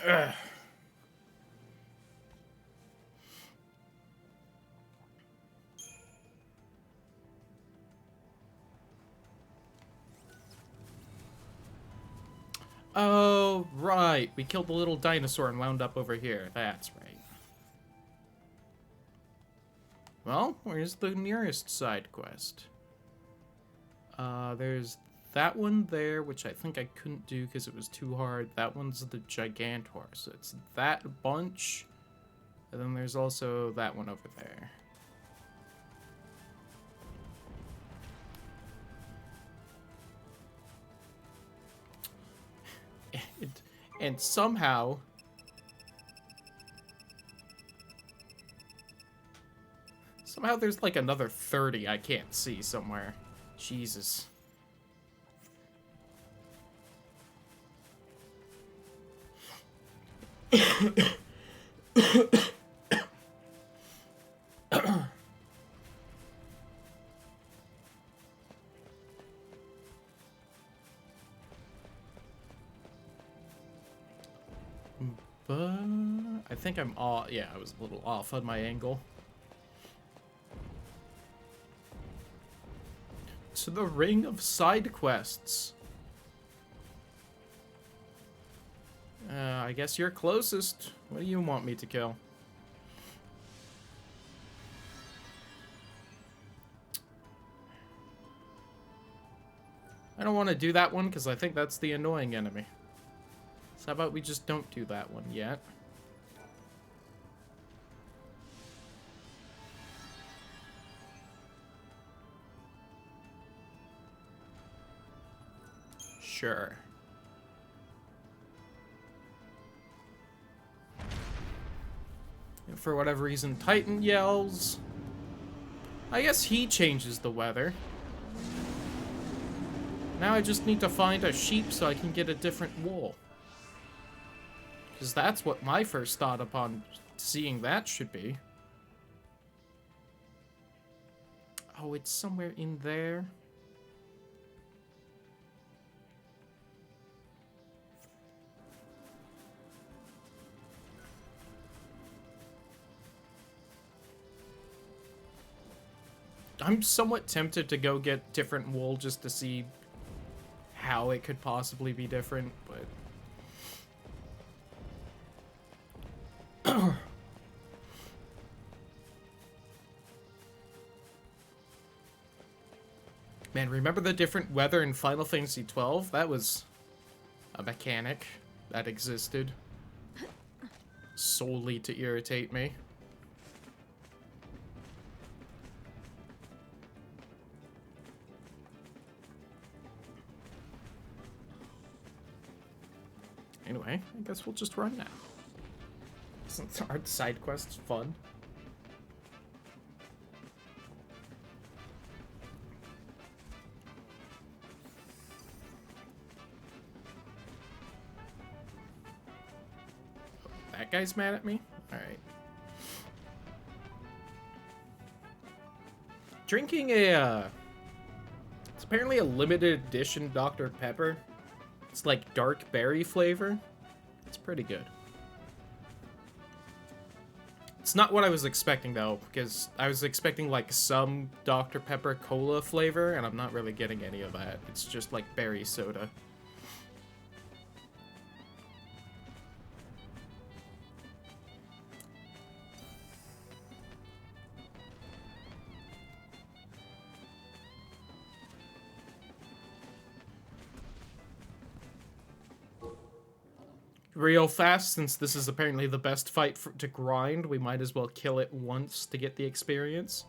Ugh. Oh, right. We killed the little dinosaur and wound up over here. That's right. Well, where's the nearest side quest? There's that one there, which I think I couldn't do because it was too hard. That one's the Gigantor, so it's that bunch. And then there's also that one over there. And somehow there's like another 30 I can't see somewhere. Jesus. But I think I'm all, yeah, I was a little off on my angle. To the ring of side quests. I guess you're closest. What do you want me to kill? I don't want to do that one because I think that's the annoying enemy. So how about we just don't do that one yet? Sure. And for whatever reason, Titan yells. I guess he changes the weather. Now I just need to find a sheep so I can get a different wool. Because that's what my first thought upon seeing that should be. Oh, it's somewhere in there. I'm somewhat tempted to go get different wool just to see how it could possibly be different, but... Man, remember the different weather in Final Fantasy XII? That was a mechanic that existed solely to irritate me. Anyway, I guess we'll just run now. Since our side quest's fun. That guy's mad at me? Alright. Drinking a, it's apparently a limited edition Dr. Pepper. It's like dark berry flavor. It's pretty good. It's not what I was expecting, though, because I was expecting, like, some Dr. Pepper cola flavor, and I'm not really getting any of that. It's just, like, berry soda. Real fast, since this is apparently the best fight to grind, we might as well kill it once to get the experience.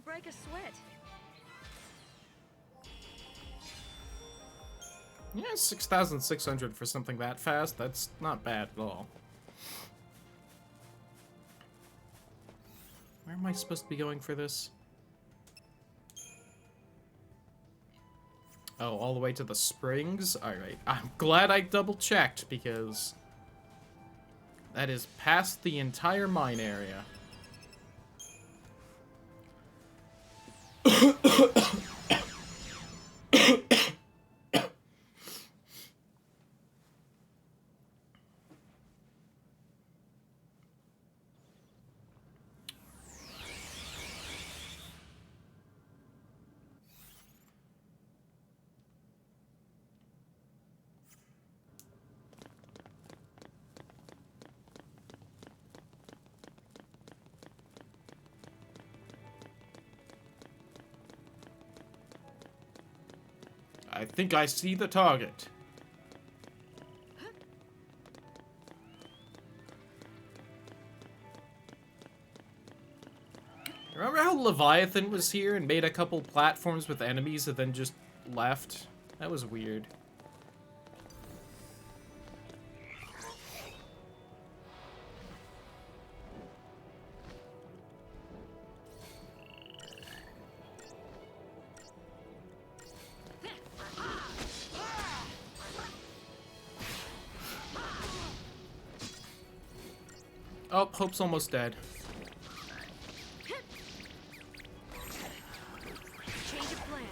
Break a sweat. Yeah, 6,600 for something that fast. That's not bad at all. Where am I supposed to be going for this? Oh, all the way to the springs? Alright. I'm glad I double-checked, because that is past the entire mine area. I think I see the target. Remember how Leviathan was here and made a couple platforms with enemies and then just left? That was weird. Oh, Hope's almost dead. Change of plan.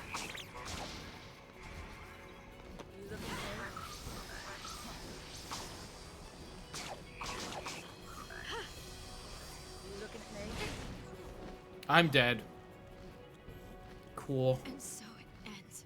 You looking at me? I'm dead. Cool. And so it ends.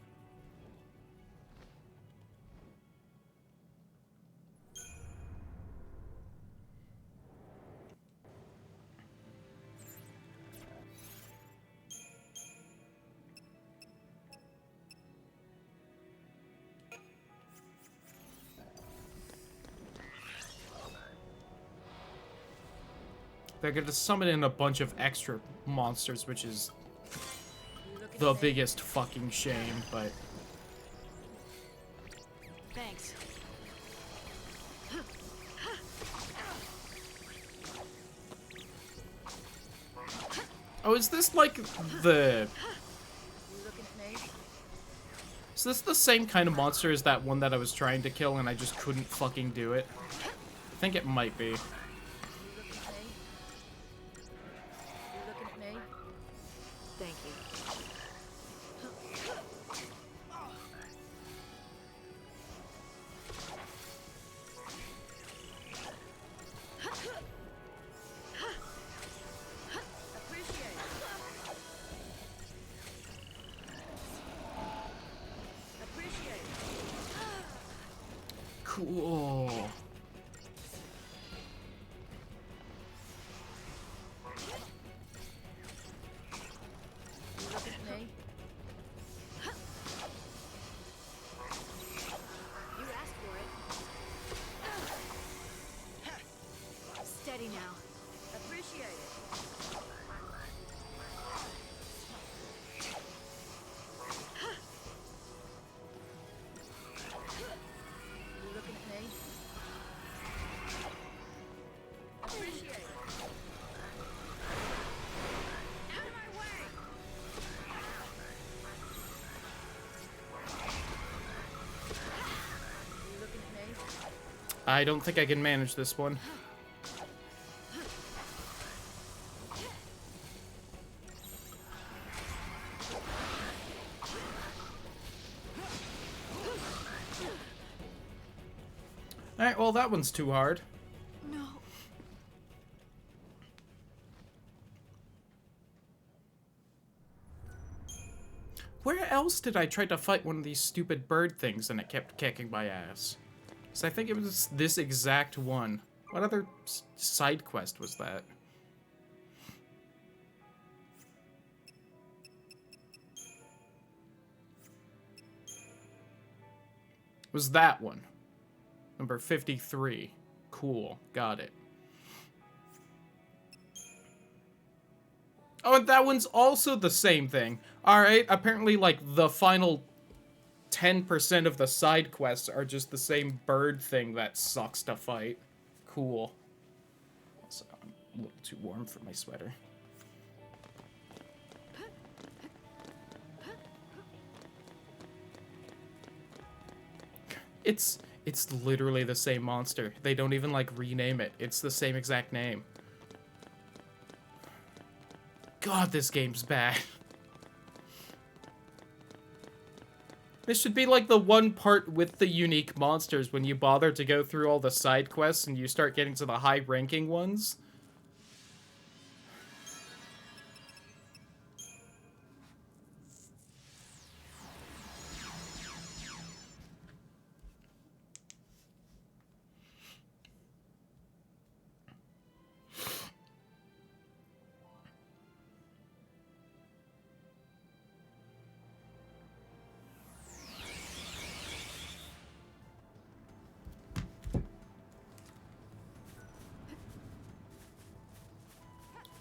They're gonna summon in a bunch of extra monsters, which is the biggest fucking shame, but... Thanks. Oh, is this like the... You looking at me? Is this the same kind of monster as that one that I was trying to kill and I just couldn't fucking do it? I think it might be. You looking at me? You looking at me? Thank you. Appreciate it. Appreciate it. Cool. You looking at me? You asked for it. Steady now. Appreciate it. You looking at me? Appreciate it. Out of my way! You looking at me? I don't think I can manage this one. Alright, well that one's too hard. No. Where else did I try to fight one of these stupid bird things and it kept kicking my ass? So I think it was this exact one. What other side quest was that? Was that one. Number 53. Cool. Got it. Oh, and that one's also the same thing. Alright, apparently, like, the final 10% of the side quests are just the same bird thing that sucks to fight. Cool. a little too warm for my sweater. It's literally the same monster. They don't even, like, rename it. It's the same exact name. God, this game's bad. This should be, like, the one part with the unique monsters when you bother to go through all the side quests and you start getting to the high-ranking ones.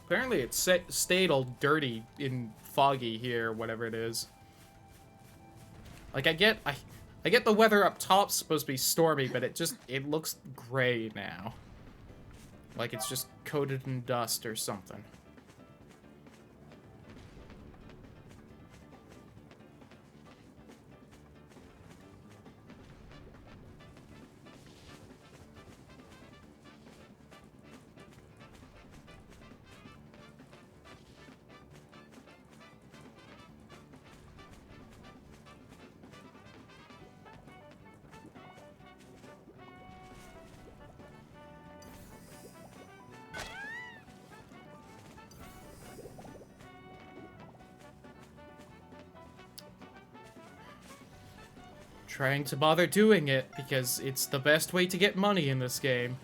Apparently it stayed all dirty and foggy here, whatever it is. Like, I get the weather up top's supposed to be stormy, but it looks gray now. Like it's just coated in dust or something. Trying to bother doing it because it's the best way to get money in this game.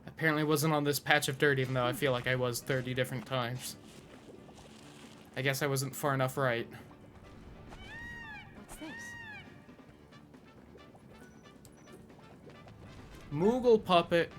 Apparently wasn't on this patch of dirt, even though I feel like I was 30 different times. I guess I wasn't far enough right. What's this? Moogle puppet.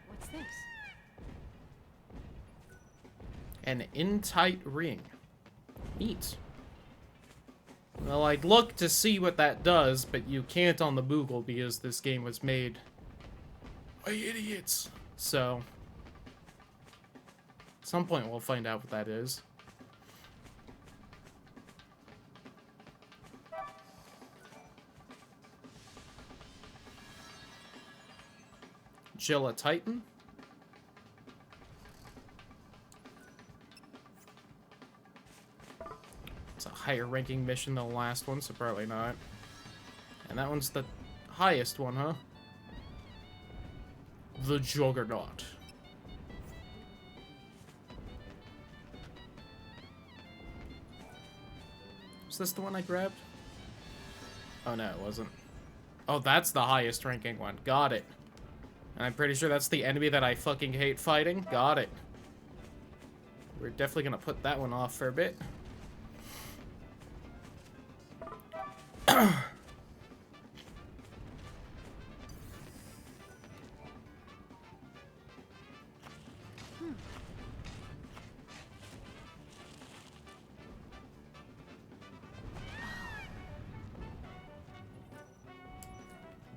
What's this? An in-tight ring. Neat. Well, I'd look to see what that does, but you can't on the Moogle because this game was made by idiots. So, at some point we'll find out what that is. Jilla Titan. It's a higher ranking mission than the last one, so probably not. And that one's the highest one, huh? The Juggernaut. Is this the one I grabbed? Oh no, it wasn't. Oh, that's the highest ranking one. Got it. And I'm pretty sure that's the enemy that I fucking hate fighting. Got it. We're definitely gonna put that one off for a bit.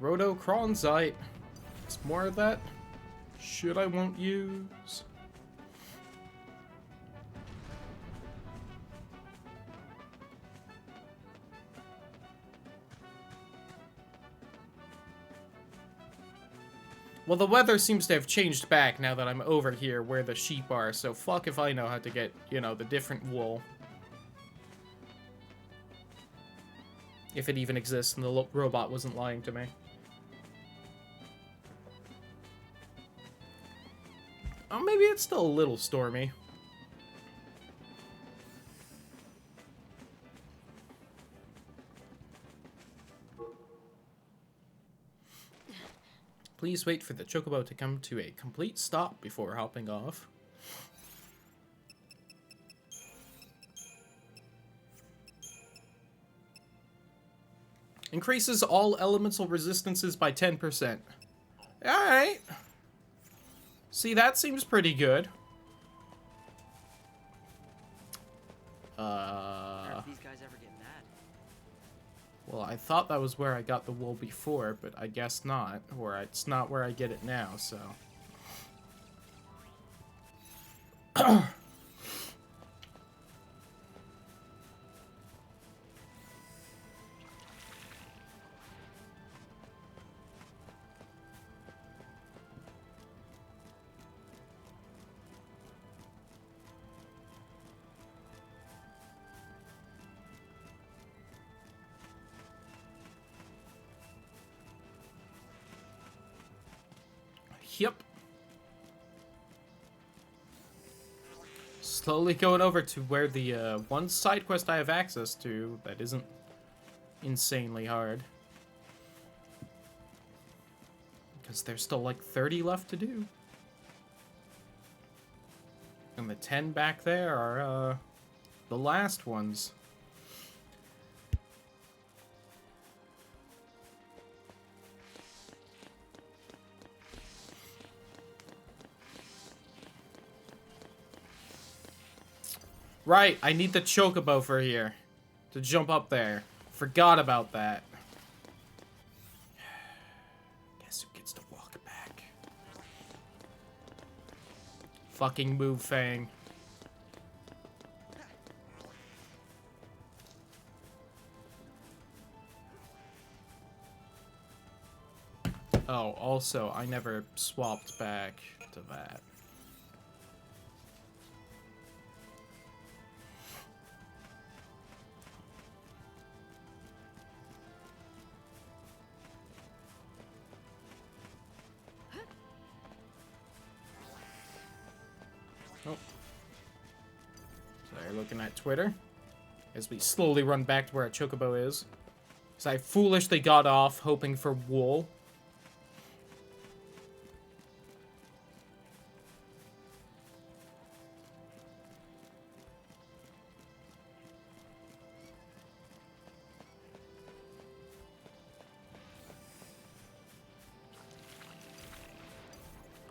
Rhodocronzite. It's more of that shit I won't use. Well, the weather seems to have changed back now that I'm over here where the sheep are, so fuck if I know how to get, you know, the different wool. If it even exists and the robot wasn't lying to me. Oh, maybe it's still a little stormy. Please wait for the chocobo to come to a complete stop before hopping off. Increases all elemental resistances by 10%. Alright. See, that seems pretty good. These guys ever get mad? Well, I thought that was where I got the wool before, but I guess not. Or it's not where I get it now, so... Yep. Slowly going over to where the one side quest I have access to that isn't insanely hard. Because there's still like 30 left to do. And the 10 back there are the last ones. Right, I need the chocobo for here. To jump up there. Forgot about that. Guess who gets to walk back? Fucking move, Fang. Oh, also, I never swapped back to that. Oh. Sorry, looking at Twitter. As we slowly run back to where our chocobo is. So I foolishly got off, hoping for wool.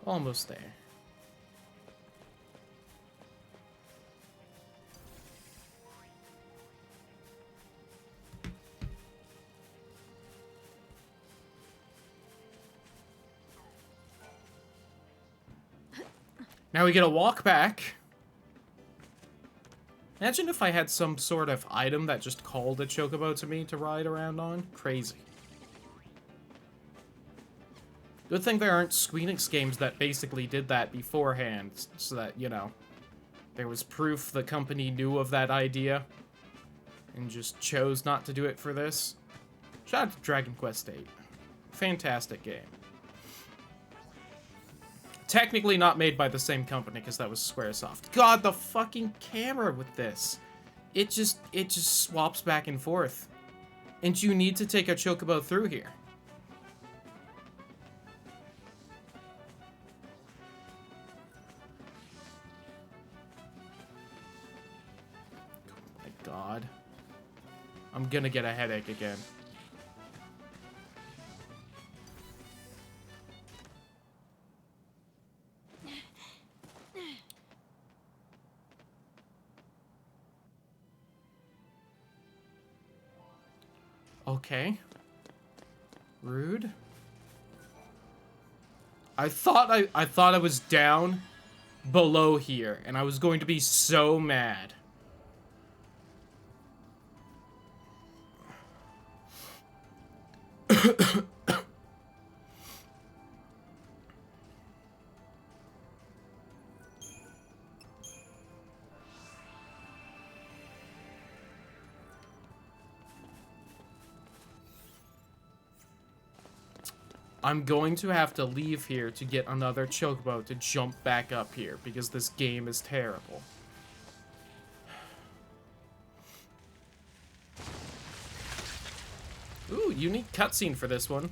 Almost there. Now we get a walk back. Imagine if I had some sort of item that just called a chocobo to me to ride around on. Crazy. Good thing there aren't Squeenix games that basically did that beforehand, so that, you know, there was proof the company knew of that idea and just chose not to do it for this. Shout out to Dragon Quest VIII. Fantastic game. Technically not made by the same company, because that was Squaresoft. God, the fucking camera with this. It just swaps back and forth. And you need to take a chocobo through here. Oh my god. I'm gonna get a headache again. Okay. Rude. I thought I was down below here, and I was going to be so mad. I'm going to have to leave here to get another chocobo to jump back up here, because this game is terrible. Ooh, unique cutscene for this one.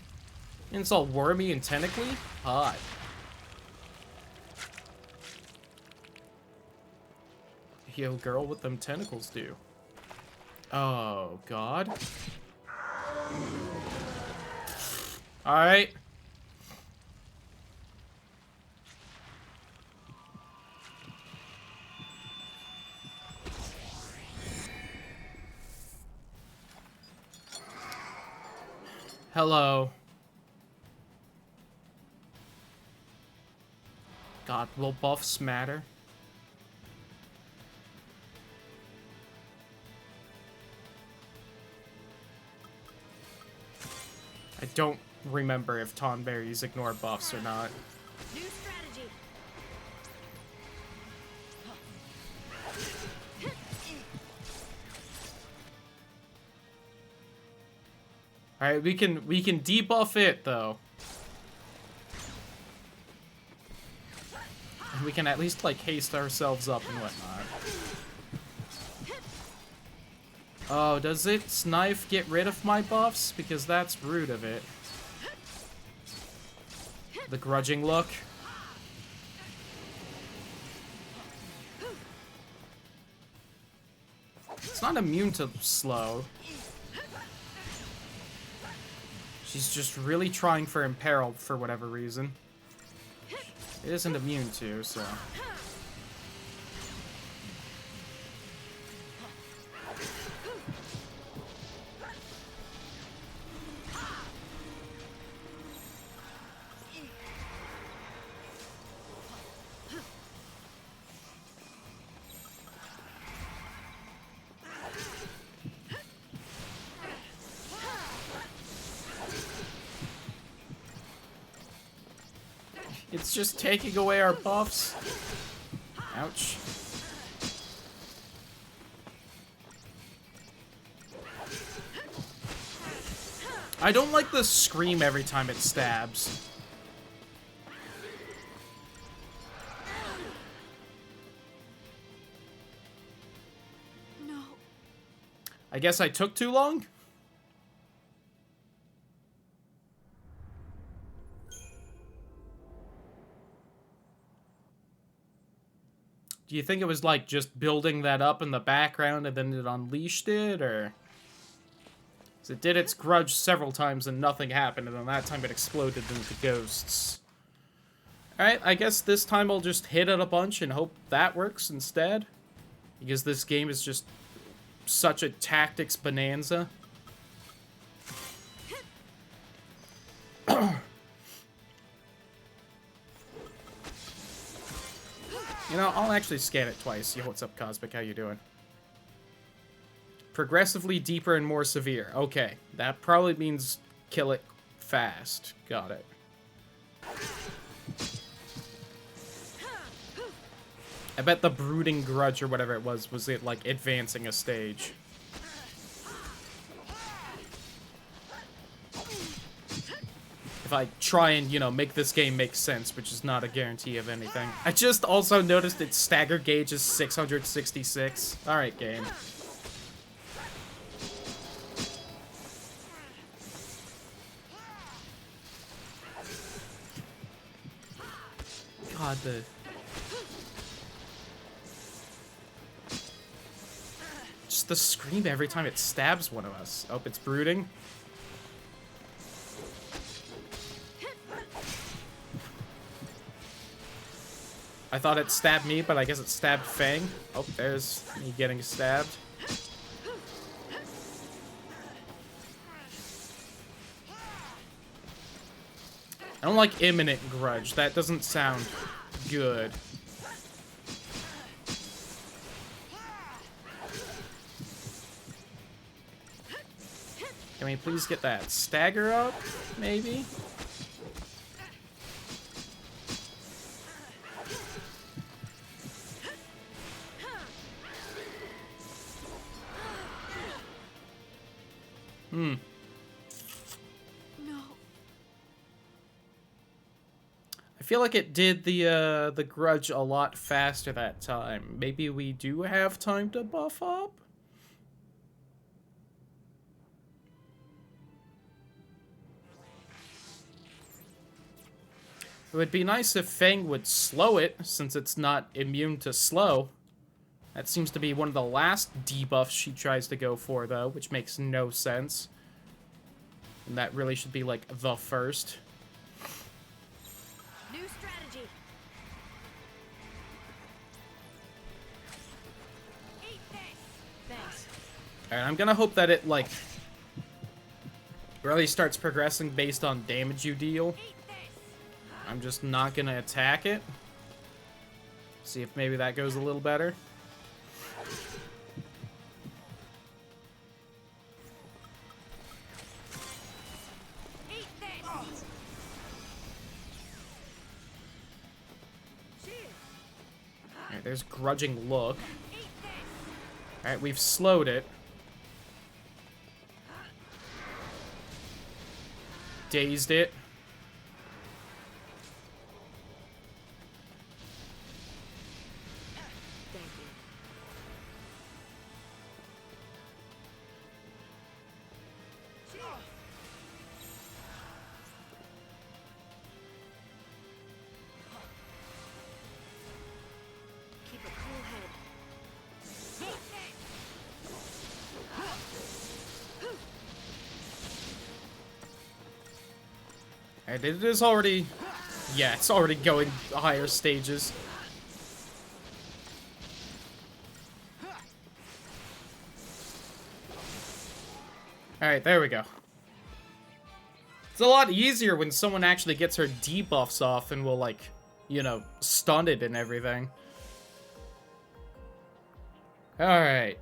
And it's all wormy and tentacly? Hot. Yo, girl, what them tentacles do? Oh, God. Alright. Hello. God, will buffs matter? I don't remember if Tonberries ignore buffs or not. New strategy. Alright, we can debuff it though. And we can at least like haste ourselves up and whatnot. Oh, does its knife get rid of my buffs? Because that's rude of it. The grudging look. It's not immune to slow. She's just really trying for Imperil for whatever reason. It isn't immune to, so... It's just taking away our buffs. Ouch. I don't like the scream every time it stabs. No. I guess I took too long? Do you think it was like just building that up in the background and then it unleashed it, or? 'Cause it did its grudge several times and nothing happened, and then that time it exploded into ghosts. Alright, I guess this time I'll just hit it a bunch and hope that works instead. Because this game is just such a tactics bonanza. You know, I'll actually scan it twice. Yo, what's up, Cosmic? How you doing? Progressively deeper and more severe. Okay, that probably means kill it fast. Got it. I bet the brooding grudge or whatever it was it like advancing a stage. If I try and, you know, make this game make sense, which is not a guarantee of anything. I just also noticed its stagger gauge is 666. Alright, game. God, just the scream every time it stabs one of us. Oh, it's brooding. I thought it stabbed me, but I guess it stabbed Fang. Oh, there's me getting stabbed. I don't like imminent grudge. That doesn't sound good. Can we please get that stagger up, maybe? Hmm. No. I feel like it did the grudge a lot faster that time. Maybe we do have time to buff up? It would be nice if Fang would slow it, since it's not immune to slow. That seems to be one of the last debuffs she tries to go for, though, which makes no sense. And that really should be, like, the first. New strategy. Eat this. Thanks. Alright, I'm gonna hope that it, like, really starts progressing based on damage you deal. Eat this. I'm just not gonna attack it. See if maybe that goes a little better. Eat this. Cheers. Alright, there's grudging look. Eat this. Alright, we've slowed it. Dazed it. Thank you. Cheers. Keep a cool head. Eat this. Alright, it is already... Yeah, it's already going higher stages. Alright, there we go. It's a lot easier when someone actually gets her debuffs off and will, like, you know, stun it and everything. Alright.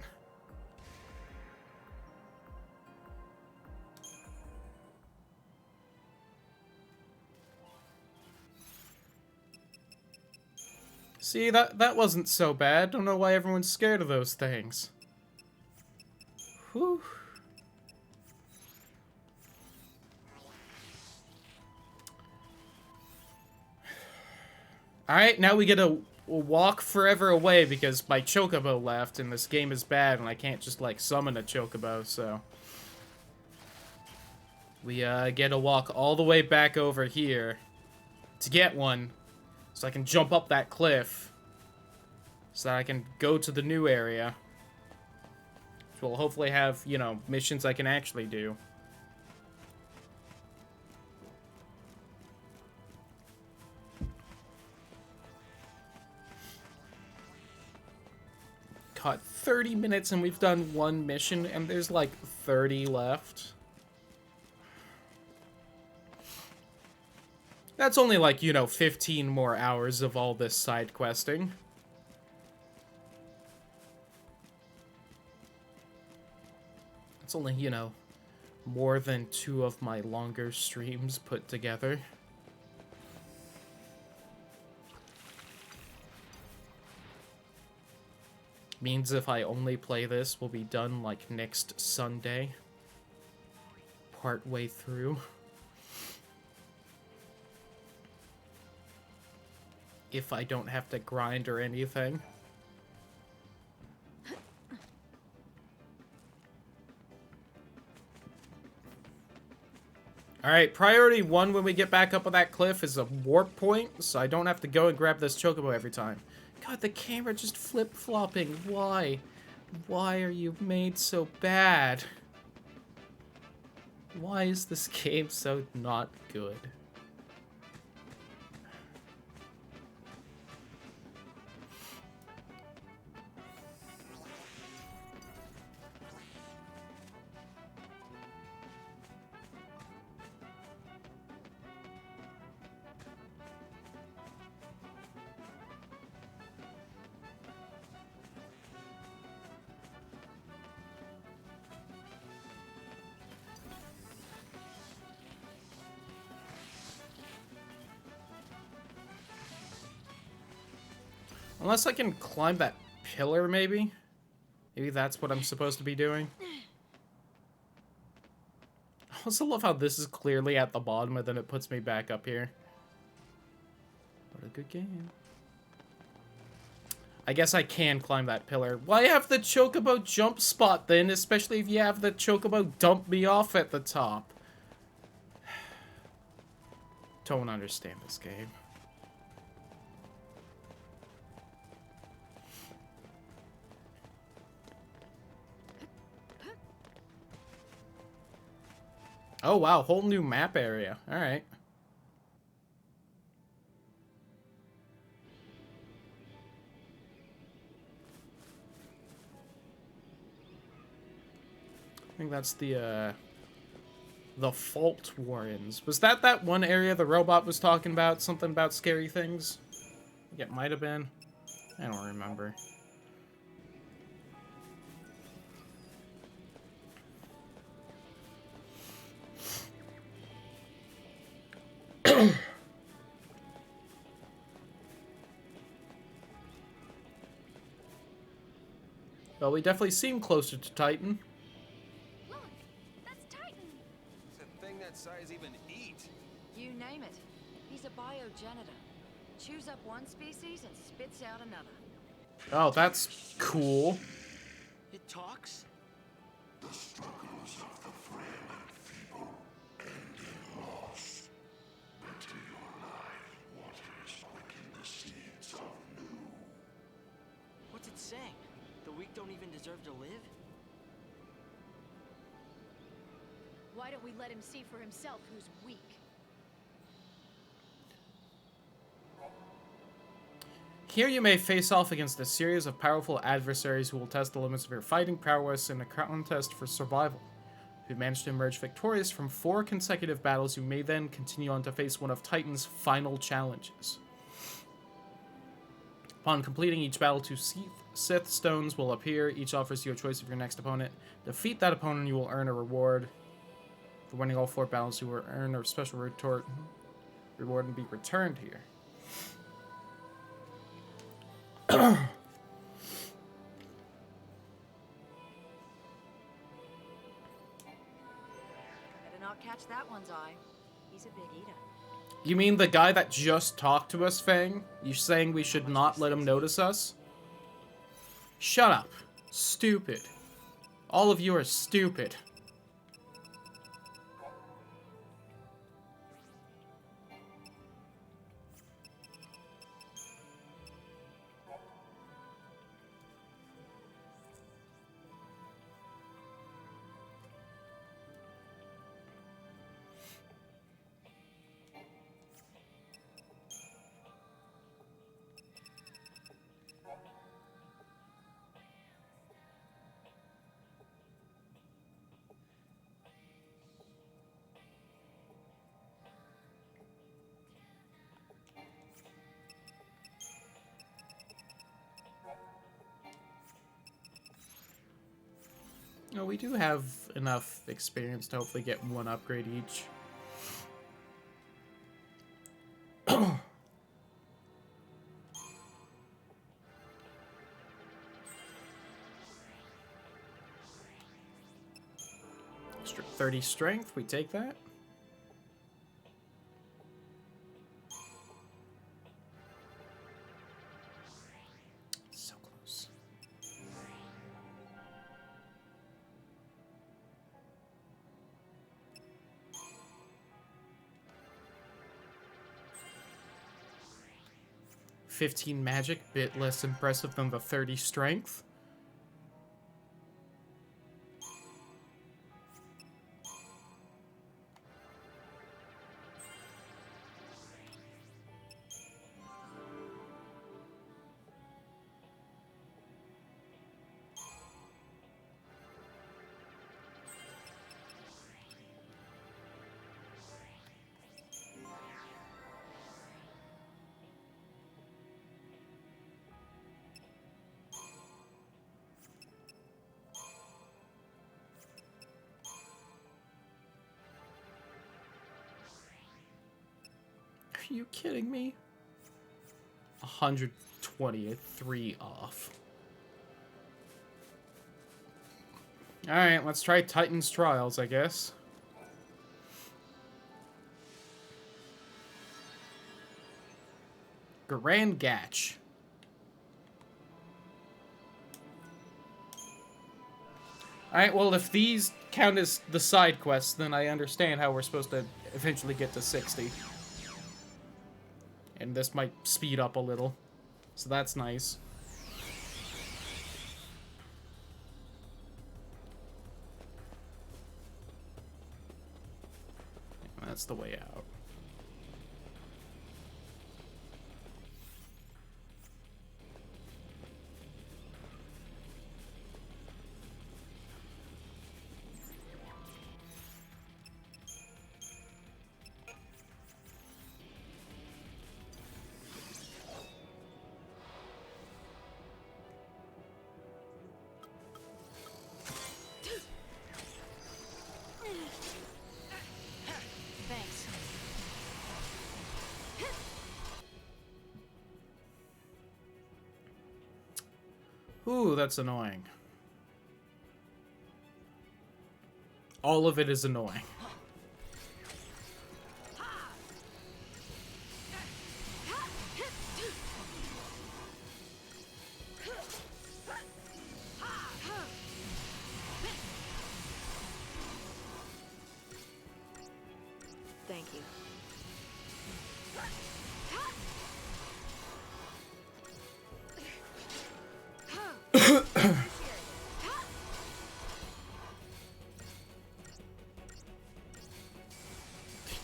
See, that wasn't so bad. Don't know why everyone's scared of those things. Whew. Alright, now we get to walk forever away because my chocobo left and this game is bad and I can't just, like, summon a chocobo, so... We, get to walk all the way back over here to get one. So I can jump up that cliff. So that I can go to the new area. Which will hopefully have, you know, missions I can actually do. God, 30 minutes and we've done one mission and there's like 30 left. That's only like, you know, 15 more hours of all this side questing. It's only, you know, more than 2 of my longer streams put together. Means if I only play this, we'll be done like next Sunday. Part way through. If I don't have to grind or anything. Alright, priority 1 when we get back up on that cliff is a warp point, so I don't have to go and grab this chocobo every time. God, the camera just flip-flopping. Why? Why are you made so bad? Why is this game so not good? Unless I can climb that pillar, maybe? Maybe that's what I'm supposed to be doing. I also love how this is clearly at the bottom and then it puts me back up here. What a good game. I guess I can climb that pillar. Why have the chocobo jump spot then? Especially if you have the chocobo dump me off at the top. Don't understand this game. Oh wow, whole new map area. Alright. I think that's the Fault Warrens. Was that one area the robot was talking about? Something about scary things? I think it might have been. I don't remember. Well, we definitely seem closer to Titan. Look, that's Titan. Does a thing that size even eat? You name it. He's a biogenitor. Chews up one species and spits out another. Oh, that's cool. It talks? The struggles of the frail and feeble end in loss. Enter your life waters quicken the seeds of new. What's it saying? The weak don't even deserve to live? Why don't we let him see for himself who's weak? Here you may face off against a series of powerful adversaries who will test the limits of your fighting prowess in a contest for survival. If you manage to emerge victorious from 4 consecutive battles, you may then continue on to face one of Titan's final challenges. Upon completing each battle, 2 Sith stones will appear. Each offers you a choice of your next opponent. Defeat that opponent, you will earn a reward. For winning all 4 battles, you will earn a special reward and be returned here. Better not catch that one's eye. He's a big eater. You mean the guy that just talked to us, Fang? You saying we should not let him notice us? Shut up. Stupid. All of you are stupid. No, we do have enough experience to hopefully get 1 upgrade each. Extra 30 strength, we take that. So close. $15 magic, bit less impressive than the 30 strength. Are you kidding me? 112 20, 3 off. Alright, let's try Titan's Trials, I guess. Grand Gatch. Alright, well, if these count as the side quests, then I understand how we're supposed to eventually get to 60. And this might speed up a little. So that's nice. That's the way out. Thanks. Ooh, that's annoying. All of it is annoying. Thank you.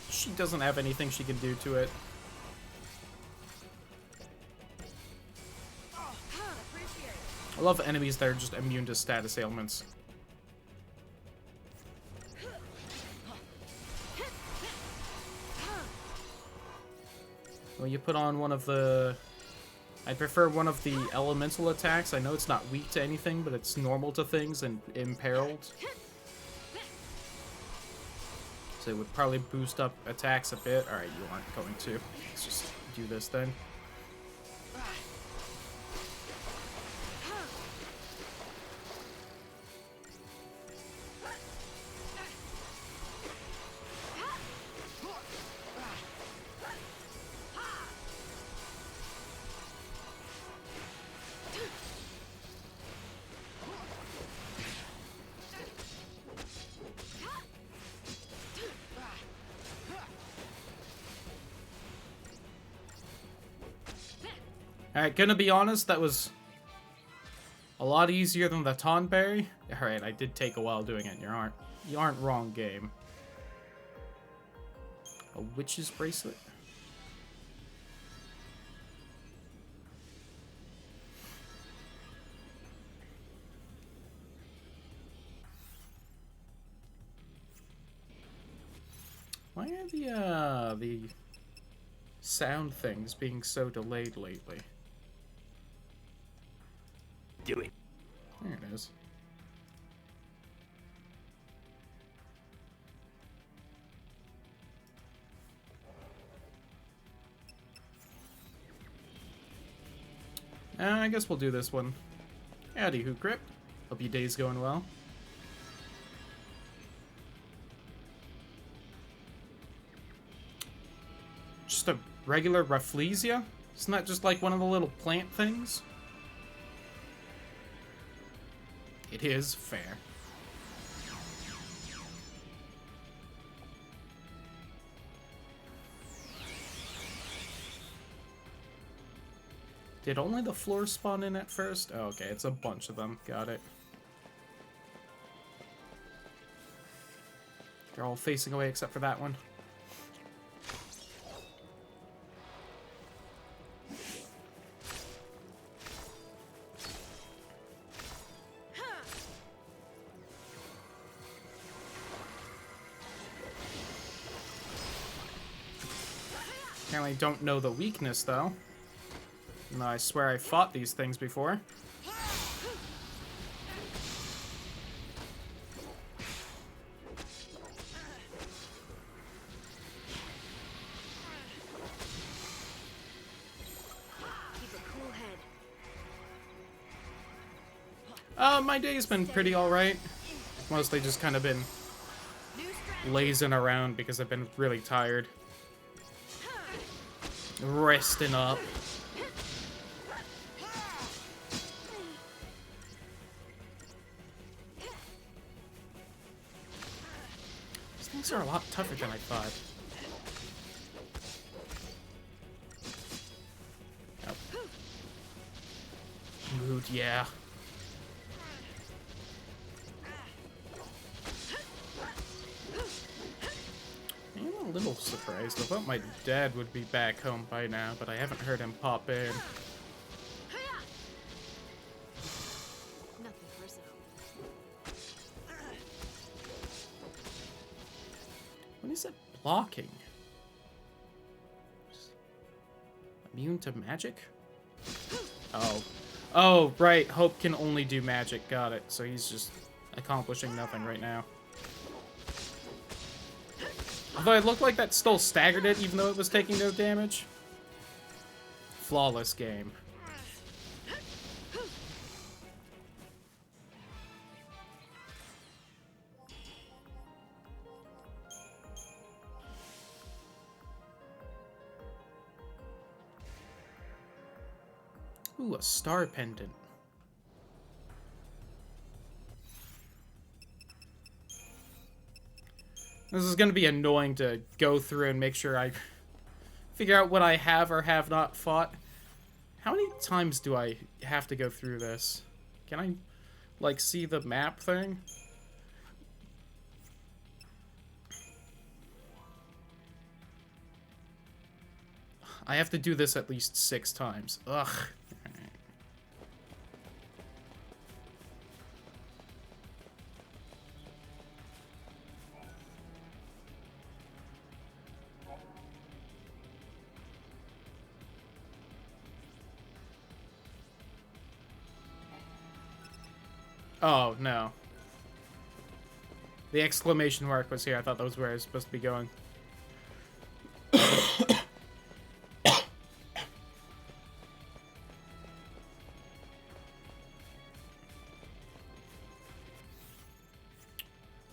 She doesn't have anything she can do to it. I love enemies that are just immune to status ailments. Well, you put on one of the... I prefer one of the elemental attacks. I know it's not weak to anything, but it's normal to things and imperiled. So it would probably boost up attacks a bit. Alright, you aren't going to. Let's just do this then. Alright, gonna be honest, that was a lot easier than the Tonberry. Alright, I did take a while doing it, you aren't wrong, game. A witch's bracelet? Why are the sound things being so delayed lately? Do it. There it is. I guess we'll do this one. Howdy, Hoot Grip. Hope your day's going well. Just a regular Rafflesia? Isn't that just like one of the little plant things? It is fair. Did only the floor spawn in at first? Oh, okay, it's a bunch of them. Got it. They're all facing away except for that one. Apparently don't know the weakness, though. No, I swear I fought these things before. Keep a cool head. My day's been pretty alright. Mostly just kind of been lazing around because I've been really tired. Resting up. These things are a lot tougher than I thought. Oh. Mood, yeah. I'm a little surprised. I thought my dad would be back home by now, but I haven't heard him pop in. Nothing personal. What is it blocking? Immune to magic? Oh. Oh, right. Hope can only do magic. Got it. So he's just accomplishing nothing right now. Although it looked like that still staggered it, even though it was taking no damage. Flawless game. Ooh, a star pendant. This is going to be annoying to go through and make sure I figure out what I have or have not fought. How many times do I have to go through this? Can I, like, see the map thing? I have to do this at least 6 times. Ugh. Oh, no. The exclamation mark was here. I thought that was where I was supposed to be going.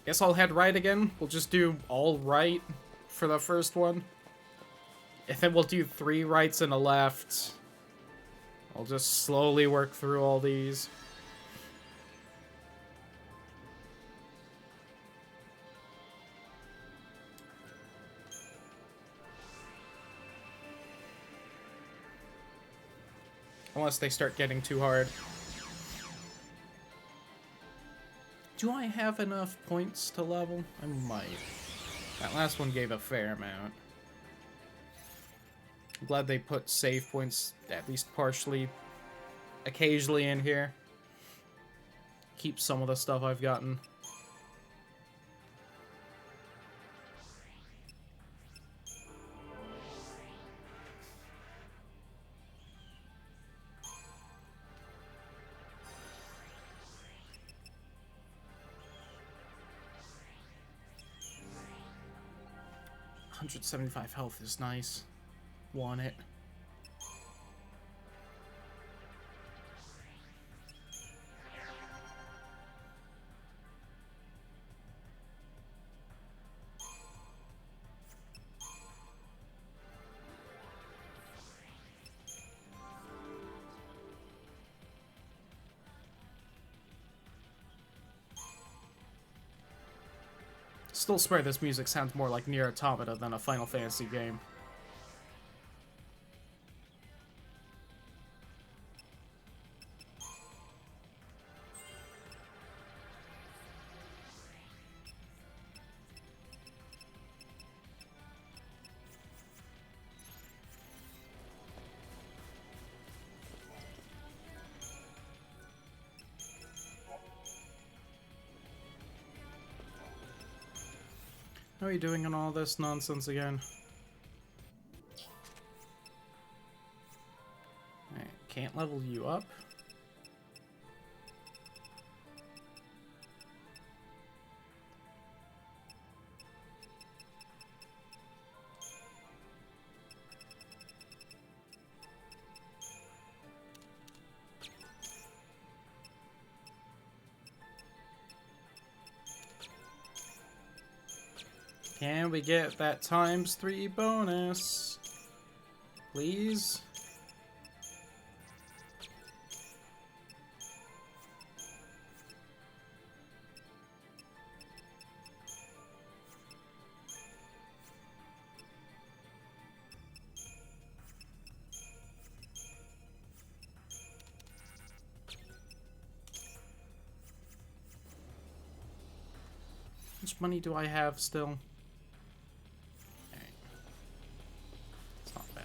Guess I'll head right again. We'll just do all right for the first one. And then we'll do 3 rights and a left. I'll just slowly work through all these. Unless they start getting too hard. Do I have enough points to level? I might. That last one gave a fair amount. I'm glad they put save points, at least partially, occasionally in here. Keep some of the stuff I've gotten. $175 health is nice. Want it. Still swear this music sounds more like Nier Automata than a Final Fantasy game. How are you doing on all this nonsense again? Alright, can't level you up. Can we get that ×3 bonus? Please? How much money do I have still? Okay. It's not bad.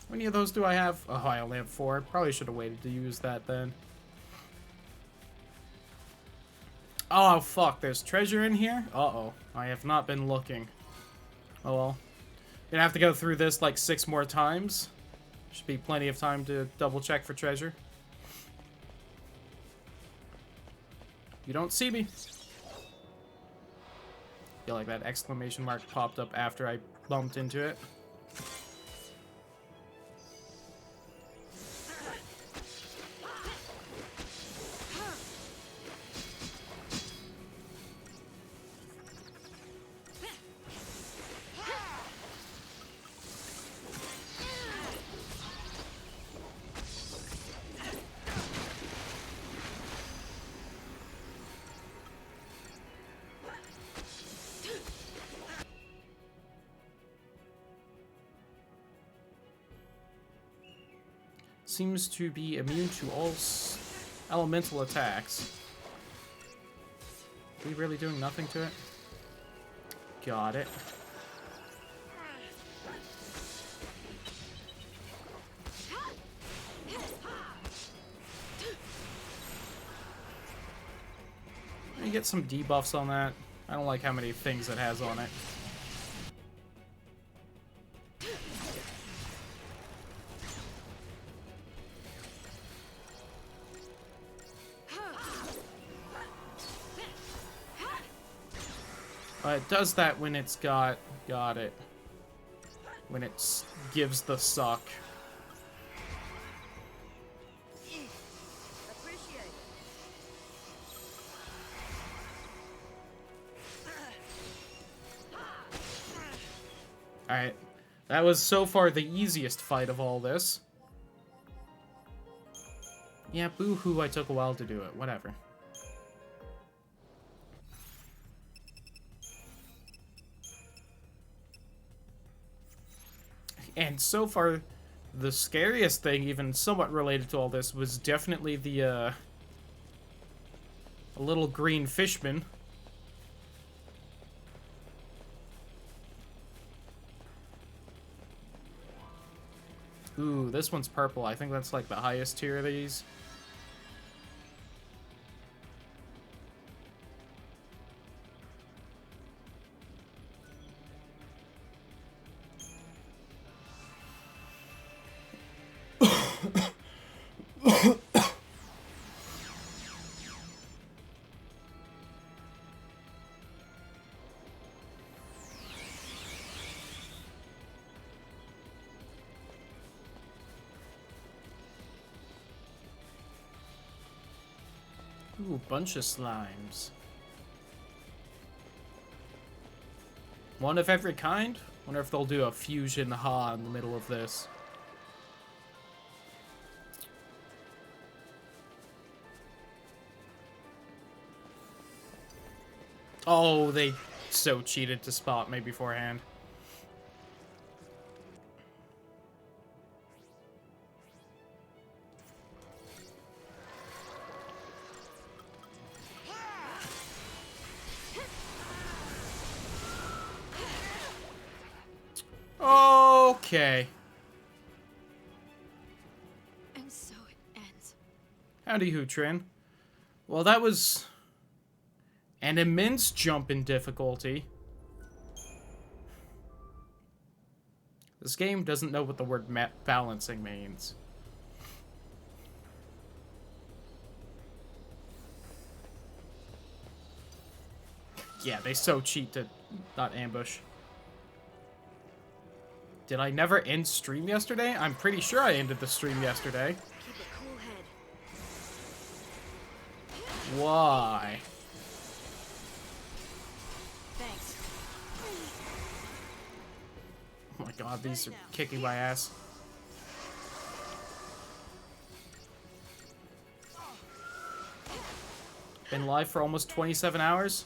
How many of those do I have? Oh, I only have 4. Probably should have waited to use that then. Oh, fuck. There's treasure in here? Uh-oh. I have not been looking. Oh, well. Gonna have to go through this like 6 more times. Should be plenty of time to double check for treasure. You don't see me. Feel like that exclamation mark popped up after I bumped into it. Seems to be immune to all elemental attacks. Are we really doing nothing to it? Got it. Let me get some debuffs on that. I don't like how many things it has on it. It does that when it's got it. When it gives the suck. Appreciate it. Alright. That was so far the easiest fight of all this. Yeah, boo-hoo, I took a while to do it. Whatever. And so far, the scariest thing, even somewhat related to all this, was definitely the, a little green fishman. Ooh, this one's purple. I think that's like the highest tier of these. Ooh, bunch of slimes. One of every kind? Wonder if they'll do a fusion ha in the middle of this. Oh, they so cheated to spot me beforehand. Okay. And so it ends. Howdy, Hootrin. Well, that was an immense jump in difficulty. This game doesn't know what the word balancing means. Yeah, they so cheat to not ambush. Did I never end stream yesterday? I'm pretty sure I ended the stream yesterday. Keep a cool head. Why? god, these are kicking my ass. Been live for almost 27 hours.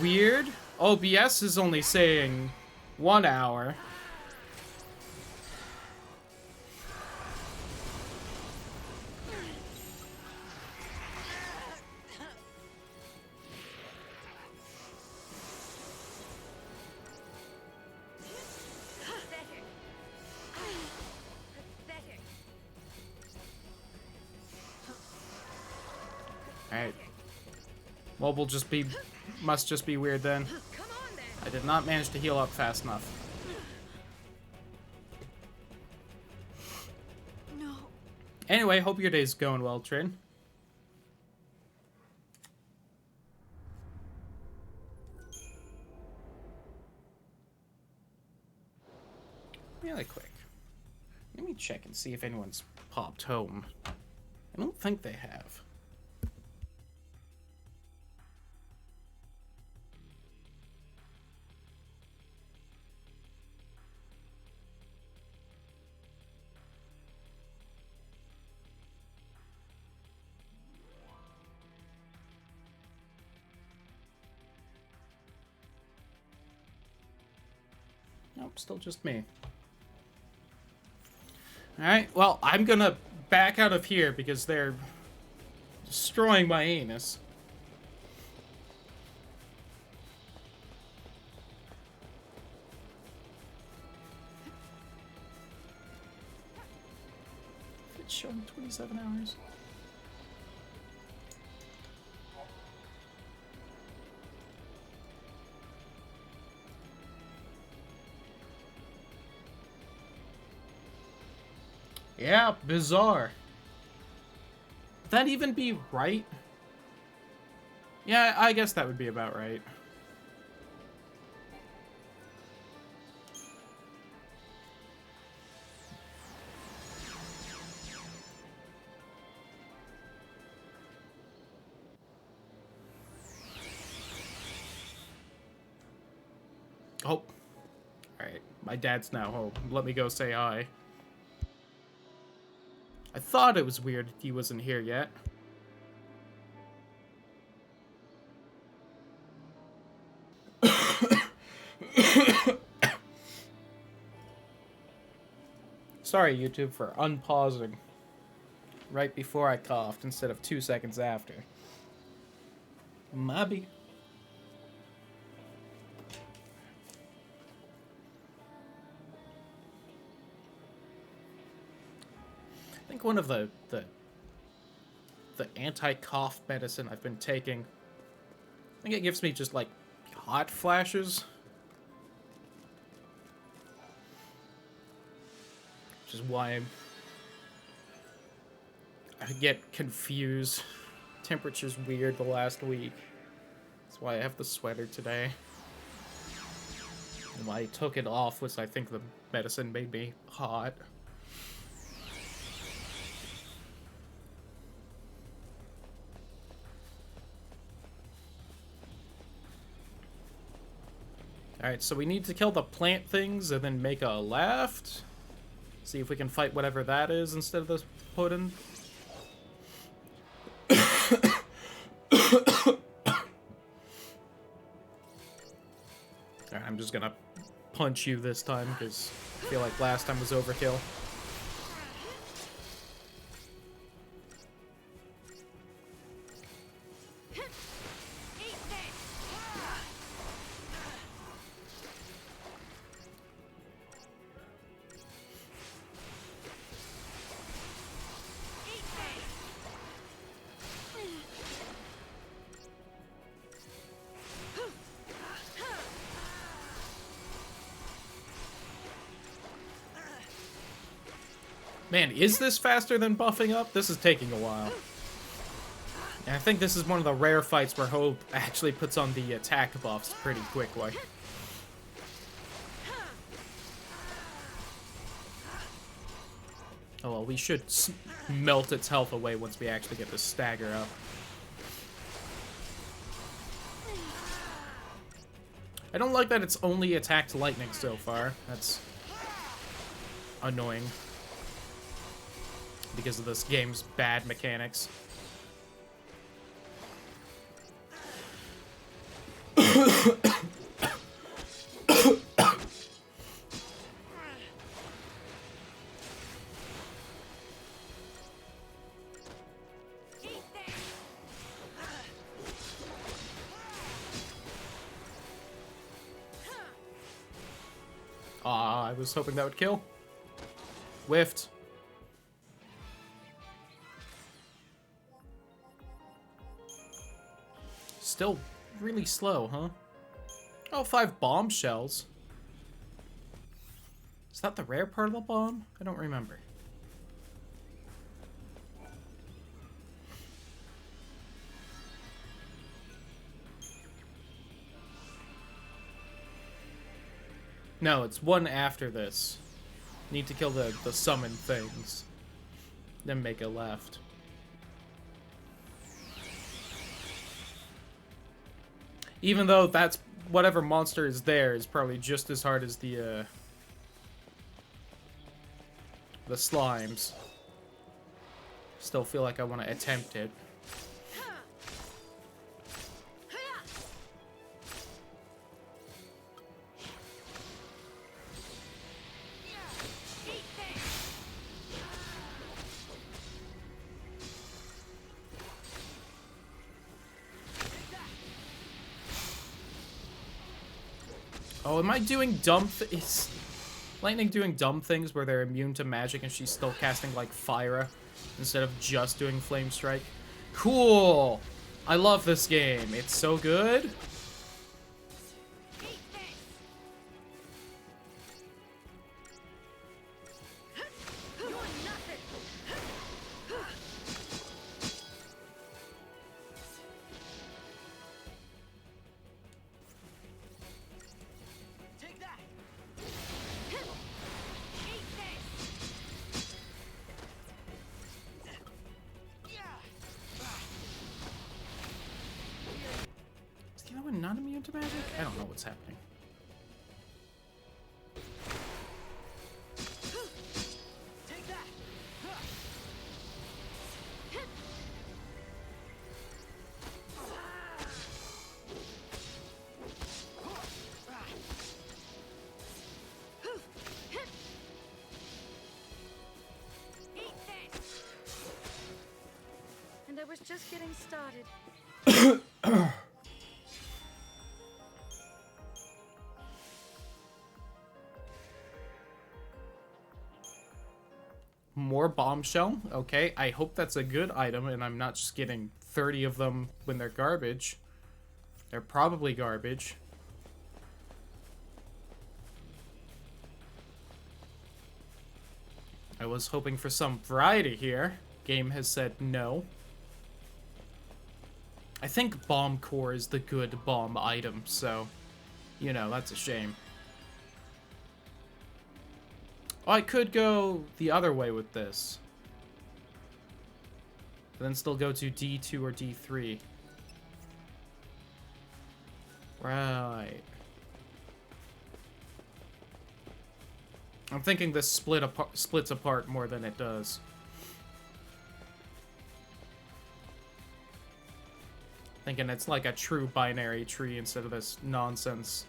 Weird. OBS is only saying 1 hour. Alright. Mobile must just be weird then. I did not manage to heal up fast enough. No. Anyway, hope your day's going well, Trin. Really quick. Let me check and see if anyone's popped home. I don't think they have. Nope, still just me. Alright, well, I'm gonna back out of here because they're destroying my anus. It's showing 27 hours. Yeah, bizarre. Would that even be right? Yeah, I guess that would be about right. Oh. Alright, my dad's now home. Let me go say hi. I thought it was weird he wasn't here yet. Sorry, YouTube, for unpausing right before I coughed instead of 2 seconds after. Maybe. I think one of the anti-cough medicine I've been taking, I think it gives me just like hot flashes, which is why I get confused. Temperature's weird the last week. That's why I have the sweater today. And why I took it off was I think the medicine made me hot. Alright, so we need to kill the plant things and then make a left. See if we can fight whatever that is instead of the pudding. Alright, I'm just gonna punch you this time because I feel like last time was overkill. Man, is this faster than buffing up? This is taking a while. And I think this is one of the rare fights where Hope actually puts on the attack buffs pretty quickly. Oh well, we should melt its health away once we actually get the stagger up. I don't like that it's only attacked lightning so far. That's annoying. Because of this game's bad mechanics. I was hoping that would kill. Whiffed. Still really slow, huh? Oh, 5 bombshells. Is that the rare part of the bomb? I don't remember. No, it's one after this. Need to kill the summon things. Then make a left. Even though that's whatever monster is there is probably just as hard as the slimes. Still feel like I want to attempt it. Oh, am I doing dumb is Lightning doing dumb things where they're immune to magic and she's still casting, like, Fire instead of just doing Flame Strike? Cool! I love this game. It's so good. Not immune to magic? I don't know what's happening. Take that. Eat this. And I was just getting started. More bombshell. Okay, I hope that's a good item and I'm not just getting 30 of them when they're garbage. They're probably garbage. I was hoping for some variety here. Game has said no. I think bomb core is the good bomb item, so, you know, that's a shame. Oh, I could go the other way with this. But then still go to D2 or D3. Right. I'm thinking this splits apart more than it does. Thinking it's like a true binary tree instead of this nonsense.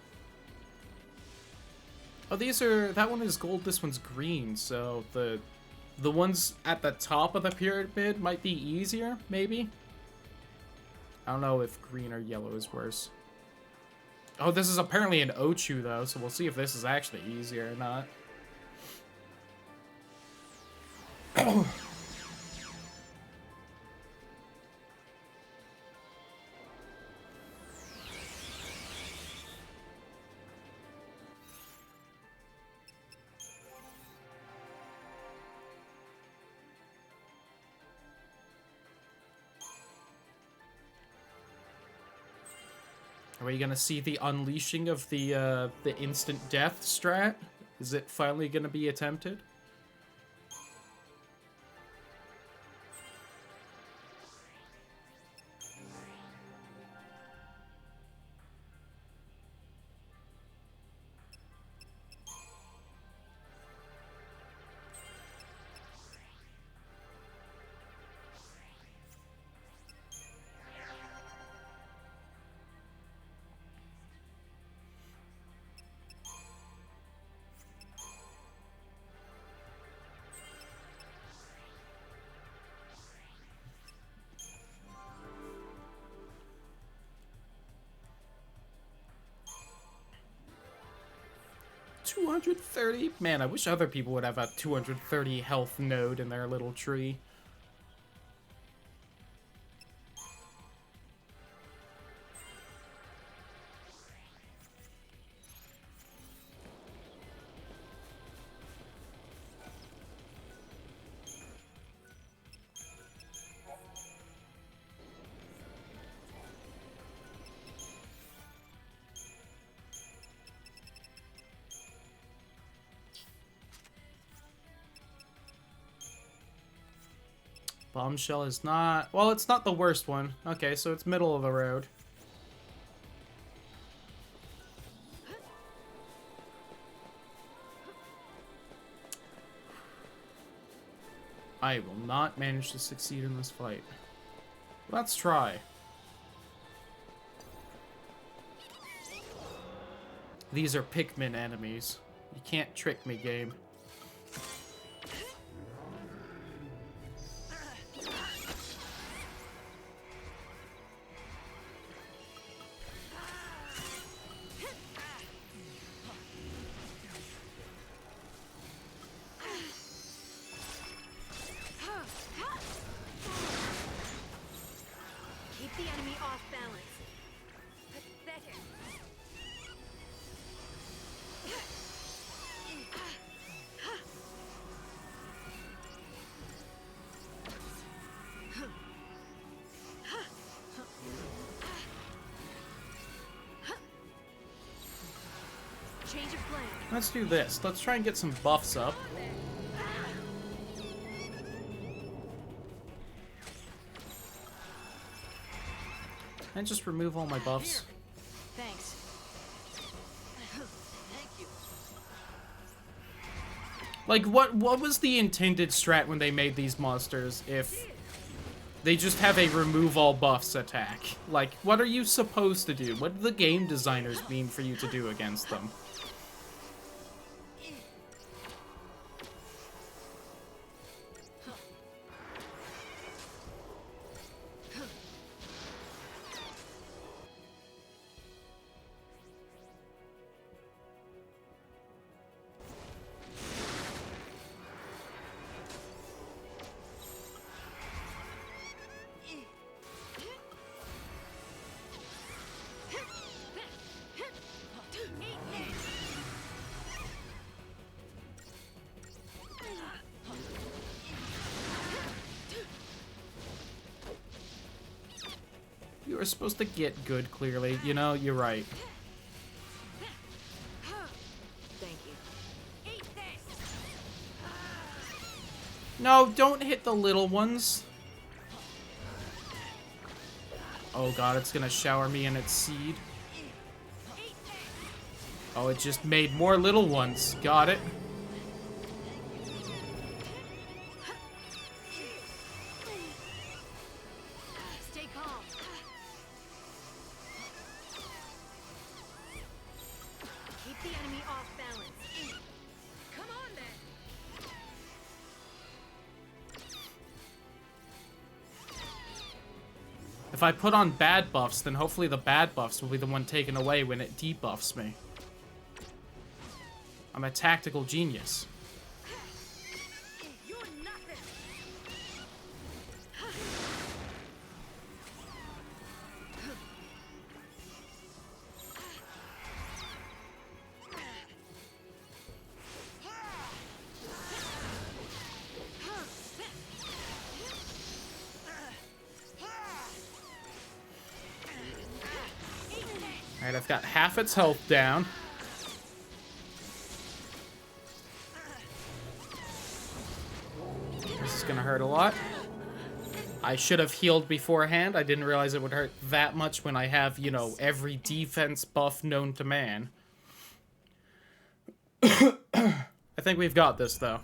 Oh, these are... That one is gold, this one's green, so the ones at the top of the pyramid might be easier, maybe? I don't know if green or yellow is worse. Oh, this is apparently an Ochu, though, so we'll see if this is actually easier or not. Are we gonna see the unleashing of the instant death strat? Is it finally gonna be attempted? 230? Man, I wish other people would have a 230 health node in their little tree. Bombshell is not... Well, it's not the worst one. Okay, so it's middle of the road. I will not manage to succeed in this fight. Let's try. These are Pikmin enemies. You can't trick me, game. Keep the enemy off balance. Pathetic. Change of plan. Let's do this. Let's try and get some buffs up. And just remove all my buffs. Thanks. Thank you. Like, what was the intended strat when they made these monsters if they just have a remove all buffs attack? Like, what are you supposed to do? What do the game designers mean for you to do against them? You were supposed to get good, clearly. You know, you're right. Thank you. Eat this. No, don't hit the little ones. Oh god, it's gonna shower me in its seed. Oh, it just made more little ones. Got it. Stay calm. Keep the enemy off balance. Come on then. If I put on bad buffs, then hopefully the bad buffs will be the one taken away when it debuffs me. I'm a tactical genius. You're nothing. Alright, I've got half its health down. This is gonna hurt a lot. I should have healed beforehand. I didn't realize it would hurt that much when I have, you know, every defense buff known to man. I think we've got this, though.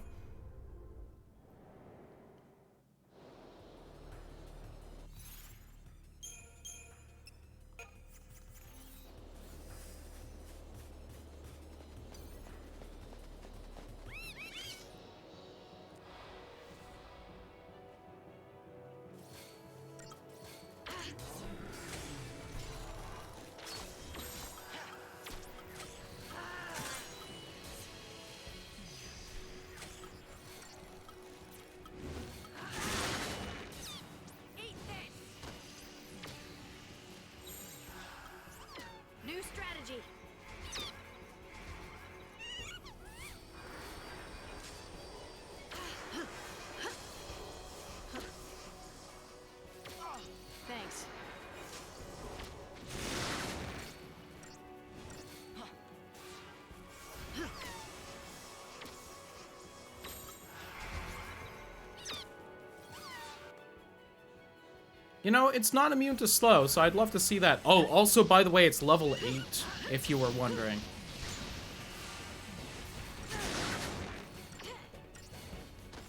You know, it's not immune to slow, so I'd love to see that. Oh, also, by the way, it's level 8, if you were wondering.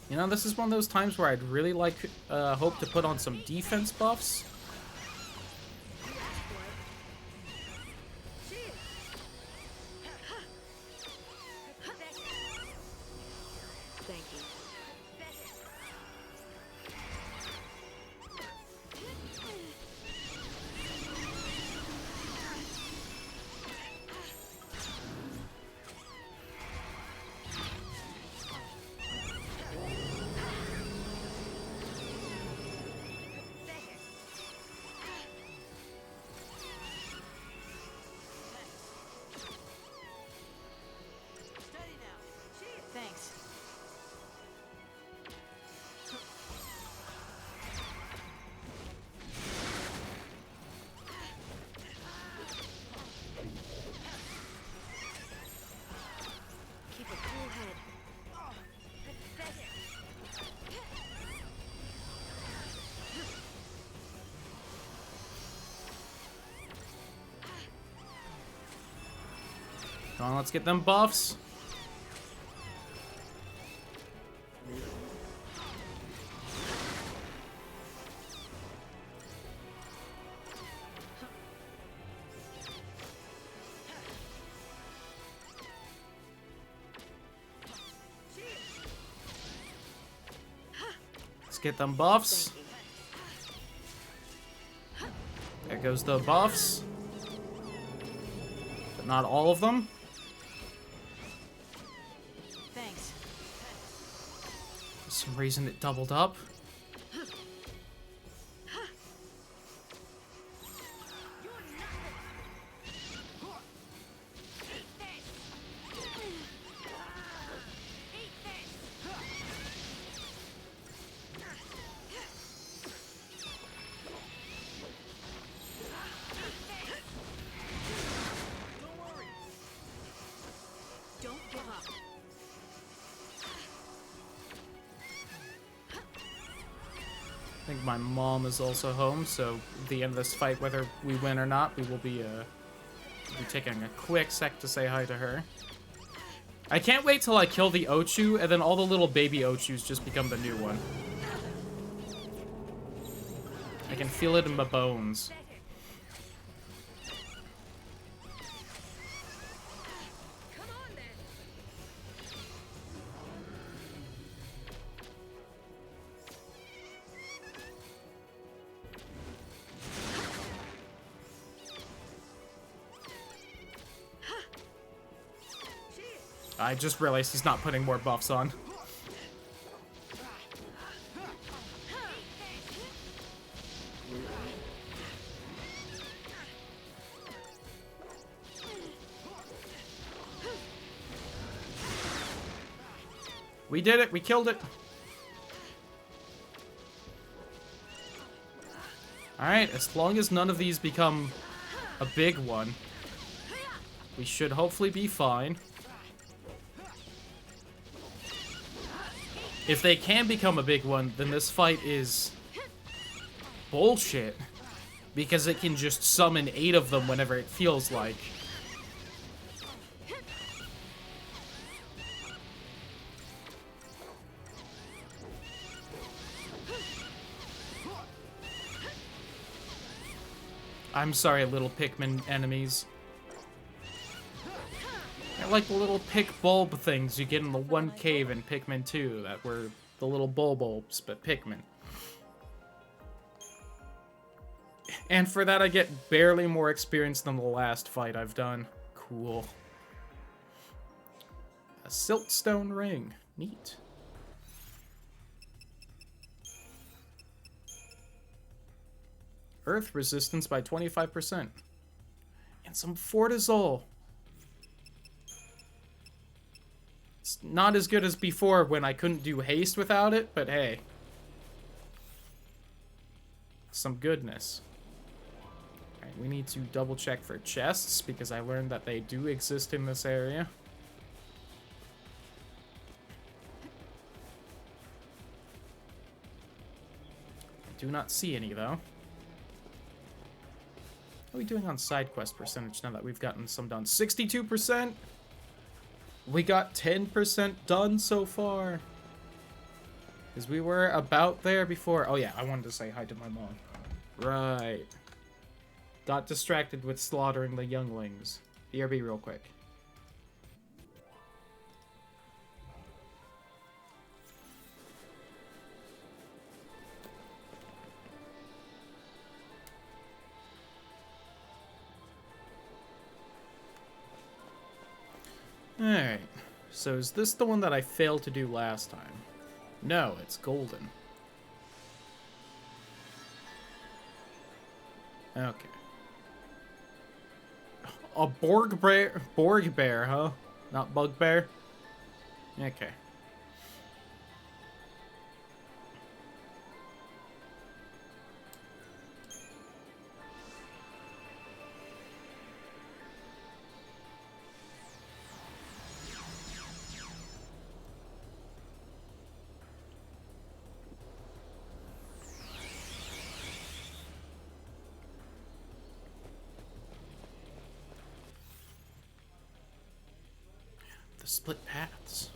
You know, this is one of those times where I'd really like, hope to put on some defense buffs. Thank you. Steady now. Thanks. Keep a cool head. Come on, let's get them buffs. Let's get them buffs. There goes the buffs. But not all of them. Thanks. For some reason it doubled up. Don't give up. I think my mom is also home, so at the end of this fight, whether we win or not, we will be taking a quick sec to say hi to her. I can't wait till I kill the Ochu, and then all the little baby Ochus just become the new one. I can feel it in my bones. Come on then. I just realized he's not putting more buffs on. We did it! We killed it! Alright, as long as none of these become a big one, we should hopefully be fine. If they can become a big one, then this fight is bullshit. Because it can just summon 8 of them whenever it feels like. I'm sorry, little Pikmin enemies. I like the little pick bulb things you get in the one cave in Pikmin 2 that were the little bulbs, but Pikmin. And for that I get barely more experience than the last fight I've done. Cool. A siltstone ring. Neat. Earth resistance by 25%. And some Fortizol. It's not as good as before when I couldn't do haste without it, but hey. Some goodness. Alright, we need to double check for chests, because I learned that they do exist in this area. I do not see any, though. How are we doing on side quest percentage now that we've gotten some done? 62%? We got 10% done so far. Because we were about there before. Oh yeah, I wanted to say hi to my mom. Right. Got distracted with slaughtering the younglings. BRB real quick. Alright. So is this the one that I failed to do last time? No, it's golden. Okay. A Borg bear, huh? Not bugbear? Okay. The split paths.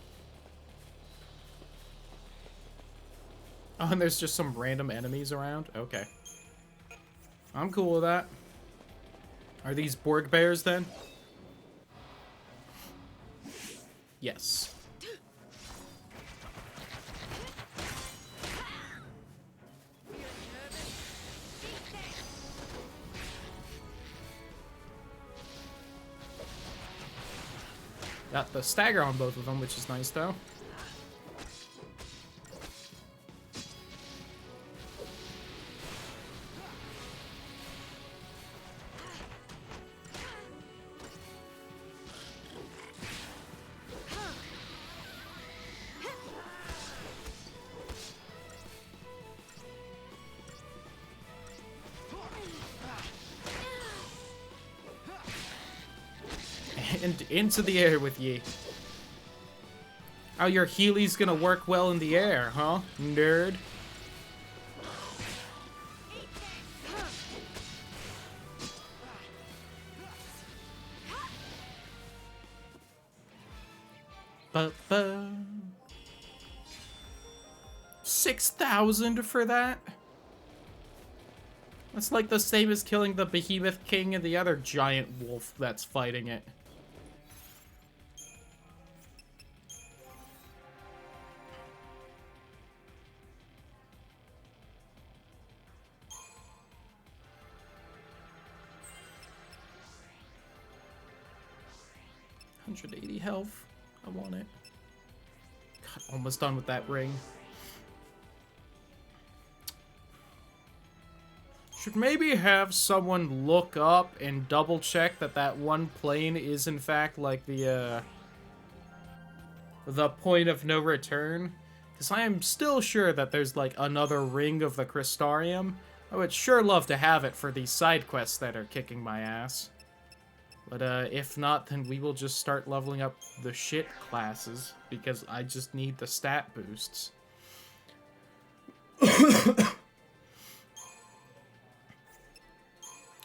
Oh, and there's just some random enemies around? Okay. I'm cool with that. Are these Borg bears then? Yes. Got the stagger on both of them, which is nice though. And into the air with ye. Oh, your Healy's gonna work well in the air, huh? Nerd. Ba-ba. 6,000 for that? That's like the same as killing the Behemoth King and the other giant wolf that's fighting it. $180 health. I want it. God, almost done with that ring. Should maybe have someone look up and double check that that one plane is in fact like the point of no return. Because I am still sure that there's like another ring of the Crystarium. I would sure love to have it for these side quests that are kicking my ass. But if not, then we will just start leveling up the shit classes, because I just need the stat boosts.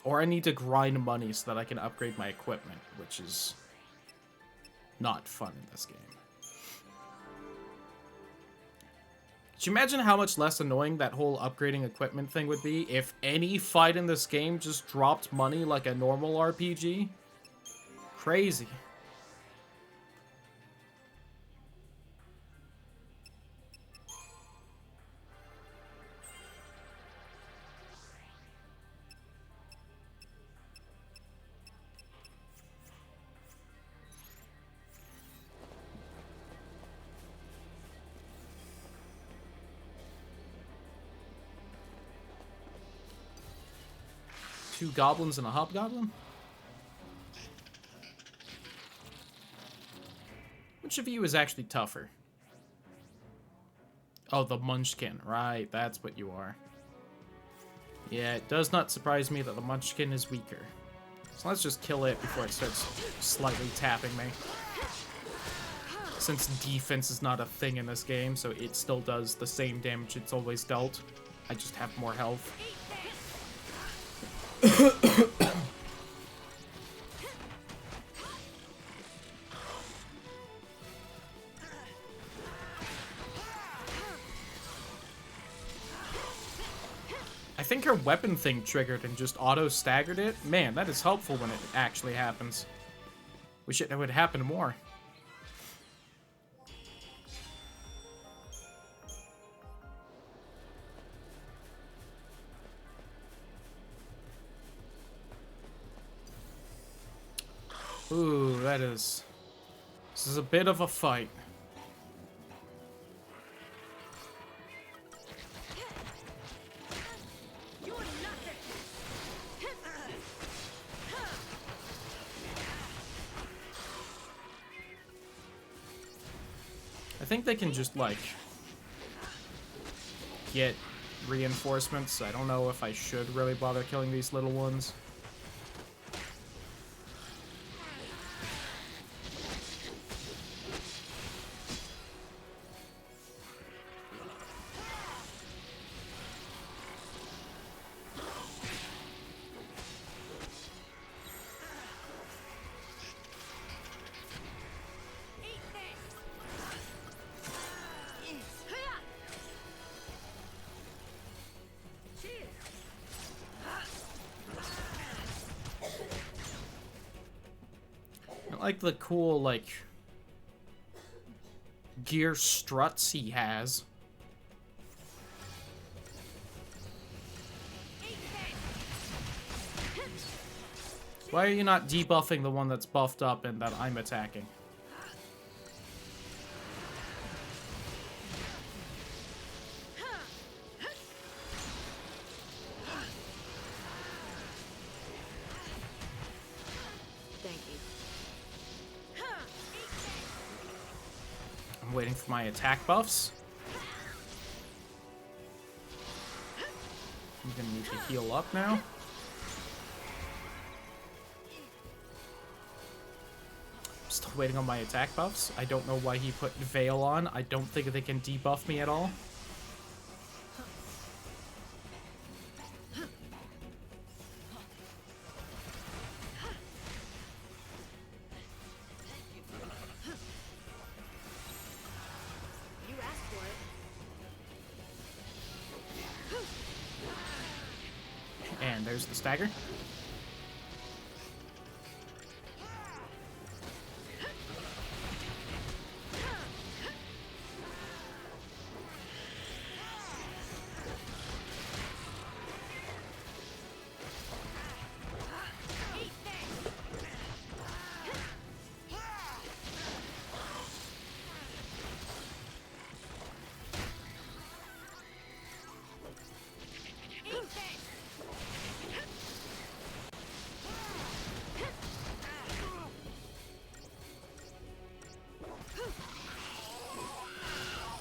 Or I need to grind money so that I can upgrade my equipment, which is not fun in this game. Could you imagine how much less annoying that whole upgrading equipment thing would be if any fight in this game just dropped money like a normal RPG? Crazy. Two goblins and a hobgoblin? Which of you is actually tougher? Oh, the Munchkin. Right, that's what you are. Yeah, it does not surprise me that the Munchkin is weaker. So let's just kill it before it starts slightly tapping me. Since defense is not a thing in this game, so it still does the same damage it's always dealt. I just have more health. weapon thing triggered and just auto-staggered it. Man, that is helpful when it actually happens. Wish it would happen more. Ooh, that is... This is a bit of a fight. You're nothing. I think they can just, like, get reinforcements. I don't know if I should really bother killing these little ones. I like the cool, like, gear struts he has. Why are you not debuffing the one that's buffed up and that I'm attacking? Thank you. I'm waiting for my attack buffs. I'm gonna need to heal up now. Still waiting on my attack buffs. I don't know why he put Veil on. I don't think they can debuff me at all. You asked for it. And there's the stagger.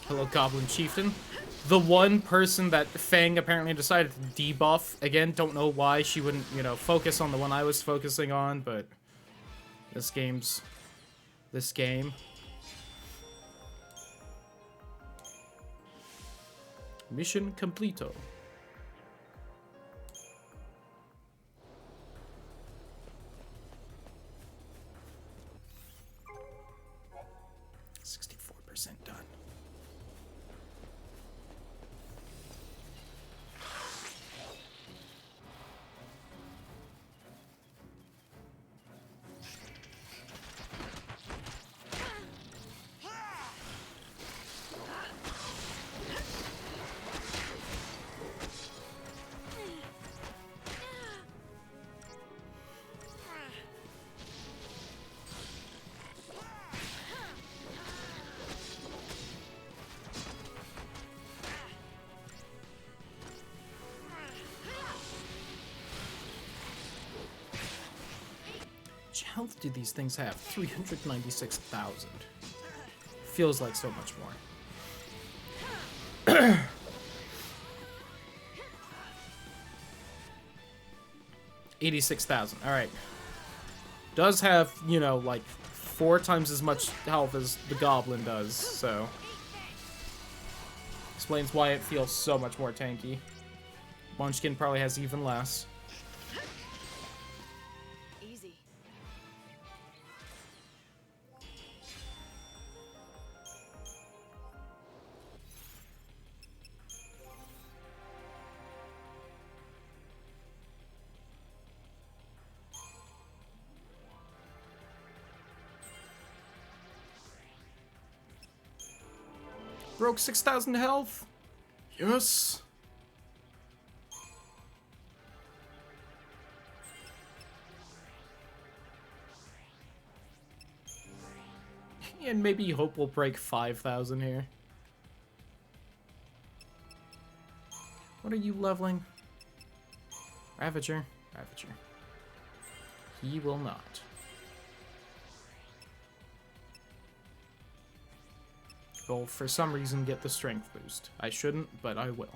Hello, Goblin Chieftain. The one person that Fang apparently decided to debuff. Again, don't know why she wouldn't, you know, focus on the one I was focusing on, but this game. Mission completo. Done. How much health do these things have? 396,000. Feels like so much more. 86,000. All right. Does have, you know, like 4 times as much health as the goblin does, so explains why it feels so much more tanky. Munchkin probably has even less. Easy. Broke 6,000 health. Yes. And maybe hope we'll break 5,000 here. What are you leveling? Ravager. Ravager. He will not. Will for some reason get the strength boost. I shouldn't, but I will.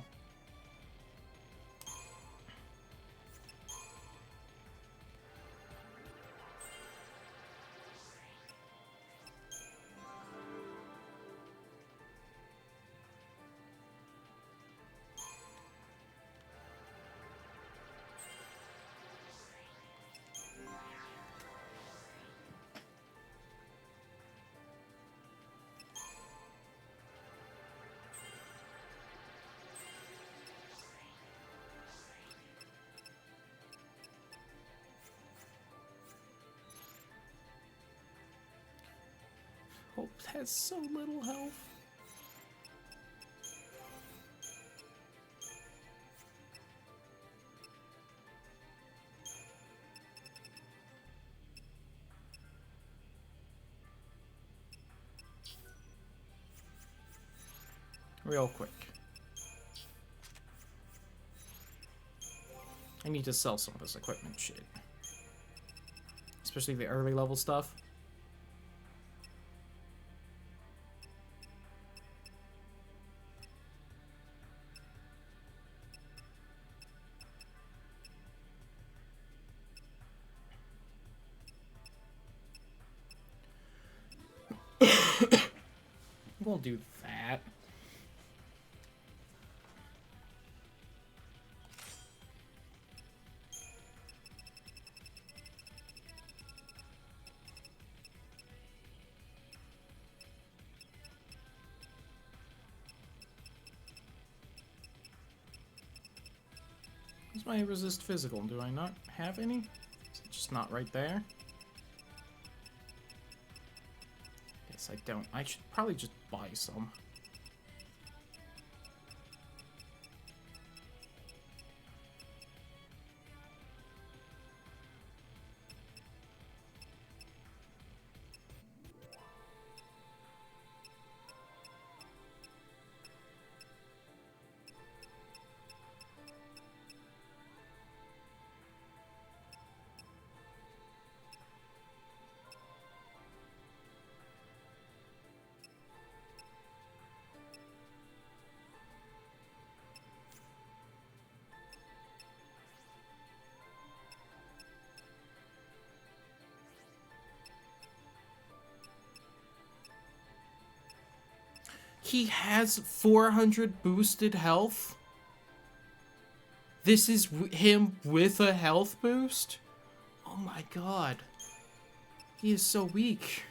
Hope has so little health. Real quick. I need to sell some of this equipment shit. Especially the early level stuff. We'll do that. Where's my resist physical? Do I not have any? Is it just not right there? Yes, I don't. I should probably just buy some. He has 400 boosted health? This is him with a health boost? Oh my god. He is so weak.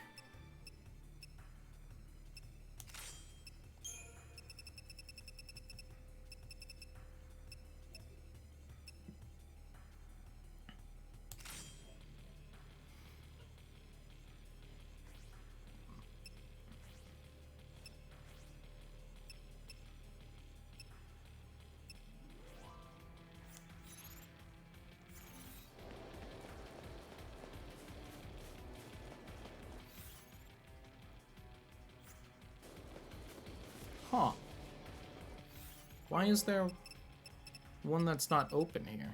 Huh. Why is there one that's not open here?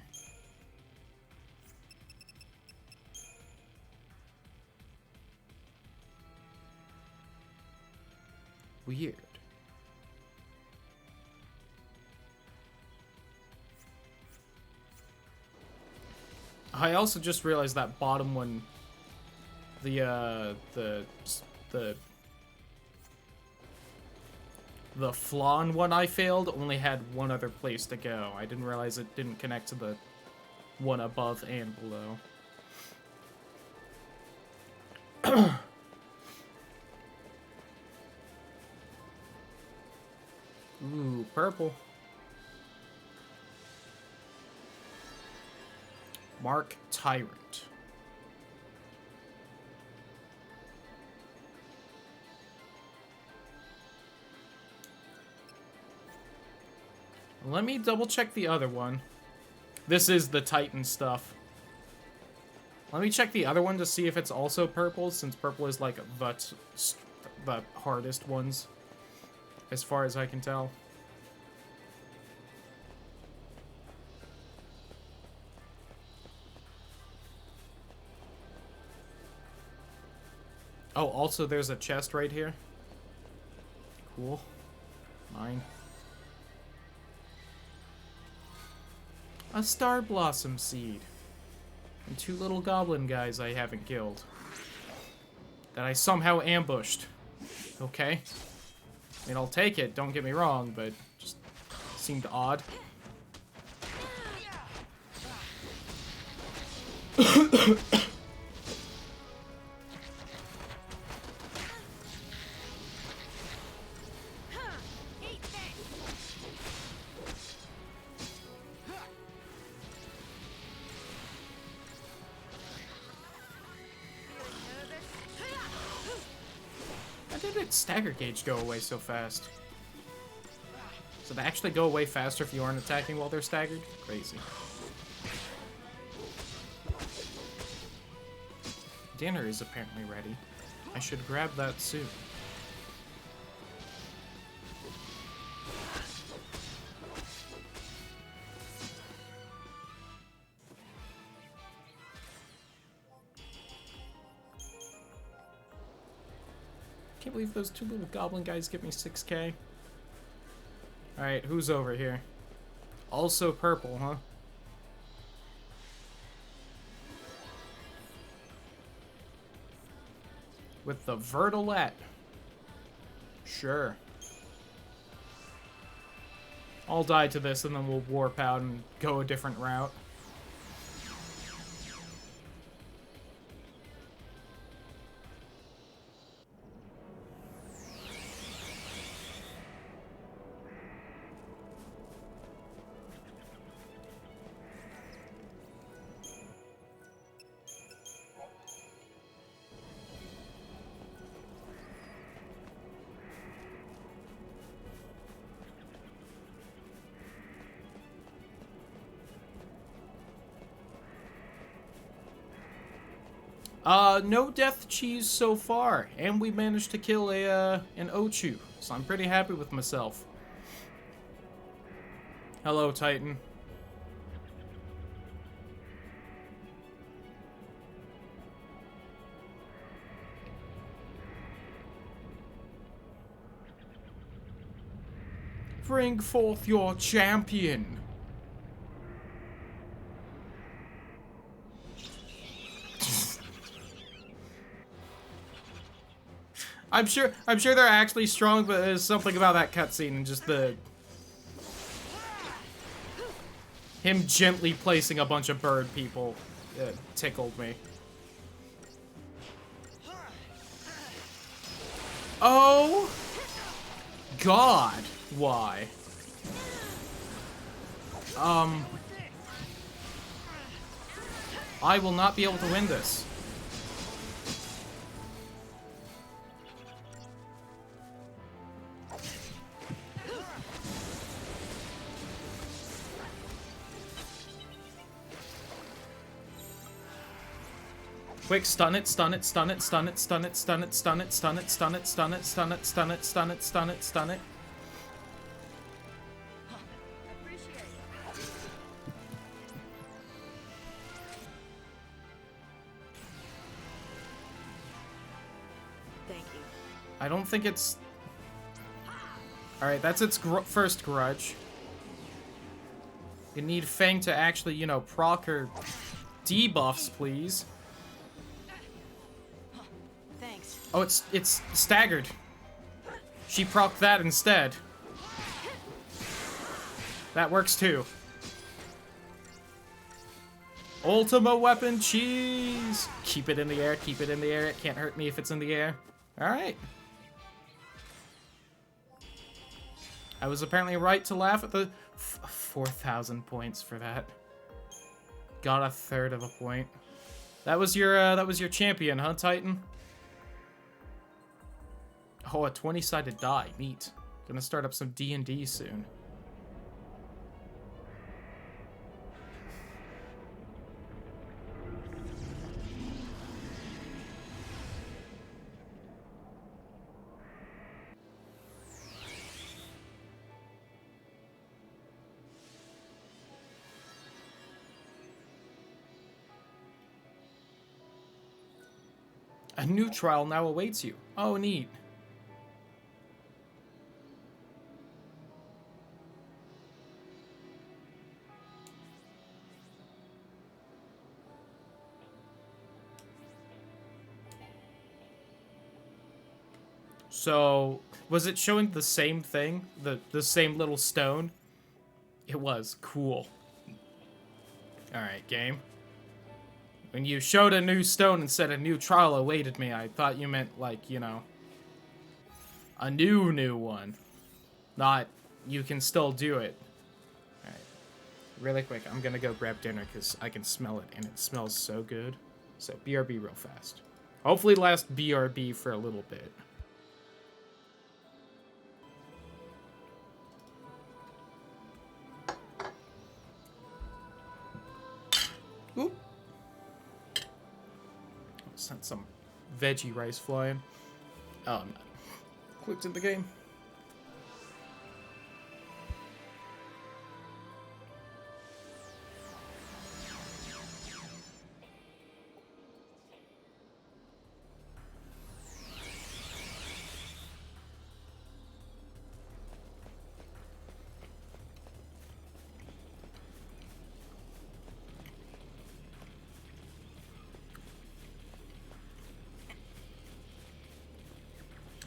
Weird. I also just realized that bottom one, the flan one I failed only had one other place to go. I didn't realize it didn't connect to the one above and below. Ooh, purple. Mark Tyrant. Let me double check the other one. This is the Titan stuff. Let me check the other one to see if it's also purple, since purple is like the hardest ones, as far as I can tell. Oh, also there's a chest right here. Cool. Mine. A Star Blossom seed. And 2 little goblin guys I haven't killed. That I somehow ambushed. Okay. I mean, I'll take it, don't get me wrong, but just seemed odd. How did its stagger gauge go away so fast? So they actually go away faster if you aren't attacking while they're staggered? Crazy. Dinner is apparently ready. I should grab that soon. Can't believe those 2 little goblin guys give me 6k. Alright, who's over here? Also purple, huh? With the Vertilette. Sure. I'll die to this and then we'll warp out and go a different route. No death cheese so far, and we managed to kill an Ochu, so I'm pretty happy with myself. Hello, Titan. Bring forth your champion. I'm sure they're actually strong, but there's something about that cutscene and just him gently placing a bunch of bird people tickled me. Oh God, why? I will not be able to win this. Quick, stun it, stun it, stun it, stun it, stun it, stun it, stun it, stun it, stun it, stun it, stun it, stun it, stun it, stun it, stun it. Thank you. I don't think it's... Alright, that's its first grudge. You need Fang to actually, you know, proc her debuffs, please. Thanks. Oh, it's staggered. She procced that instead. That works too. Ultima weapon cheese! Keep it in the air, keep it in the air. It can't hurt me if it's in the air. Alright. I was apparently right to laugh at the 4,000 points for that. Got a third of a point. That was your champion, huh, Titan? Oh, a 20-sided die. Neat. Gonna start up some D&D soon. A new trial now awaits you. Oh, neat. So, was it showing the same thing? The same little stone? It was. Cool. Alright, game. When you showed a new stone and said a new trial awaited me, I thought you meant, like, you know, a new one. Not, you can still do it. Alright. Really quick, I'm gonna go grab dinner because I can smell it, and it smells so good. So, BRB real fast. Hopefully last BRB for a little bit. Oop. Sent some veggie rice flying. Oh, I'm not. Clicked in the game.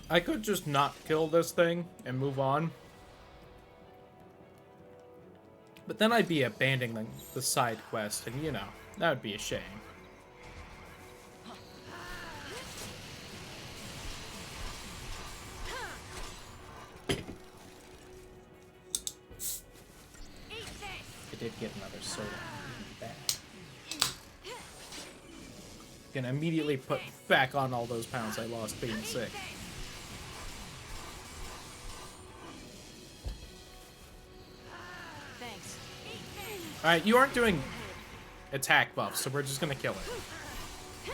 I could just not kill this thing and move on. But then I'd be abandoning the side quest, and you know, that would be a shame. I did get another soda. Gonna immediately put back on all those pounds I lost being sick. Alright, you aren't doing attack buffs, so we're just gonna kill it.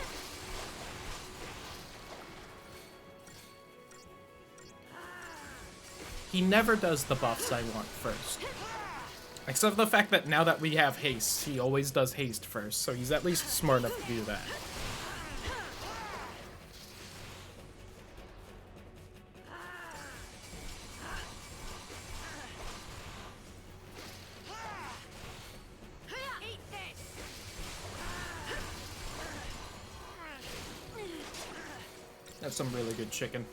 He never does the buffs I want first. Except for the fact that now that we have haste, he always does haste first, so he's at least smart enough to do that. That's some really good chicken.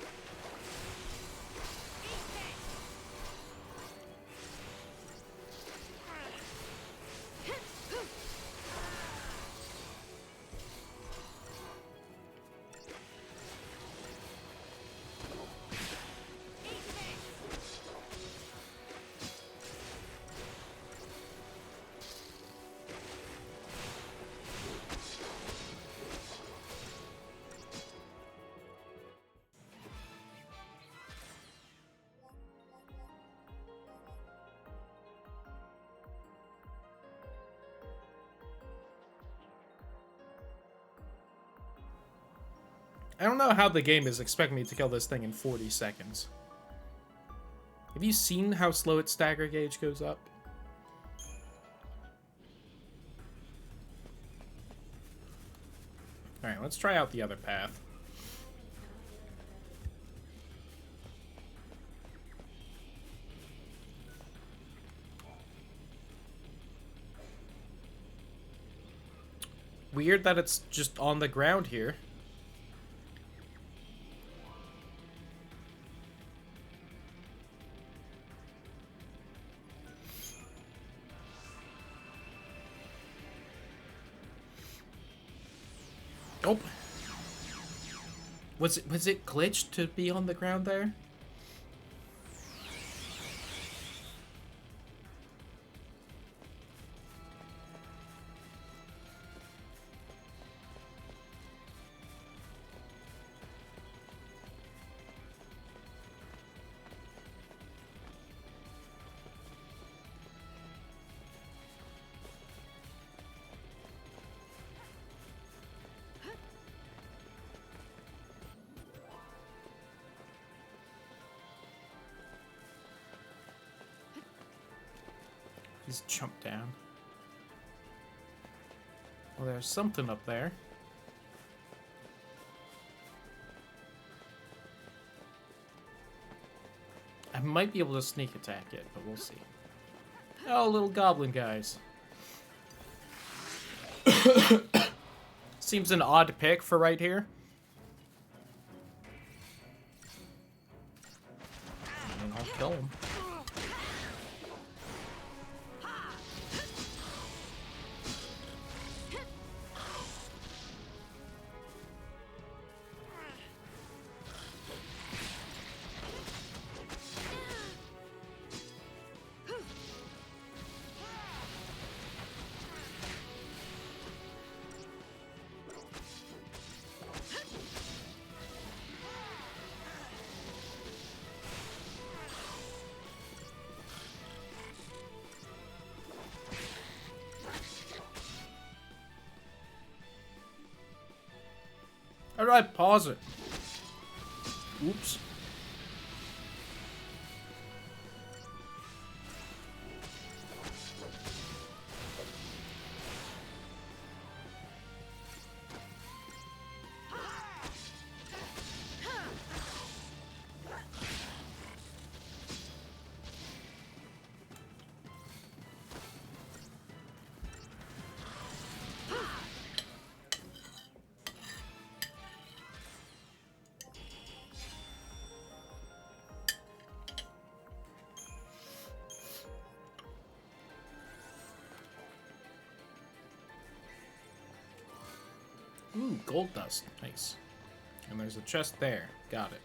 I don't know how the game is expecting me to kill this thing in 40 seconds. Have you seen how slow its stagger gauge goes up? Alright, let's try out the other path. Weird that it's just on the ground here. Oh. Was it glitched to be on the ground there? He's jumped down. Well, there's something up there. might be able to sneak attack it, but we'll see. Oh, little goblin guys. Seems an odd pick for right here. And I'll kill him. Alright, pause it. Oops. Ooh, gold dust. Nice. And there's a chest there. Got it.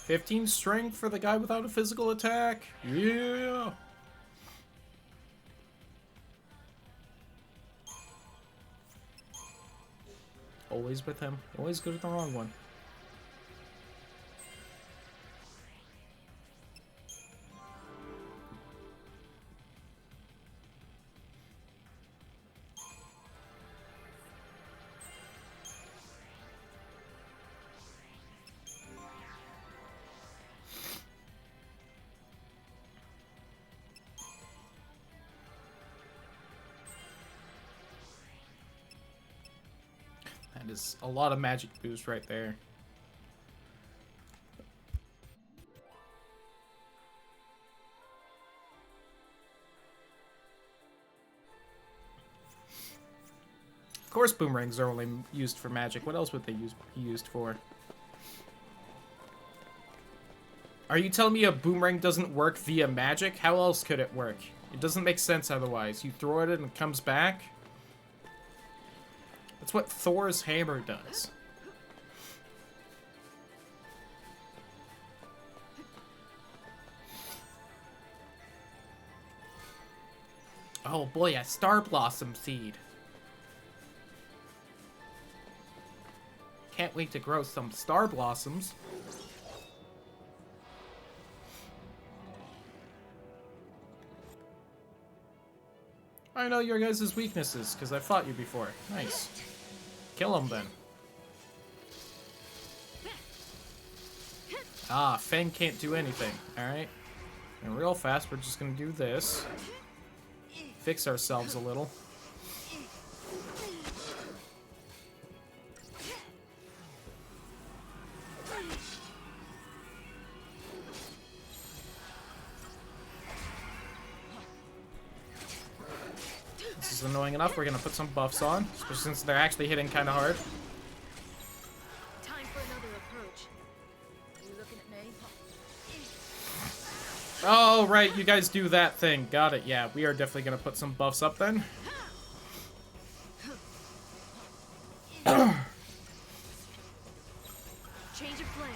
$15 strength for the guy without a physical attack. Yeah. Always with him. Always go to the wrong one. That is a lot of magic boost right there. Of course boomerangs are only used for magic. What else would they be used for? Are you telling me a boomerang doesn't work via magic? How else could it work? It doesn't make sense otherwise. You throw it and it comes back? That's what Thor's hammer does. Oh boy, a star blossom seed. Can't wait to grow some star blossoms. I know your guys' weaknesses, because I fought you before. Nice. Kill him then. Ah, Fang can't do anything. Alright. And real fast, we're just gonna do this. Fix ourselves a little. This is annoying enough. We're gonna put some buffs on, especially since they're actually hitting kind of hard. Time for another approach. Are you looking at me? Oh, right, you guys do that thing. Got it, yeah. We are definitely gonna put some buffs up then. Change of plan.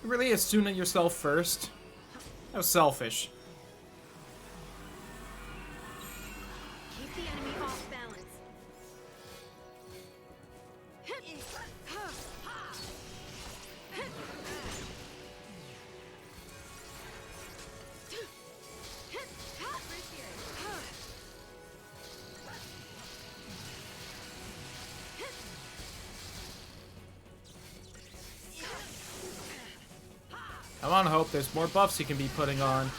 Really assuming yourself first? That was selfish. Keep the enemy off balance. Come on, Hope. There's more buffs you can be putting on.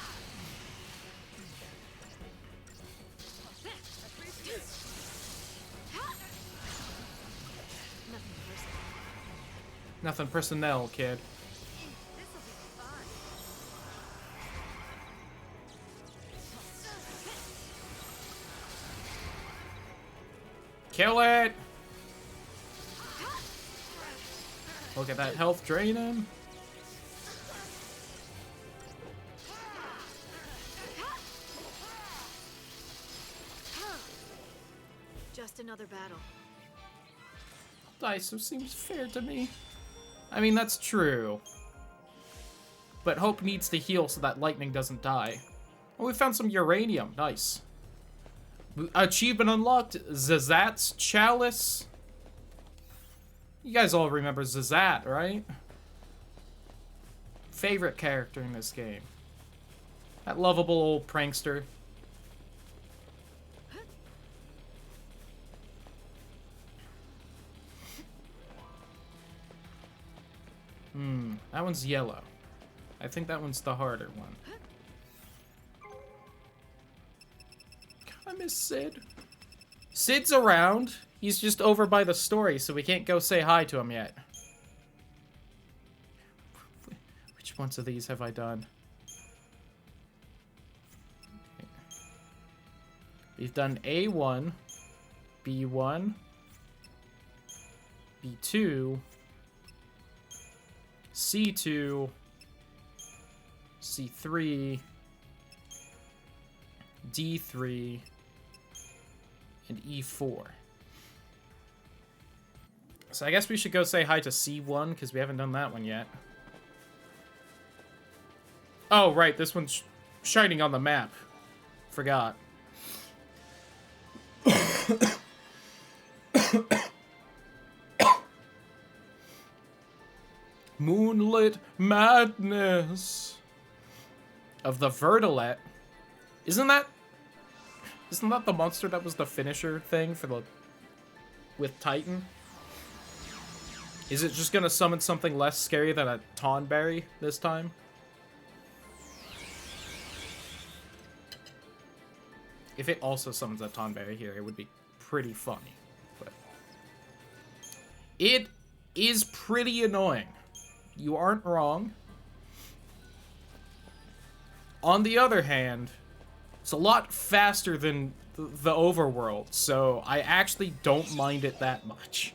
Nothing personnel, kid. Kill it! Look at that health draining. Just another battle. Daiso seems fair to me. I mean, that's true. But Hope needs to heal so that Lightning doesn't die. Oh, we found some uranium. Nice. Achievement unlocked. Zazat's Chalice. You guys all remember Zazat, right? Favorite character in this game. That lovable old prankster. That one's yellow. I think that one's the harder one. God, I miss Sid. Sid's around. He's just over by the story, so we can't go say hi to him yet. Which ones of these have I done? Okay. We've done A1, B1, B2, C2, C3, D3, and E4. So I guess we should go say hi to C1, because we haven't done that one yet. Oh, right, this one's shining on the map. Forgot. Moonlit Madness of the Vertilet. Isn't that the monster that was the finisher thing for the with Titan? Is it just gonna summon something less scary than a Tonberry this time? If it also summons a Tonberry here, it would be pretty funny. But it is pretty annoying. You aren't wrong. On the other hand, it's a lot faster than the overworld, so I actually don't mind it that much.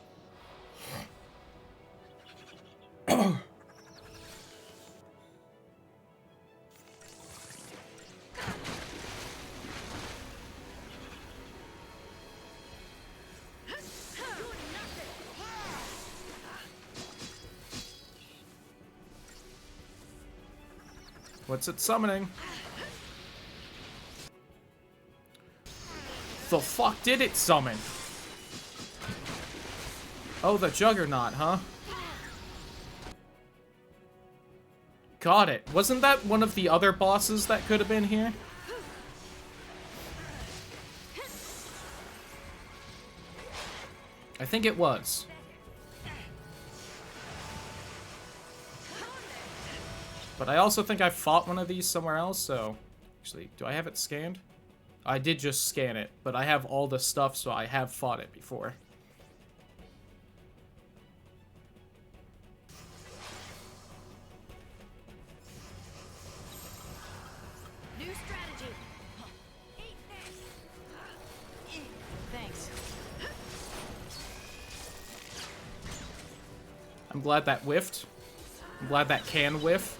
What's it summoning? The fuck did it summon? Oh, the Juggernaut, huh? Got it. Wasn't that one of the other bosses that could have been here? I think it was. But I also think I fought one of these somewhere else, so... Actually, do I have it scanned? I did just scan it, but I have all the stuff, so I have fought it before. New strategy. Eat this. Thanks. I'm glad that whiffed. I'm glad that can whiff.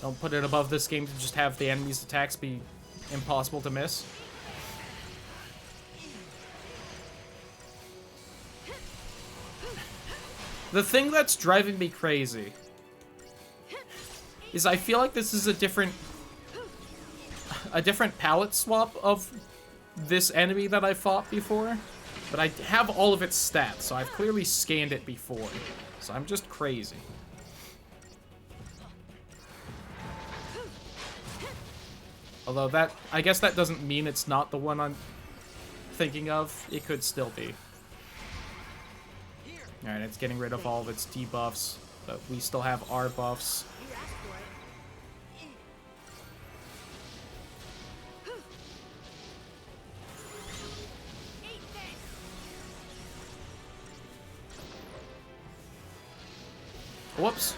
Don't put it above this game to just have the enemy's attacks be impossible to miss. The thing that's driving me crazy is I feel like this is a different palette swap of this enemy that I fought before, but I have all of its stats, so I've clearly scanned it before, so I'm just crazy. Although that, I guess that doesn't mean it's not the one I'm thinking of. It could still be. Alright, it's getting rid of all of its debuffs, but we still have our buffs. You asked for it. Eat this. Whoops.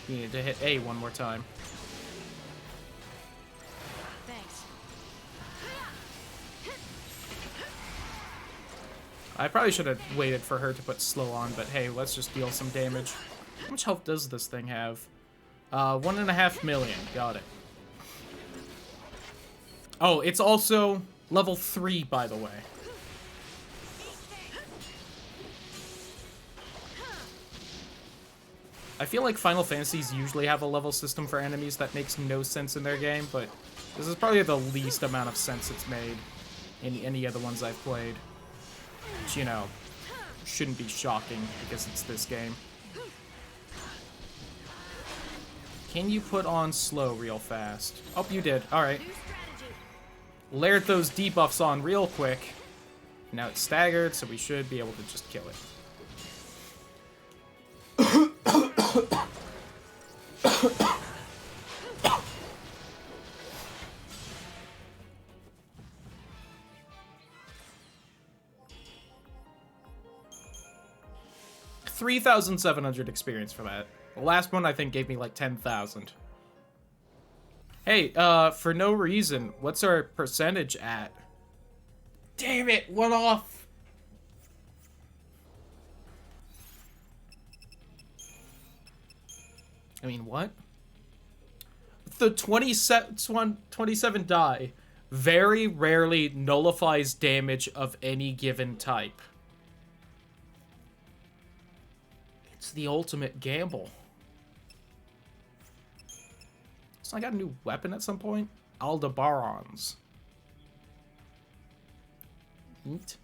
We need to hit A one more time. Thanks. I probably should have waited for her to put slow on, but hey, let's just deal some damage. How much health does this thing have? 1.5 million. Got it. Oh, it's also level 3, by the way. I feel like Final Fantasies usually have a level system for enemies that makes no sense in their game, but this is probably the least amount of sense it's made in any of the ones I've played. Which, you know, shouldn't be shocking because it's this game. Can you put on slow real fast? Oh, you did. Alright. New strategy. Layered those debuffs on real quick. Now it's staggered, so we should be able to just kill it. 3,700 experience for that. The last one, I think, gave me like 10,000. Hey, for no reason, what's our percentage at? Damn it, one off! I mean, what? The 27 die very rarely nullifies damage of any given type. It's the ultimate gamble. So I got a new weapon at some point? Aldebarans. Neat.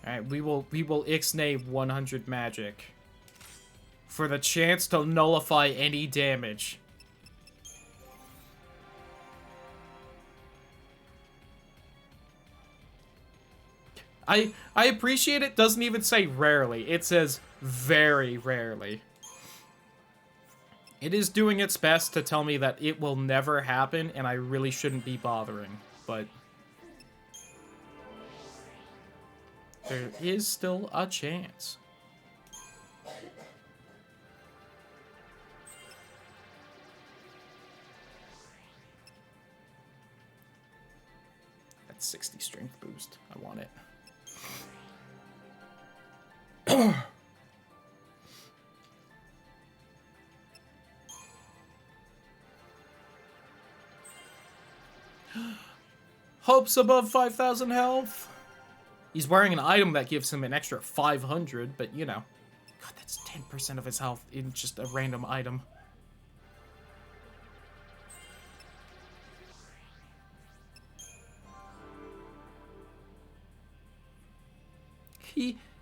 Alright, we will ixnay 100 magic for the chance to nullify any damage. I appreciate it doesn't even say rarely. It says very rarely. It is doing its best to tell me that it will never happen and I really shouldn't be bothering, but there is still a chance. That's 60 strength boost. I want it. Hopes above 5,000 health. He's wearing an item that gives him an extra 500, but you know. God, that's 10% of his health in just a random item.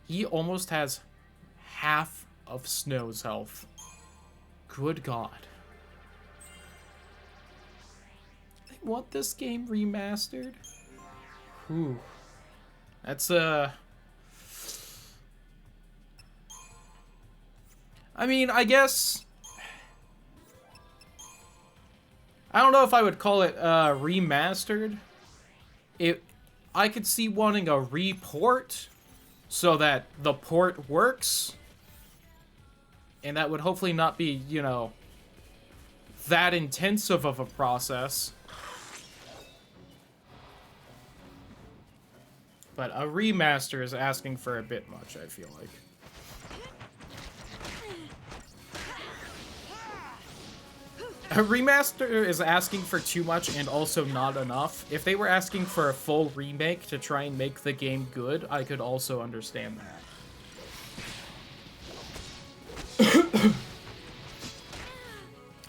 He almost has half of Snow's health. Good God. They want this game remastered? Whew. That's, I mean, I guess I don't know if I would call it, remastered. I could see wanting a report so that the port works. And that would hopefully not be, you know, that intensive of a process. But a remaster is asking for a bit much, I feel like. A remaster is asking for too much and also not enough. If they were asking for a full remake to try and make the game good, I could also understand that.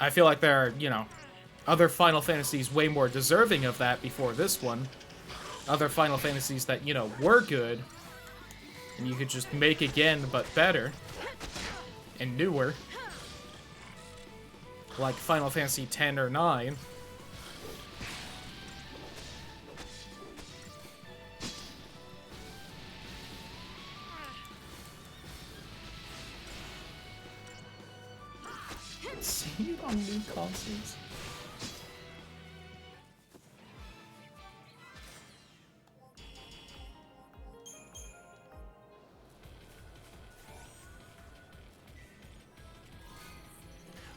I feel like there are, you know, other Final Fantasies way more deserving of that before this one. Other Final Fantasies that, you know, were good. And you could just make again, but better. And newer. Like Final Fantasy X or 9. See it on new consoles.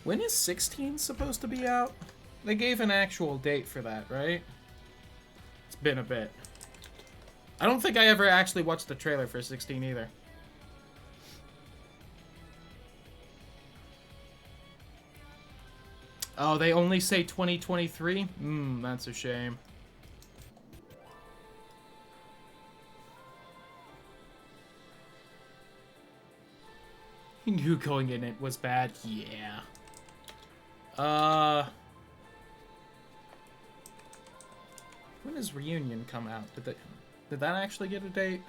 When is 16 supposed to be out? They gave an actual date for that, right? It's been a bit. I don't think I ever actually watched the trailer for 16 either. Oh, they only say 2023? That's a shame. You knew going in it was bad? Yeah. When does Reunion come out? Did that actually get a date?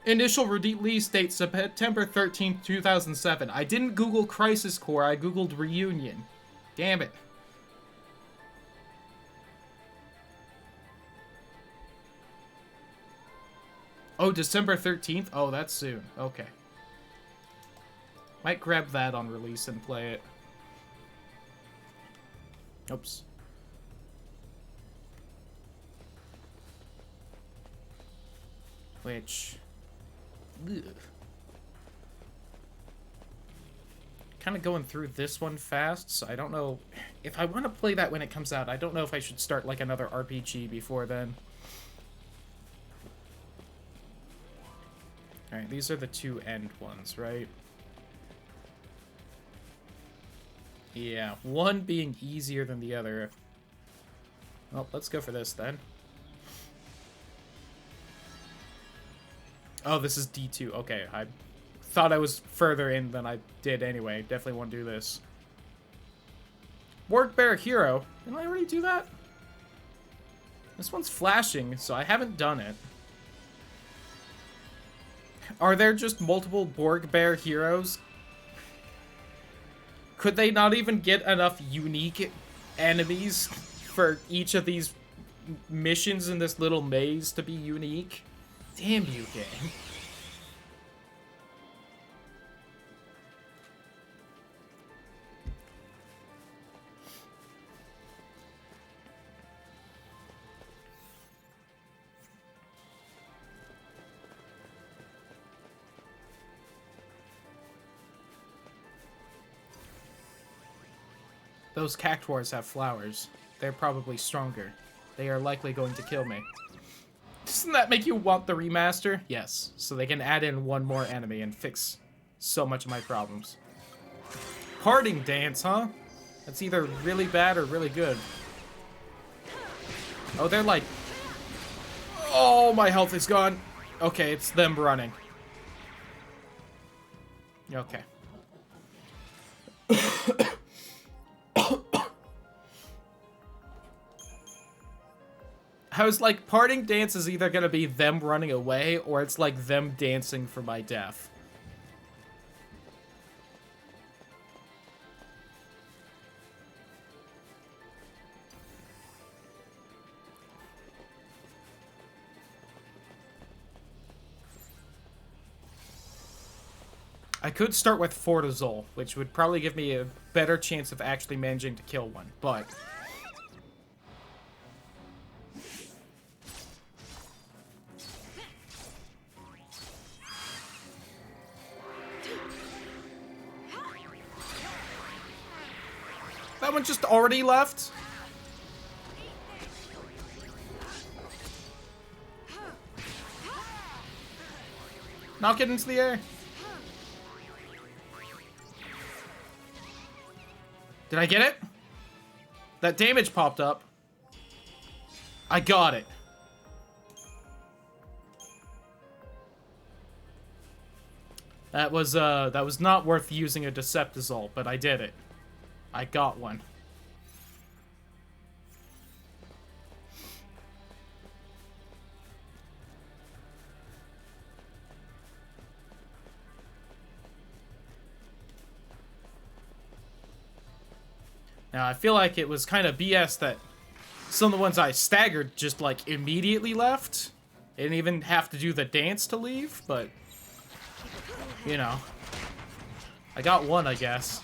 Initial release date September 13th, 2007. I didn't Google Crisis Core, I Googled Reunion. Damn it. Oh, December 13th? Oh, that's soon. Okay. Might grab that on release and play it. Oops. Which... kind of going through this one fast, so I don't know... If I want to play that when it comes out, I don't know if I should start like another RPG before then. Alright, these are the two end ones, right? Yeah, one being easier than the other. Well, let's go for this then. Oh, this is D2. Okay, I thought I was further in than I did anyway. Definitely want to do this. Borg Bear Hero. Didn't I already do that? This one's flashing, so I haven't done it. Are there just multiple Borg Bear Heroes? Could they not even get enough unique enemies for each of these missions in this little maze to be unique? Damn you, game. Those cactuars have flowers. They're probably stronger. They are likely going to kill me. Doesn't that make you want the remaster? Yes, so they can add in one more enemy and fix so much of my problems. Parting dance, huh? That's either really bad or really good. Oh, they're like... Oh, my health is gone. Okay, it's them running. Okay. I was like, parting dance is either gonna be them running away, or it's like them dancing for my death. I could start with Fortizol, which would probably give me a better chance of actually managing to kill one, but... That one just already left? Knock it into the air. Did I get it? That damage popped up. I got it. That was not worth using a Deceptizol, but I did it. I got one. Now, I feel like it was kind of BS that some of the ones I staggered just, like, immediately left. I didn't even have to do the dance to leave, but, you know. I got one, I guess.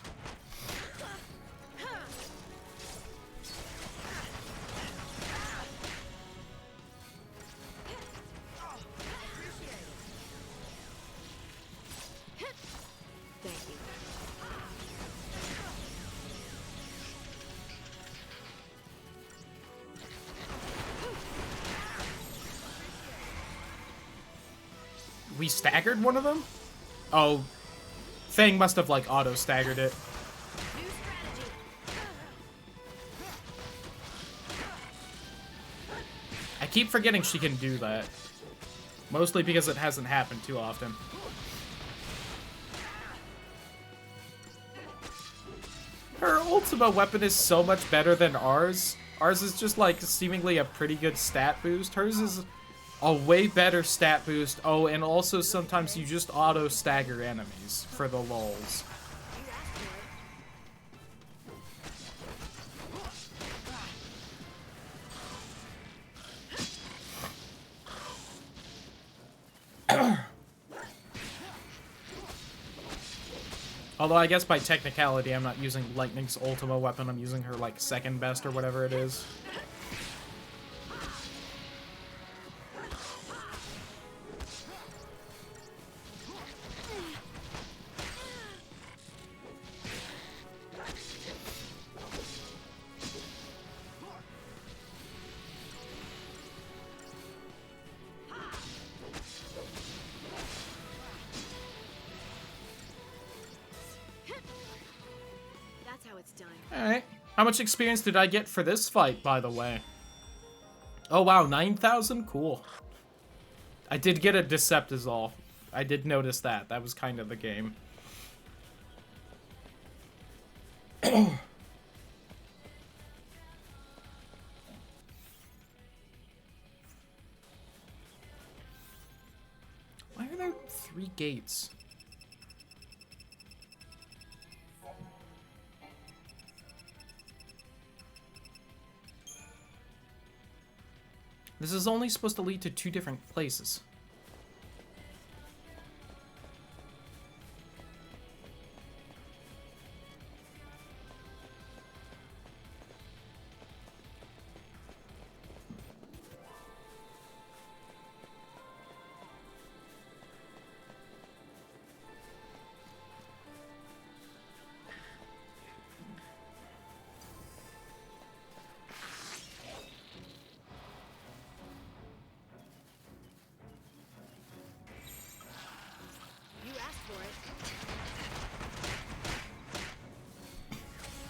Thank you. We staggered one of them? Oh, Fang must have, like, auto-staggered it. New strategy. I keep forgetting she can do that. Mostly because it hasn't happened too often. Her ultimate weapon is so much better than ours. Ours is just, like, seemingly a pretty good stat boost. Hers is a way better stat boost. Oh, and also sometimes you just auto-stagger enemies for the lulz. Although I guess by technicality I'm not using Lightning's ultimate weapon, I'm using her, like, second best or whatever it is. That's how it's done. Alright. How much experience did I get for this fight, by the way? Oh, wow, 9,000? Cool. I did get a Deceptizol. I did notice that. That was kind of the game. Why are there 3 gates? This is only supposed to lead to 2 different places. You asked for it.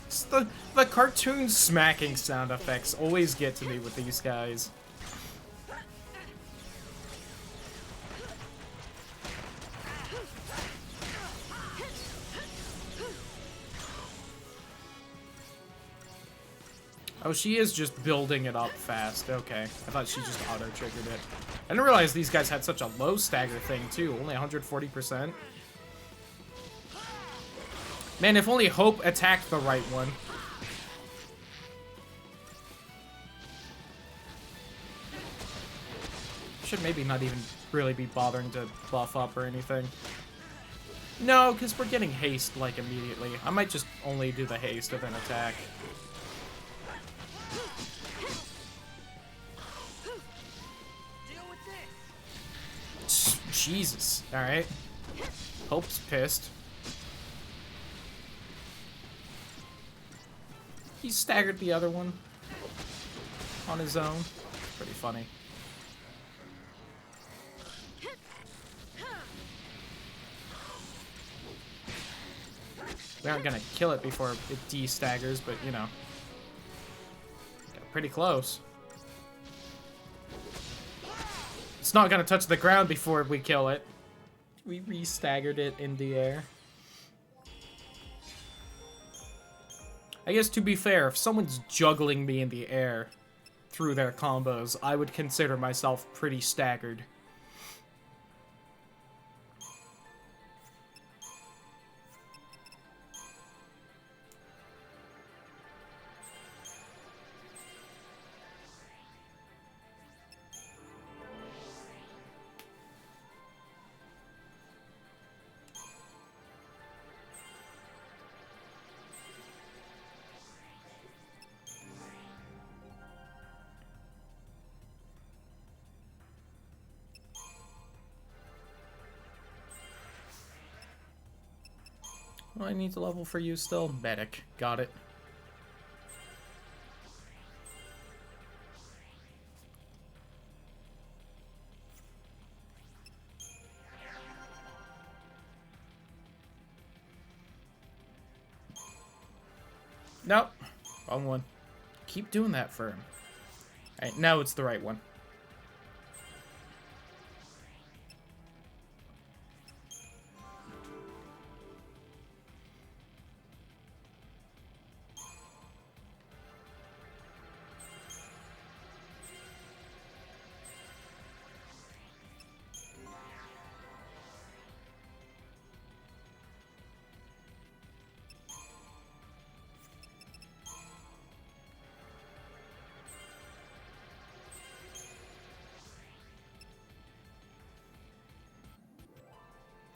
It's the cartoon smacking sound effects always get to me with these guys. Oh, she is just building it up fast. Okay. I thought she just auto-triggered it. I didn't realize these guys had such a low stagger thing, too. Only 140%. Man, if only Hope attacked the right one. Should maybe not even really be bothering to buff up or anything. No, because we're getting haste, like, immediately. I might just only do the haste of an attack. Jesus. Alright. Hope's pissed. He staggered the other one on his own. Pretty funny. We aren't gonna kill it before it de-staggers, but you know. Got pretty close. It's not gonna touch the ground before we kill it. We re-staggered it in the air. I guess to be fair, if someone's juggling me in the air through their combos, I would consider myself pretty staggered. What do I need to level for you still? Medic. Got it. Nope. Wrong one. Keep doing that for him. Alright, now it's the right one.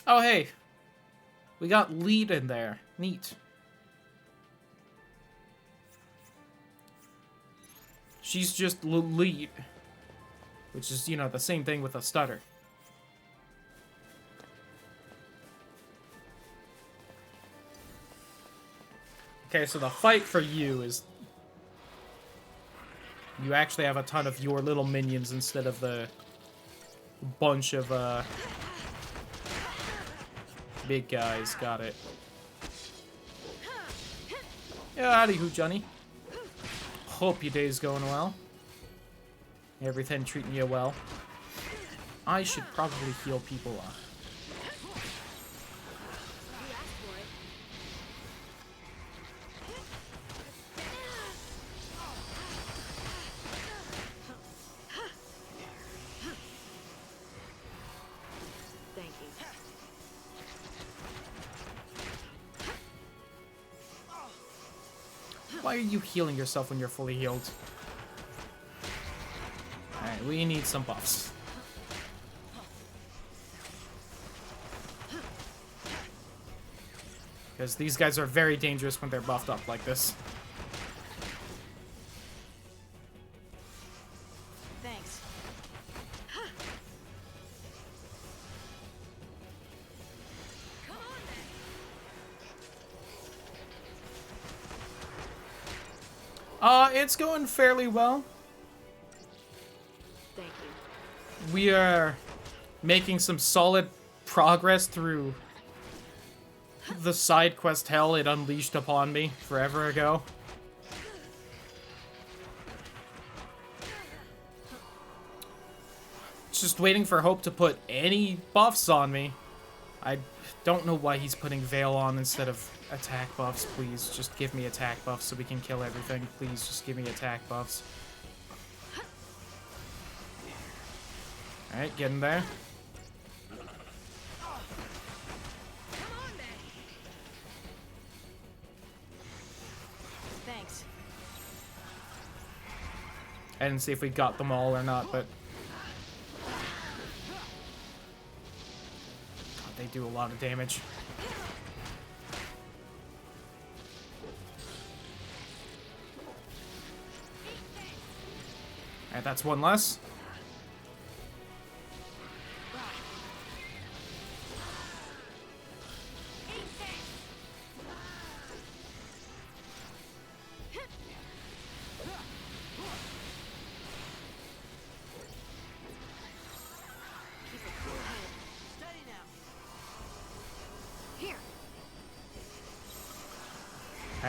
Oh, hey. We got lead in there. Neat. She's just lead. Which is, you know, the same thing with a stutter. Okay, so the fight for you is... You actually have a ton of your little minions instead of the bunch of, big guys. Got it. Yeah, howdy hoo, Johnny. Hope your day's going well. Everything treating you well. I should probably heal people up. Why are you healing yourself when you're fully healed? Alright, we need some buffs. Because these guys are very dangerous when they're buffed up like this. Thanks. It's going fairly well. Thank you. We are making some solid progress through the side quest hell it unleashed upon me forever ago. Just waiting for Hope to put any buffs on me. I don't know why he's putting Veil on instead of attack buffs. Please, just give me attack buffs so we can kill everything. Please, just give me attack buffs. Alright, get in there. Thanks. I didn't see if we got them all or not, but... God, they do a lot of damage. Alright, that's one less.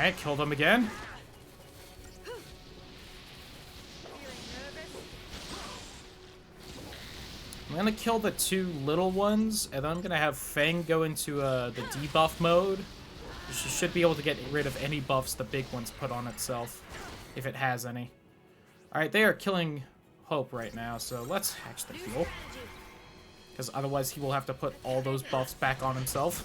Alright, killed him again. I'm gonna kill the two little ones, and then I'm gonna have Fang go into the debuff mode. She should be able to get rid of any buffs the big one's put on itself, if it has any. Alright, they are killing Hope right now, so let's hatch the heal. Because otherwise he will have to put all those buffs back on himself.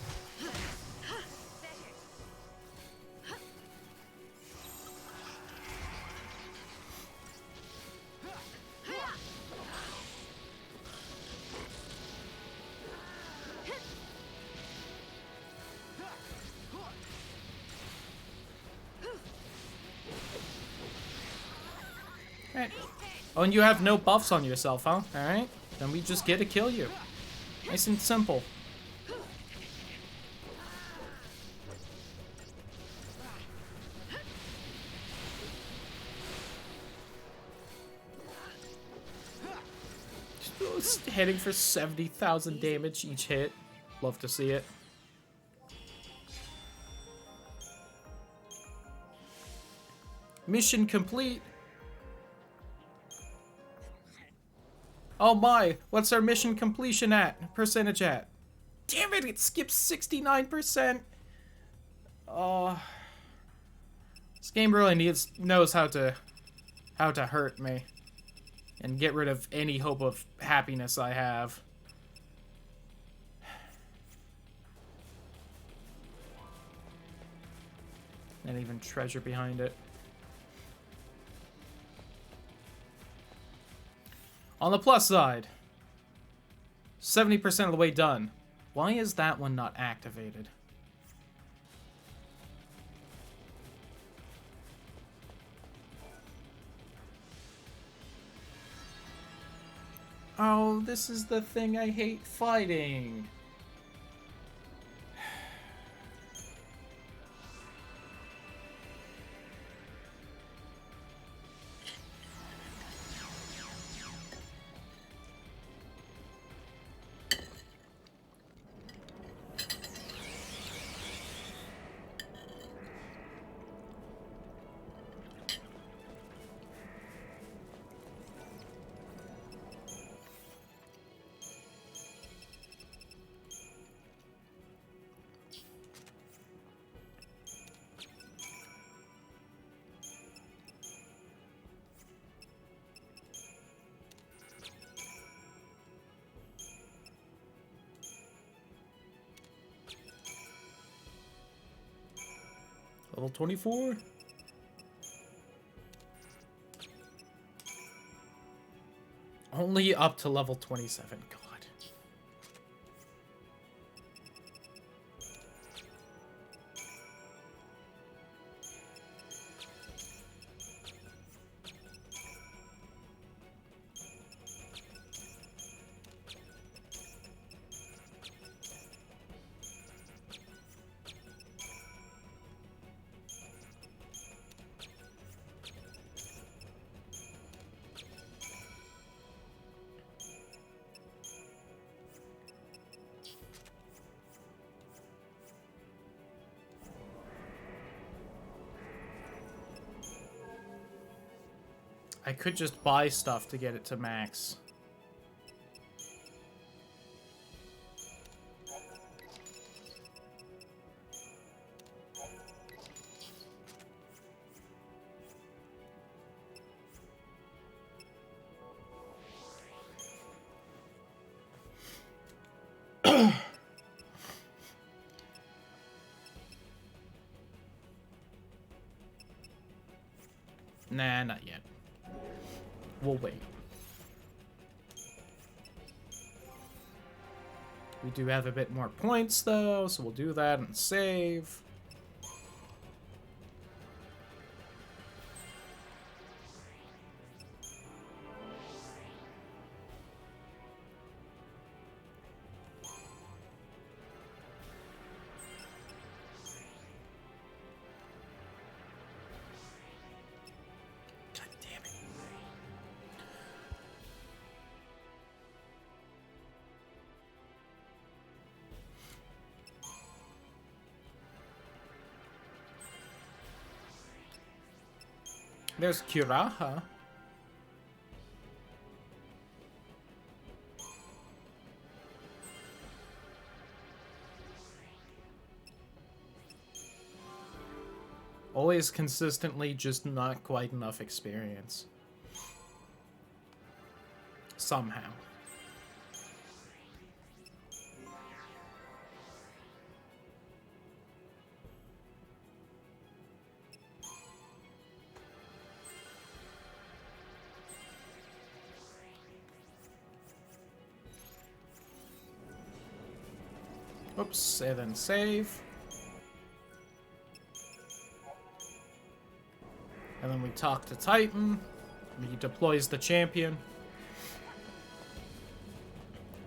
Alright. Oh, and you have no buffs on yourself, huh? Alright. Then we just get to kill you. Nice and simple. Just hitting for 70,000 damage each hit. Love to see it. Mission complete. Oh my, what's our mission completion at? Percentage at? Damn it, it skips 69%. Oh. This game really knows how to hurt me. And get rid of any hope of happiness I have. And even treasure behind it. On the plus side, 70% of the way done. Why is that one not activated? Oh, this is the thing I hate fighting. Level 24? Only up to level 27. God. I could just buy stuff to get it to max. Nah, not yet. We'll wait. We do have a bit more points, though, so we'll do that and save. There's Kiraha. Always consistently, just not quite enough experience. Somehow. Oops, and then save. And then we talk to Titan. He deploys the champion.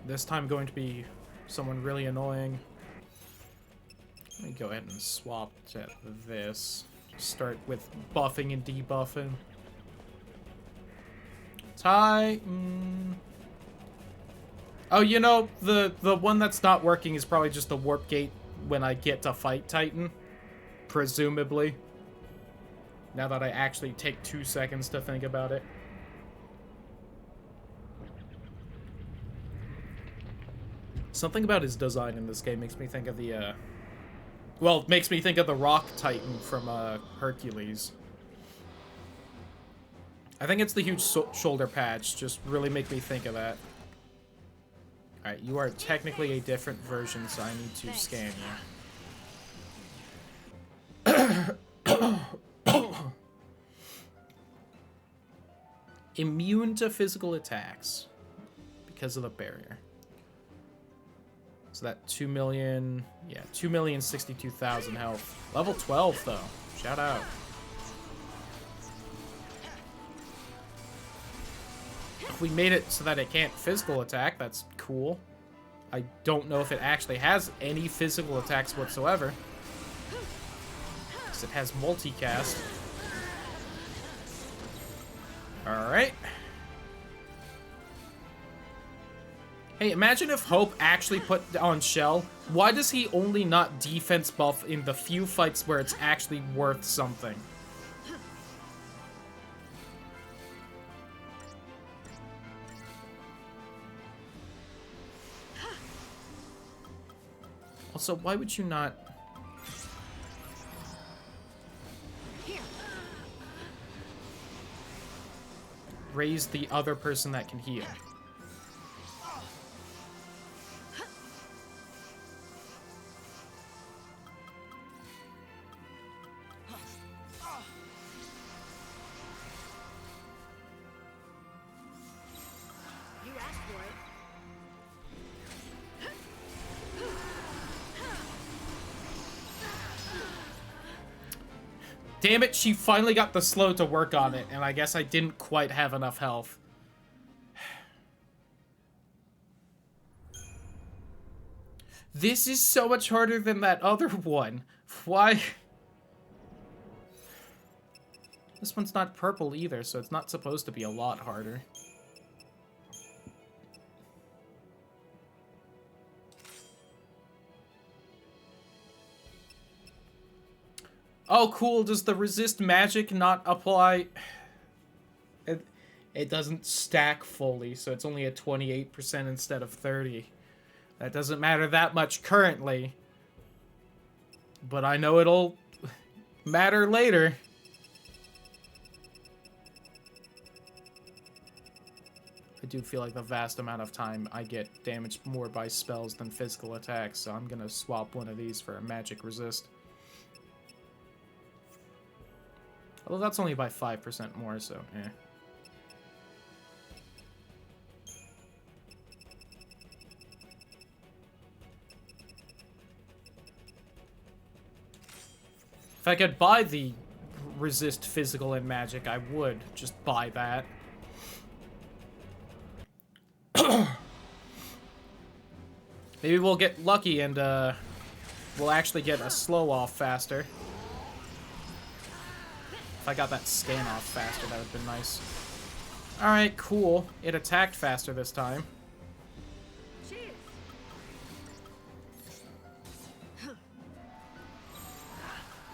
This time going to be someone really annoying. Let me go ahead and swap to this. Start with buffing and debuffing. Titan. Oh, you know, the one that's not working is probably just the warp gate when I get to fight Titan. Presumably. Now that I actually take 2 seconds to think about it. Something about his design in this game makes me think of the, well, it makes me think of the Rock Titan from, Hercules. I think it's the huge shoulder patch, just really make me think of that. Alright, you are technically a different version, so I need to scan you. Immune to physical attacks because of the barrier. So that 2 million, yeah, 2,062,000 health. Level 12 though. Shout out. We made it so that it can't physical attack. That's cool. I don't know if it actually has any physical attacks whatsoever. Because it has multicast. Alright. Hey, imagine if Hope actually put on Shell. Why does he only not defense buff in the few fights where it's actually worth something? Also, why would you not... raise the other person that can heal? You asked for it. Damn it, she finally got the slow to work on it, and I guess I didn't quite have enough health. This is so much harder than that other one. Why? This one's not purple either, so it's not supposed to be a lot harder. Oh, cool. Does the resist magic not apply? It doesn't stack fully, so it's only at 28% instead of 30. That doesn't matter that much currently. But I know it'll matter later. I do feel like the vast amount of time I get damaged more by spells than physical attacks, so I'm gonna swap one of these for a magic resist. Although that's only by 5% more, so eh. If I could buy the resist physical and magic, I would just buy that. Maybe we'll get lucky and we'll actually get a slow off faster. If I got that scan off faster, that would have been nice. Alright, cool. It attacked faster this time. Cheers.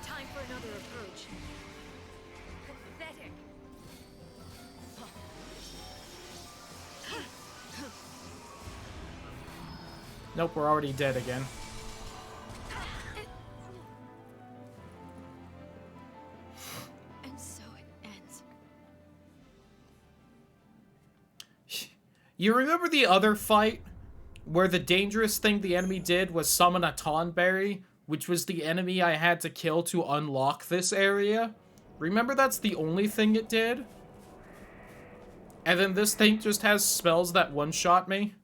Time for another approach. Pathetic. Nope, we're already dead again. And so it ends. You remember the other fight? Where the dangerous thing the enemy did was summon a Tonberry, which was the enemy I had to kill to unlock this area? Remember that's the only thing it did? And then this thing just has spells that one-shot me?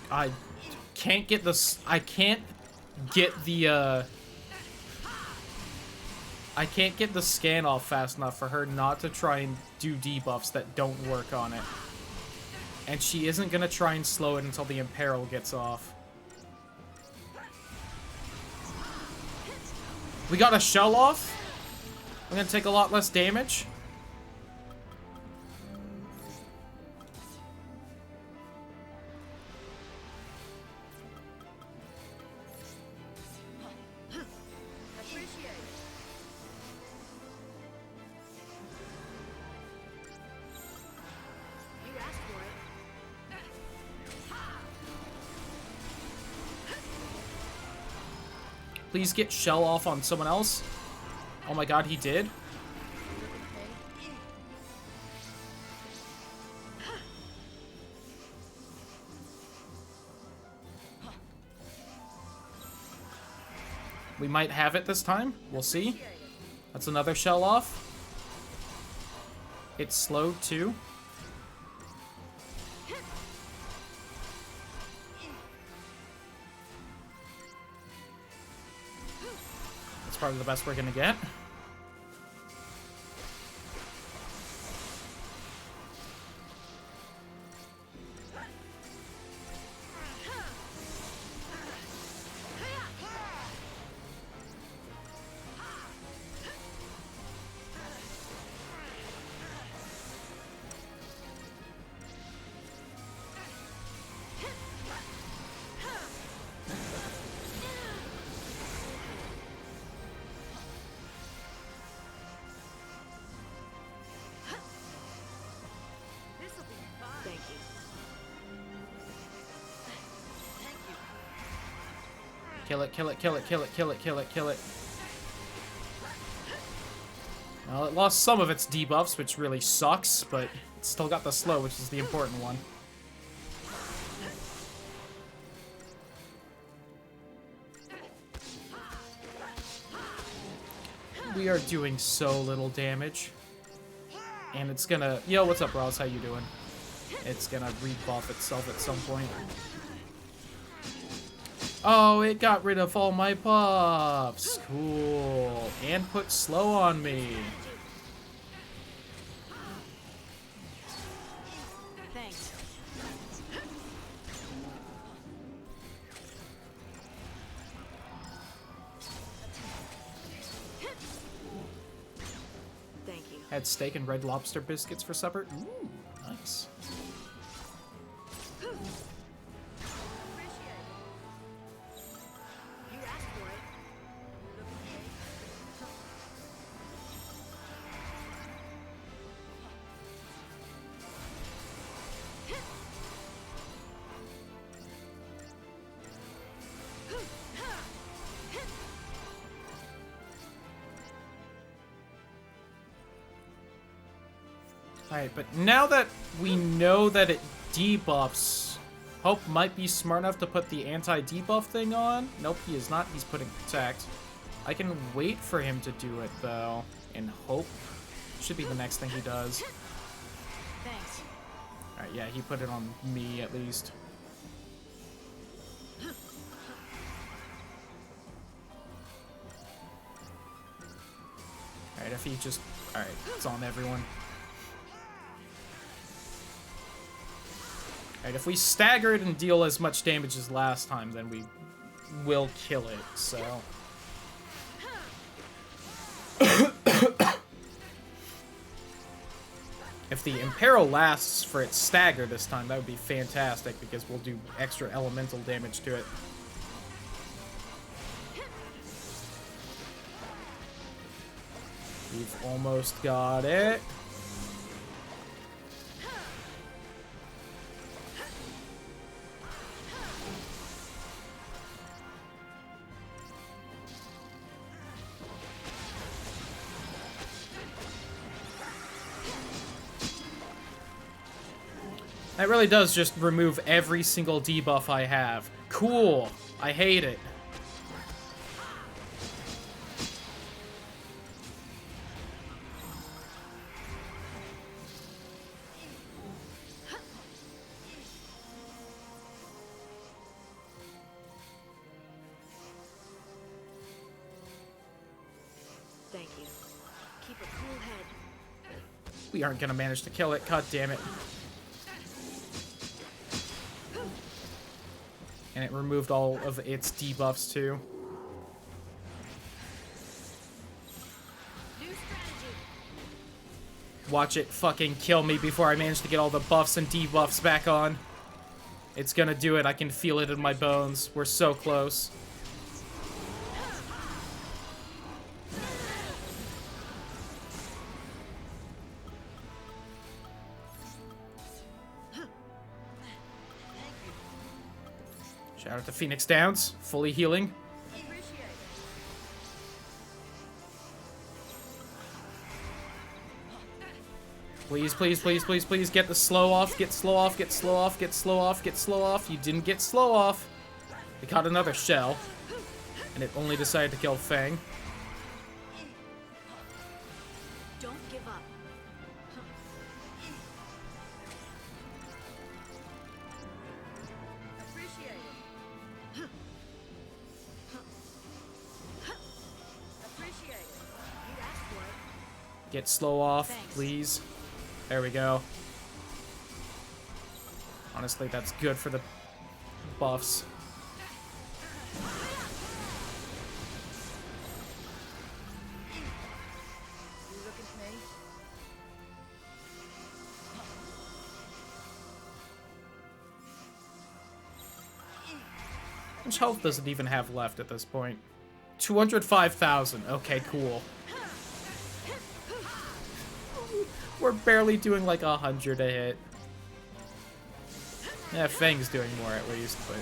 I can't get this. I can't get the scan off fast enough for her not to try and do debuffs that don't work on it. And she isn't gonna try and slow it until the Imperil gets off. We got a shell off? I'm gonna take a lot less damage. Please get shell off on someone else. Oh my god, he did. We might have it this time. We'll see. That's another shell off. It's slowed too. That's probably the best we're gonna get. Kill it, kill it, kill it, kill it, kill it, kill it, kill it. Well, it lost some of its debuffs, which really sucks, but it's still got the slow, which is the important one. We are doing so little damage. And it's gonna... Yo, what's up, Ross? How you doing? It's gonna rebuff itself at some point. Oh, it got rid of all my buffs. Cool. And put slow on me. Thanks. Thank you. Had steak and red lobster biscuits for supper. Ooh, nice. Alright, but now that we know that it debuffs, Hope might be smart enough to put the anti-debuff thing on. Nope, he is not. He's putting Protect. I can wait for him to do it, though, and Hope should be the next thing he does. Thanks. Alright, yeah, he put it on me, at least. Alright, if he just... Alright, it's on everyone. Alright, if we stagger it and deal as much damage as last time, then we will kill it, so... If the Imperil lasts for its stagger this time, that would be fantastic, because we'll do extra elemental damage to it. We've almost got it. That really does just remove every single debuff I have. Cool. I hate it. Thank you. Keep a cool head. We aren't gonna manage to kill it. God damn it. And it removed all of its debuffs too. New strategy. Watch it fucking kill me before I manage to get all the buffs and debuffs back on. It's gonna do it. I can feel it in my bones. We're so close. Shout out to Phoenix Downs, fully healing. Appreciate it. Please, please, please, please, please get the slow off, get slow off, get slow off, get slow off, get slow off. You didn't get slow off. We caught another shell, and it only decided to kill Fang. Don't give up. Appreciate it. Appreciate it. You asked for it. Get slow off, Thanks. please. There we go. Honestly, that's good for the buffs. You looking at me? How much health does it even have left at this point? 205,000. Okay, cool. We're barely doing like 100 a hit. Yeah, Fang's doing more at least, but...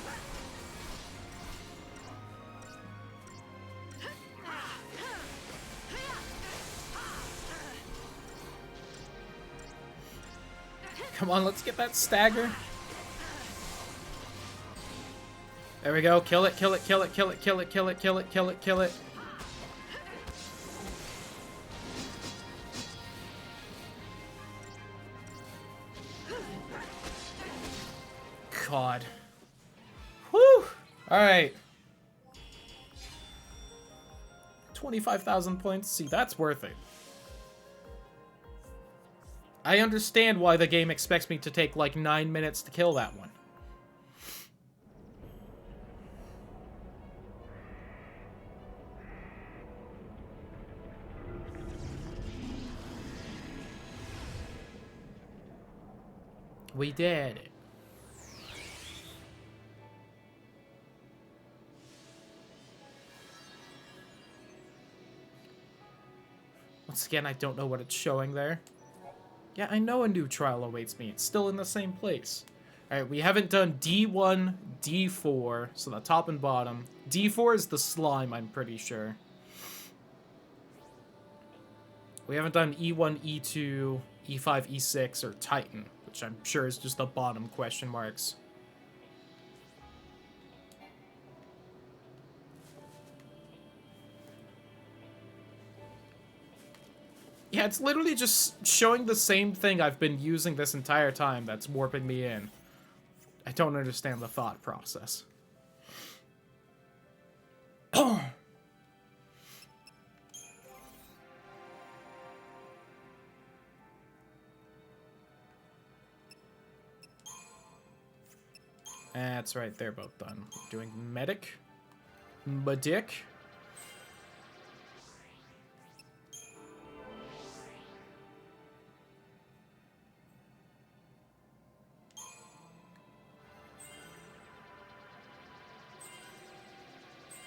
Come on, let's get that stagger. There we go. Kill it, kill it, kill it, kill it, kill it, kill it, kill it, kill it, kill it. God. Whew. Alright. 25,000 points. See, that's worth it. I understand why the game expects me to take like 9 minutes to kill that one. We did it. Once again, I don't know what it's showing there. Yeah, I know a new trial awaits me. It's still in the same place. Alright, we haven't done D1, D4, so the top and bottom. D4 is the slime, I'm pretty sure. We haven't done E1, E2, E5, E6, or Titan, which I'm sure is just the bottom question marks. Yeah, it's literally just showing the same thing I've been using this entire time that's warping me in. I don't understand the thought process. That's right, they're both done. We're doing medic. Medic.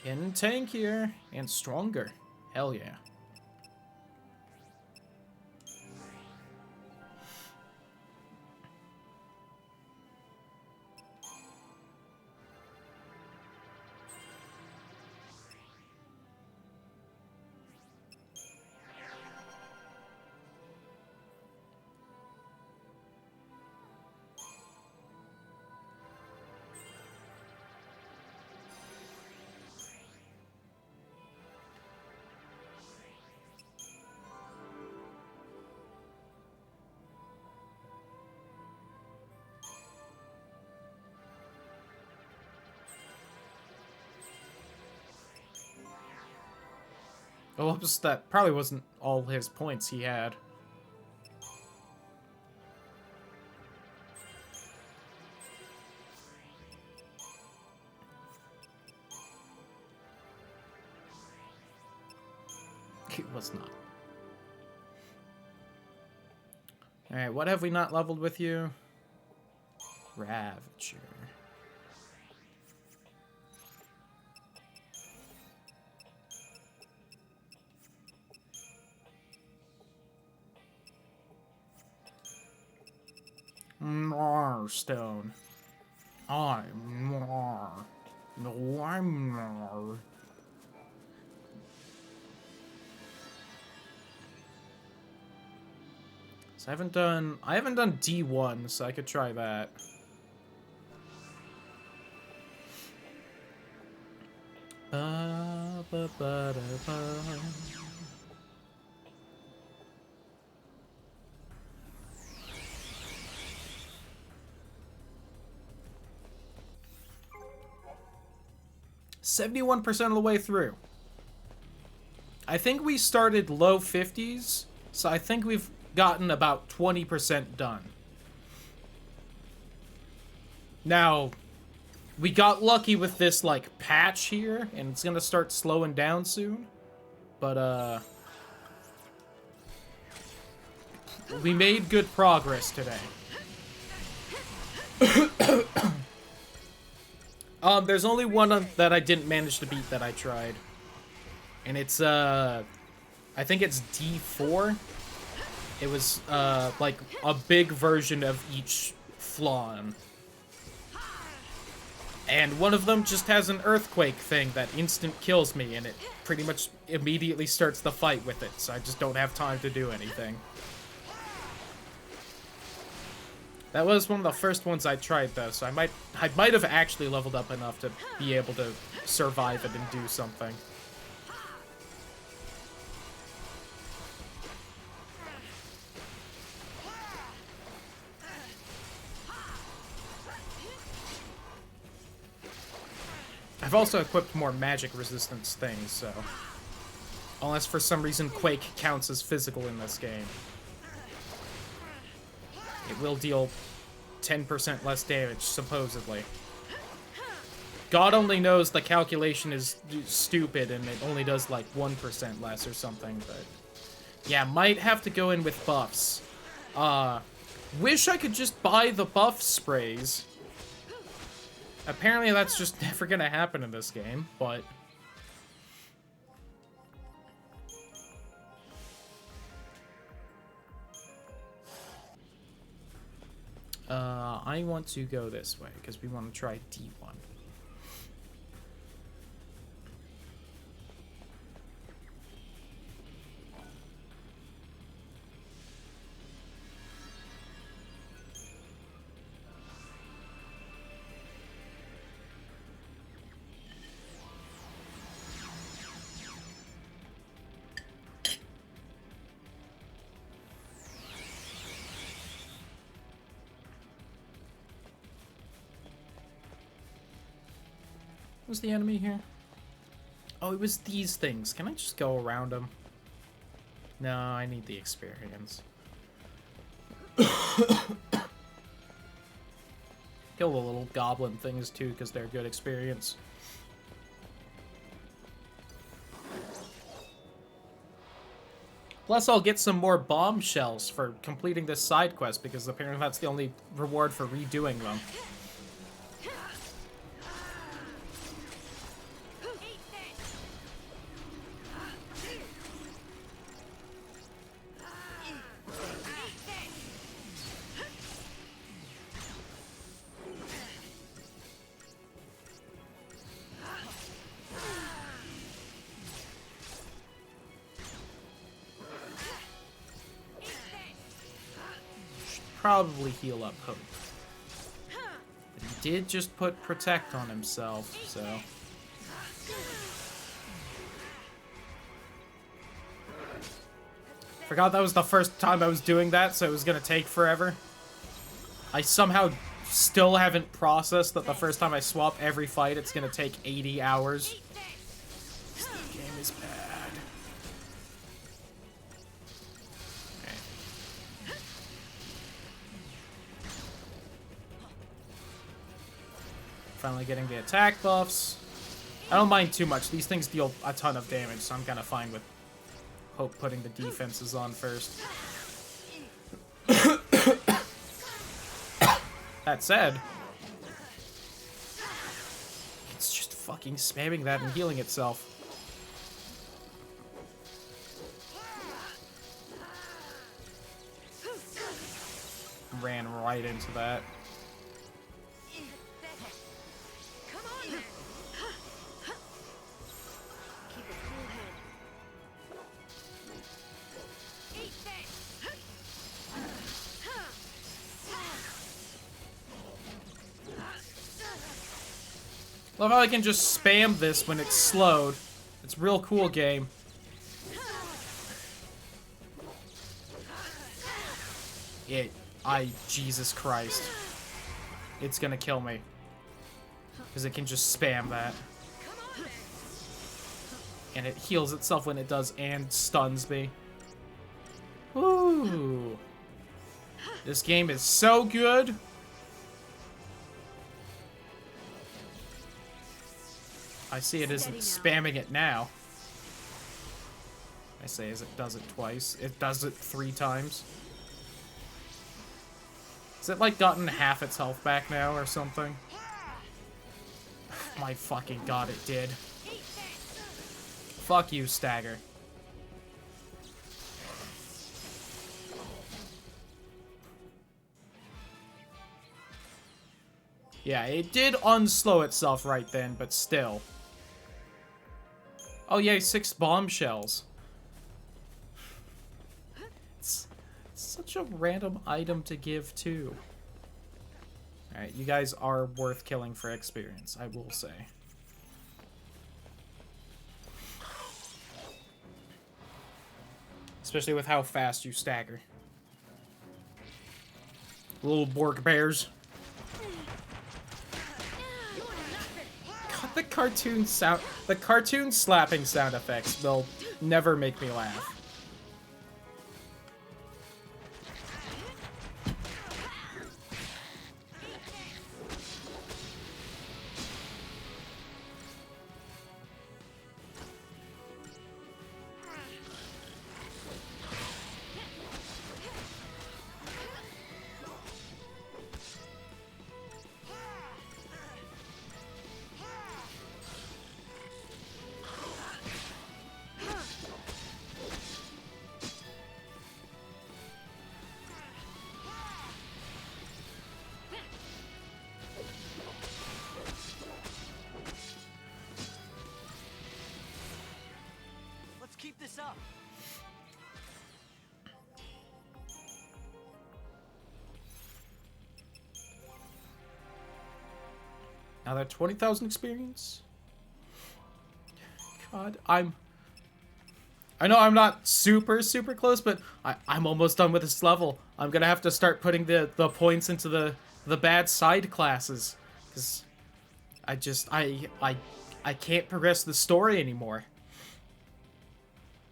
Getting tankier and stronger. Hell yeah. Oh, oops, that probably wasn't all his points he had. It was not. Alright, what have we not leveled with you? Ravager. Stone. I'm Nar. No, I'm Nar. So I haven't done D1, so I could try that. Ba, ba, ba, da, ba. 71% of the way through. I think we started low 50s, so I think we've gotten about 20% done. Now, we got lucky with this, like, patch here, and it's gonna start slowing down soon. But, we made good progress today. There's only one that I didn't manage to beat that I tried. And it's, I think it's D4. It was, like, a big version of each flawn. And one of them just has an earthquake thing that instant kills me, and it pretty much immediately starts the fight with it, so I just don't have time to do anything. That was one of the first ones I tried, though, so I might have actually leveled up enough to be able to survive it and do something. I've also equipped more magic resistance things, so... Unless for some reason Quake counts as physical in this game. It will deal 10% less damage, supposedly. God only knows the calculation is stupid and it only does like 1% less or something, but... Yeah, might have to go in with buffs. Wish I could just buy the buff sprays. Apparently that's just never gonna happen in this game, but... I want to go this way, because we want to try D1. Was the enemy here? Oh, it was these things. Can I just go around them? No, I need the experience. Kill the little goblin things too, because they're good experience. Plus, I'll get some more bombshells for completing this side quest, because apparently that's the only reward for redoing them. Probably heal up Hope. But he did just put Protect on himself, so... Forgot that was the first time I was doing that, so it was gonna take forever. I somehow still haven't processed that the first time I swap every fight, it's gonna take 80 hours. This game is bad. Finally getting the attack buffs. I don't mind too much. These things deal a ton of damage, so I'm kind of fine with putting the defenses on first. That said, it's just fucking spamming that and healing itself. Ran right into that. Come on then. Keep a cool head. Eat this. Love how I can just spam this when it's slowed. It's a real cool game. Jesus Christ. It's gonna kill me. Because it can just spam that. And it heals itself when it does and stuns me. Ooh. This game is so good. I see it isn't spamming it now. I say as it does it twice. It does it 3 times. Has it like gotten half its health back now or something? My fucking god, it did. Fuck you, Stagger. Yeah, it did unslow itself right then, but still. Oh yay, 6 bombshells. It's such a random item to give, too. Alright, you guys are worth killing for experience, I will say. Especially with how fast you stagger. Little Bork bears. God, the cartoon slapping sound effects, they'll never make me laugh. Keep this up. Now that 20,000 experience. God, I know I'm not super close, but I'm almost done with this level. I'm gonna have to start putting the points into the bad side classes, because I can't progress the story anymore.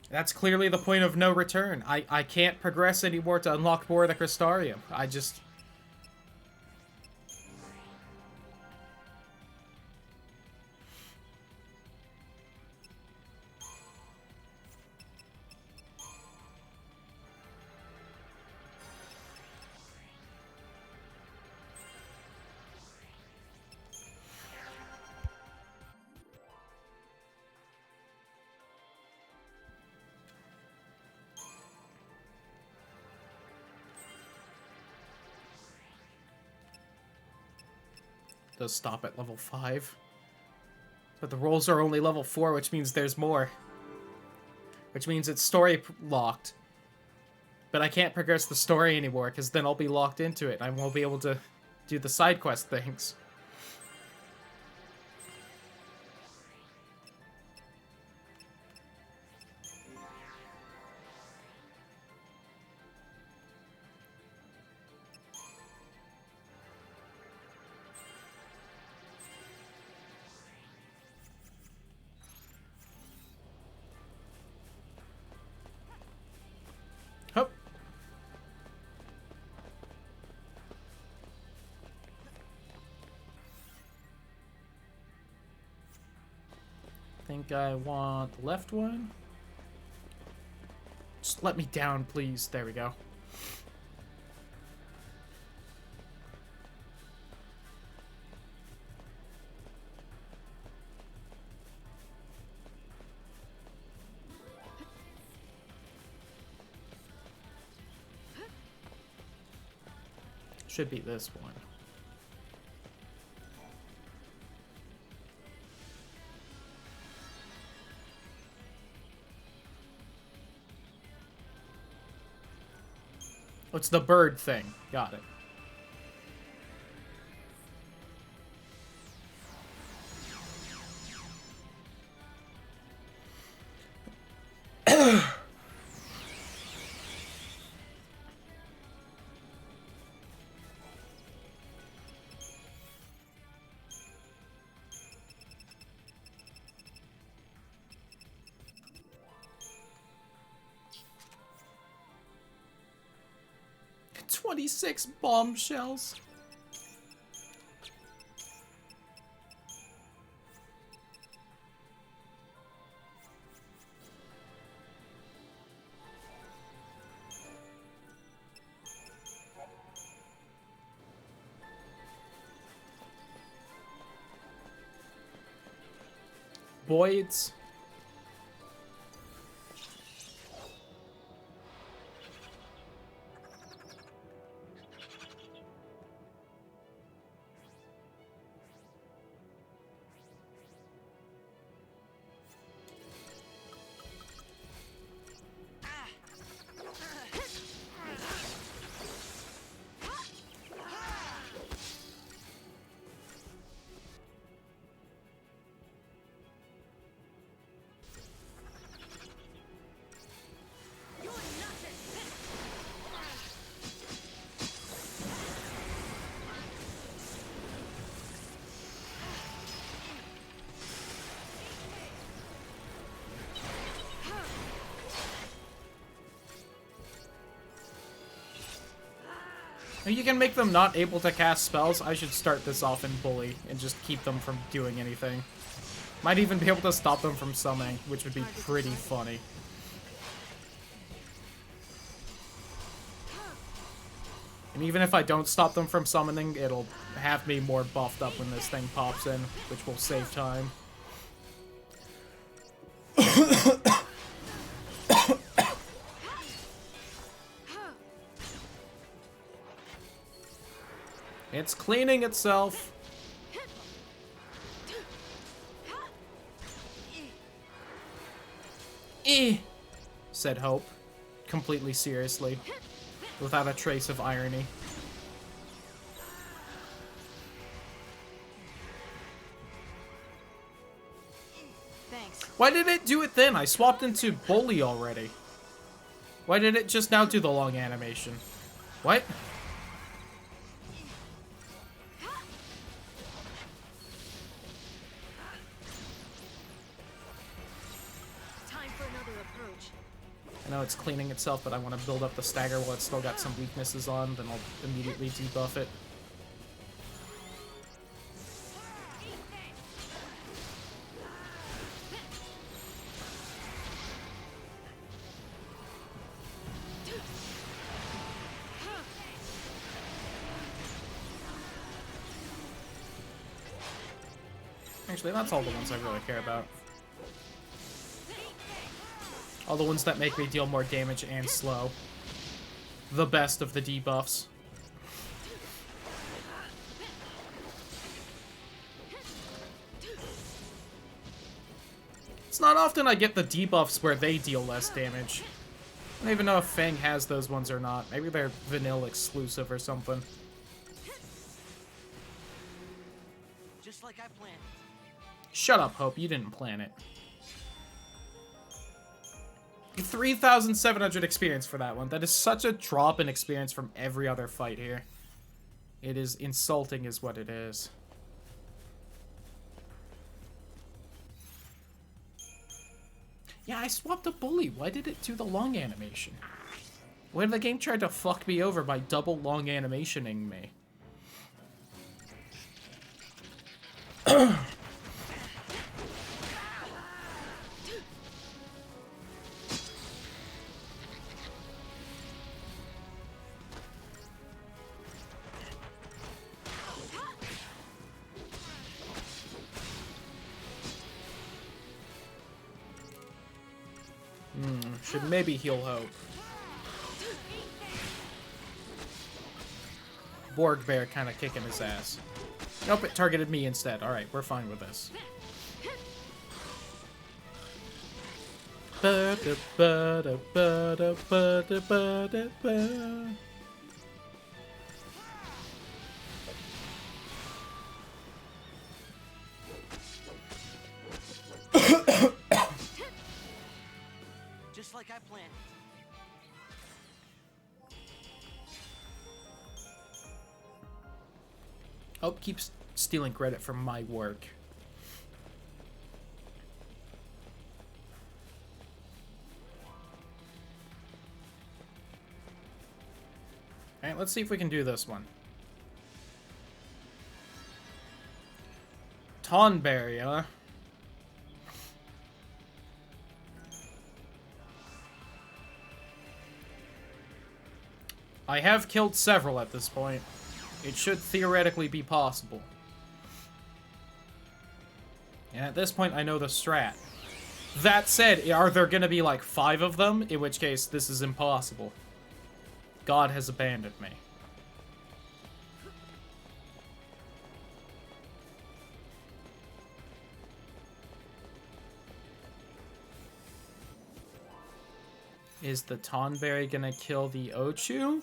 That's clearly the point of no return. I can't progress anymore to unlock more of the Crystarium. I just... does stop at level 5. But the rolls are only level 4, which means there's more. Which means it's story locked. But I can't progress the story anymore, because then I'll be locked into it. I won't be able to do the side quest things. Hup. think I want the left one. Just let me down, please. There we go. Should be this one. Oh, it's the bird thing. Got it. "26 bombshells." Boyd's. You can make them not able to cast spells. I should start this off in Bully and just keep them from doing anything. Might even be able to stop them from summoning, which would be pretty funny. And even if I don't stop them from summoning, it'll have me more buffed up when this thing pops in, which will save time. It's cleaning itself. Said Hope, completely seriously, without a trace of irony. Thanks. Why did it do it then? I swapped into Bully already. Why did it just now do the long animation? What? I know it's cleaning itself, but I want to build up the stagger while it's still got some weaknesses on, then I'll immediately debuff it. Actually, that's all the ones I really care about. All the ones that make me deal more damage and slow. The best of the debuffs. It's not often I get the debuffs where they deal less damage. I don't even know if Fang has those ones or not. Maybe they're vanilla exclusive or something. Just like I planned. Shut up, Hope. You didn't plan it. 3,700 experience for that one. That is such a drop in experience from every other fight here. It is insulting is what it is. Yeah, I swapped a Bully. Why did it do the long animation? When the game tried to fuck me over by double long animationing me. Should maybe heal Hope. Borg Bear kind of kicking his ass. Nope, it targeted me instead. Alright, we're fine with this. Just like I planned. Hope keeps stealing credit from my work. Alright, let's see if we can do this one. Tonberry, huh? I have killed several at this point. It should theoretically be possible. And at this point, I know the strat. That said, are there gonna be like 5 of them? In which case, this is impossible. God has abandoned me. Is the Tonberry gonna kill the Ochu?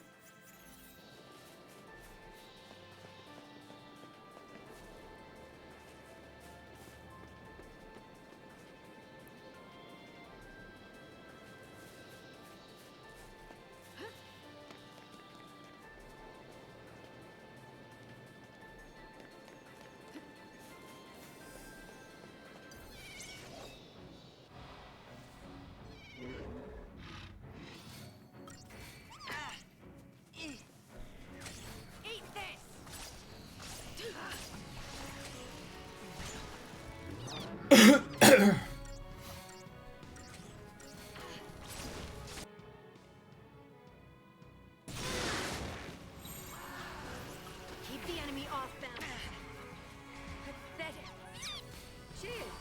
Eat this! Keep the enemy off balance. Pathetic. Cheers.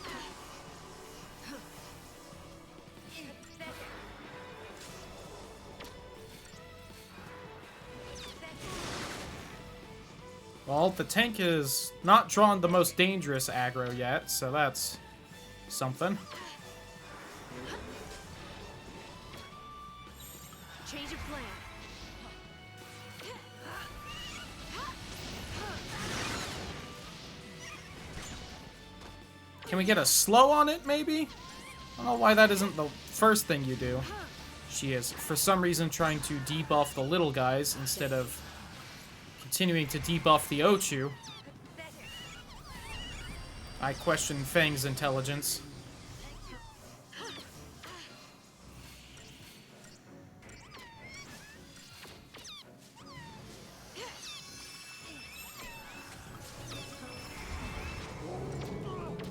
Pathetic. Well, the tank is not drawn the most dangerous aggro yet, so that's something. Change of plan. Can we get a slow on it, maybe? I don't know why that isn't the first thing you do. She is, for some reason, trying to debuff the little guys instead of continuing to debuff the Ochu. I question Fang's intelligence.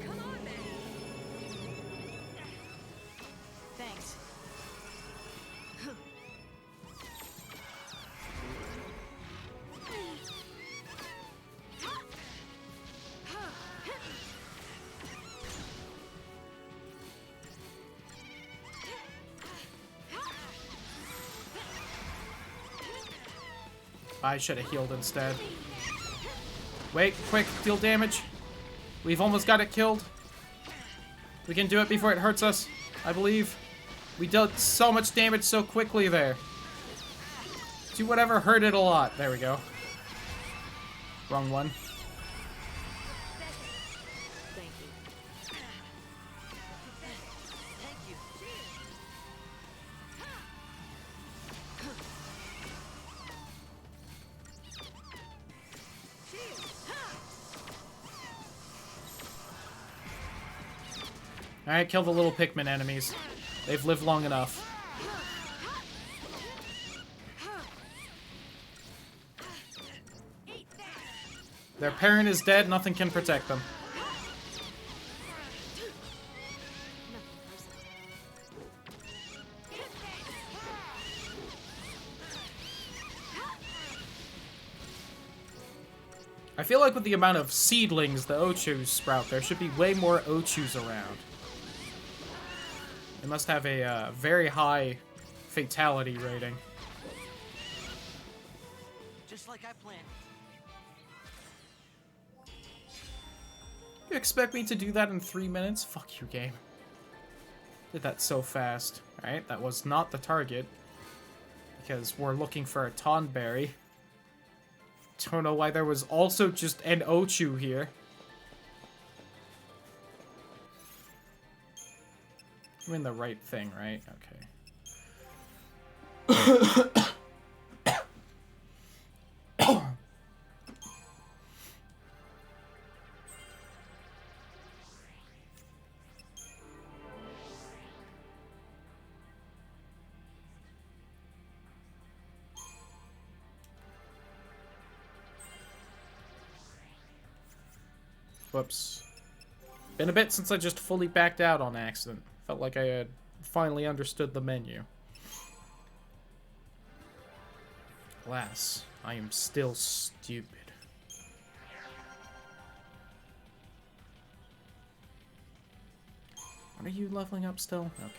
Come on, then. Thanks. I should have healed instead. Wait, quick, deal damage. We've almost got it killed. We can do it before it hurts us, I believe. We dealt so much damage so quickly there. Do whatever hurt it a lot. There we go. Wrong one. Thank you. Thank you. Alright, kill the little Pikmin enemies. They've lived long enough. Their parent is dead, nothing can protect them. I feel like with the amount of seedlings the Ochus sprout, there should be way more Ochus around. It must have a very high fatality rating. Just like I planned. You expect me to do that in 3 minutes? Fuck you, game. Did that so fast. Alright, that was not the target. Because we're looking for a Tonberry. Don't know why there was also just an Ochu here. I'm in the right thing, right? Okay. Whoops. Been a bit since I just fully backed out on accident. Felt like I had finally understood the menu. Alas, I am still stupid. Are you leveling up still? Okay.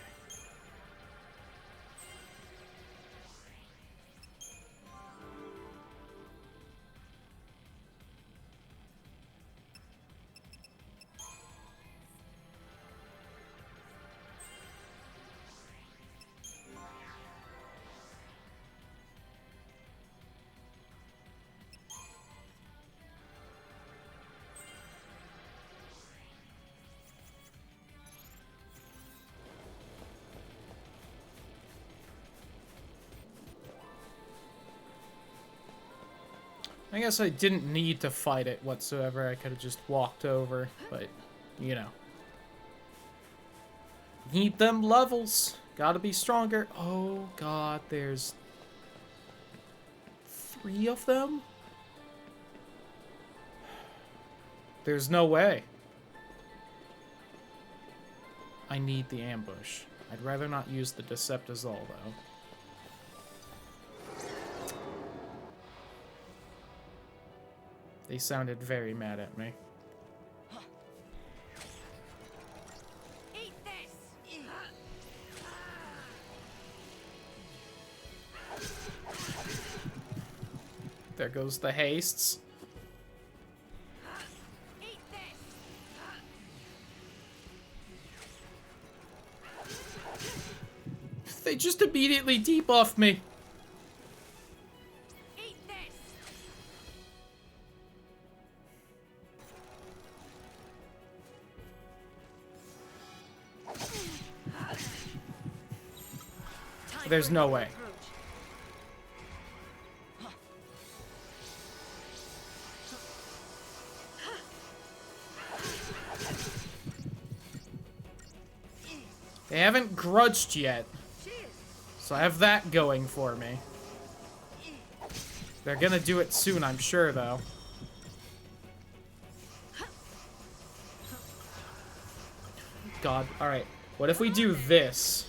I guess I didn't need to fight it whatsoever. I could have just walked over, but, you know. Need them levels. Gotta be stronger. Oh, God, there's 3 of them? There's no way. I need the ambush. I'd rather not use the Deceptizol, though. They sounded very mad at me. Eat this! There goes the hastes. Eat this! They just immediately debuffed me. Eat this! There's no way. They haven't grudged yet. So I have that going for me. They're gonna do it soon, I'm sure, though. God, alright. What if we do this?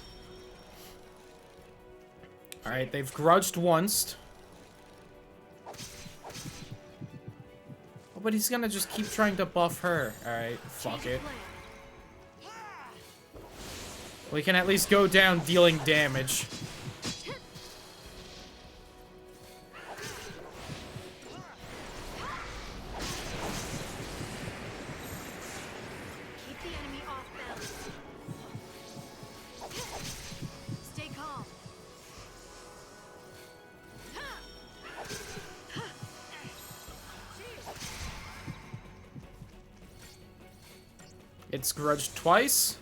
Alright, they've grudged once. Oh, but he's gonna just keep trying to buff her. Alright, fuck it. We can at least go down dealing damage. Keep the enemy off balance. Stay calm. It's grudged twice.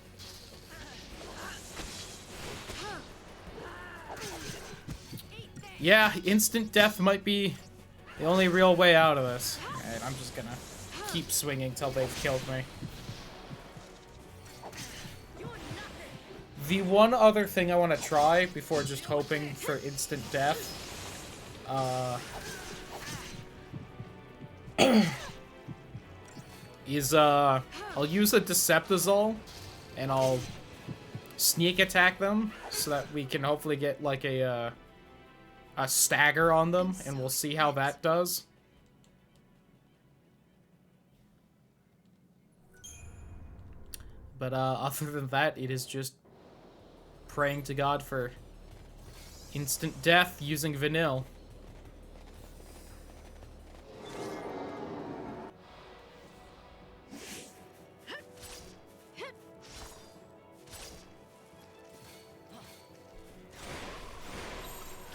Yeah, instant death might be the only real way out of this. Alright, I'm just gonna keep swinging till they've killed me. The one other thing I want to try before just hoping for instant death, is, I'll use a Deceptizol, and I'll sneak attack them, so that we can hopefully get, like, a stagger on them, and we'll see how that does. But, other than that, it is just praying to God for instant death using vanilla.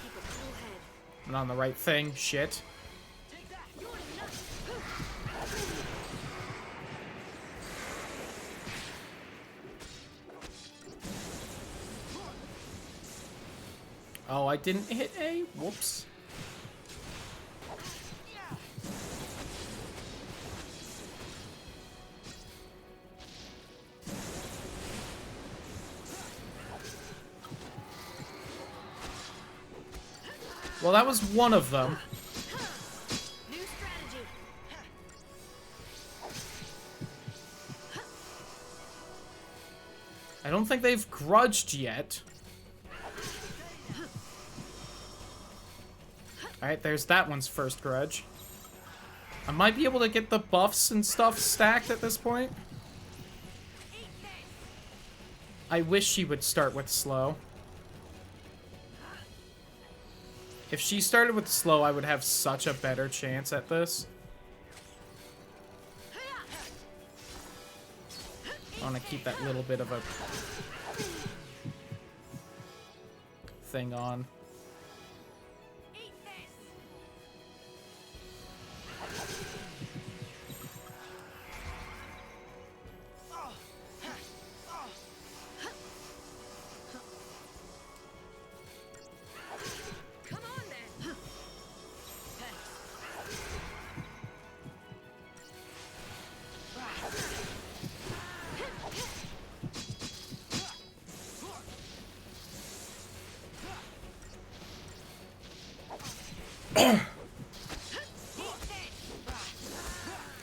Keep a cool head. I'm on the right thing. Shit. Oh, I didn't hit A? Whoops. Well, that was one of them. New strategy. I don't think they've grudged yet. Alright, there's that one's first grudge. I might be able to get the buffs and stuff stacked at this point. I wish she would start with slow. If she started with slow, I would have such a better chance at this. I want to keep that little bit of a thing on. Come on then.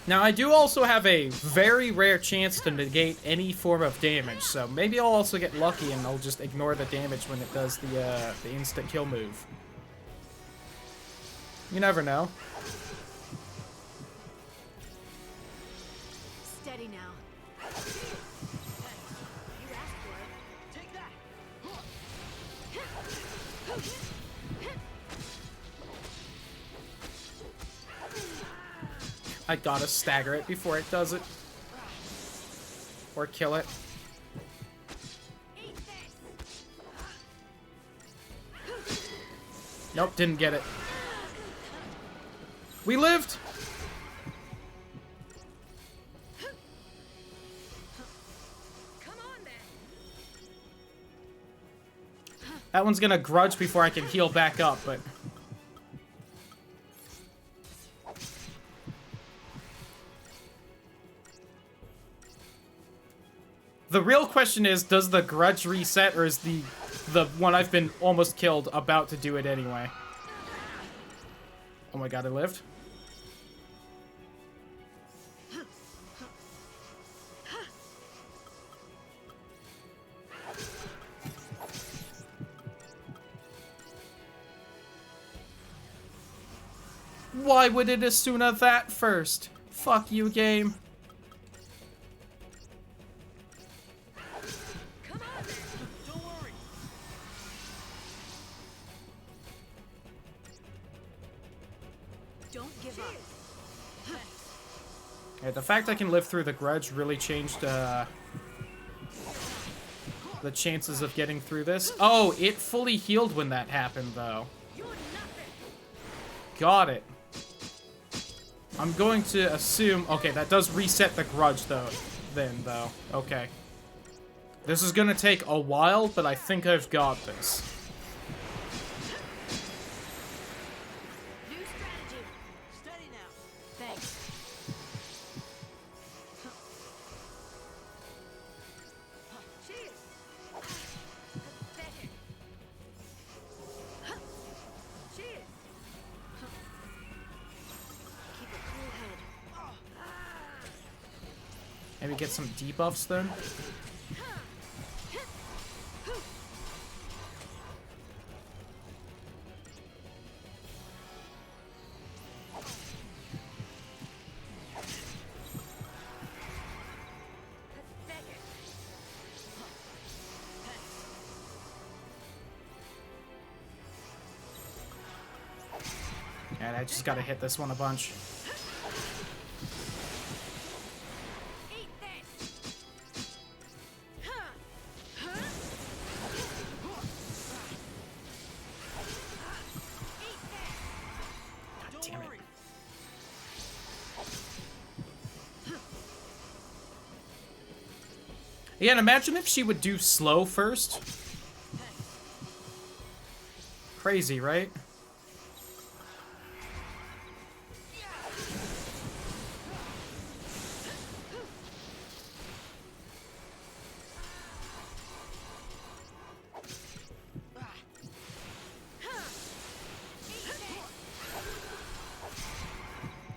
Now, I do also have a very rare chance to negate any form of damage, so maybe I'll also get lucky and I'll just ignore the damage when it does the instant kill move. You never know. Steady now. You asked for it. Take that! I gotta stagger it before it does it. Or kill it. Nope, didn't get it. We lived! Come on then. That one's gonna grudge before I can heal back up, but... The real question is, does the grudge reset, or is the one I've been almost killed about to do it anyway? Oh my god, I lived. Why would it assume that first? Fuck you, game. Come on then. Don't worry. Don't give up. Yeah, the fact I can live through the grudge really changed the chances of getting through this. Oh, it fully healed when that happened, though. You're nothing. Got it. I'm going to assume... Okay, that does reset the grudge, though. Though. Okay. This is gonna take a while, but I think I've got this. New strategy. Steady now. Thanks. Cheers. Pathetic. Cheers. Keep a cool head. Maybe get some debuffs then? Pathetic. And I just gotta hit this one a bunch. Eat this. Huh. Huh? Eat this. Don't damn it. worry. Yeah, and imagine if she would do slow first. Crazy, right?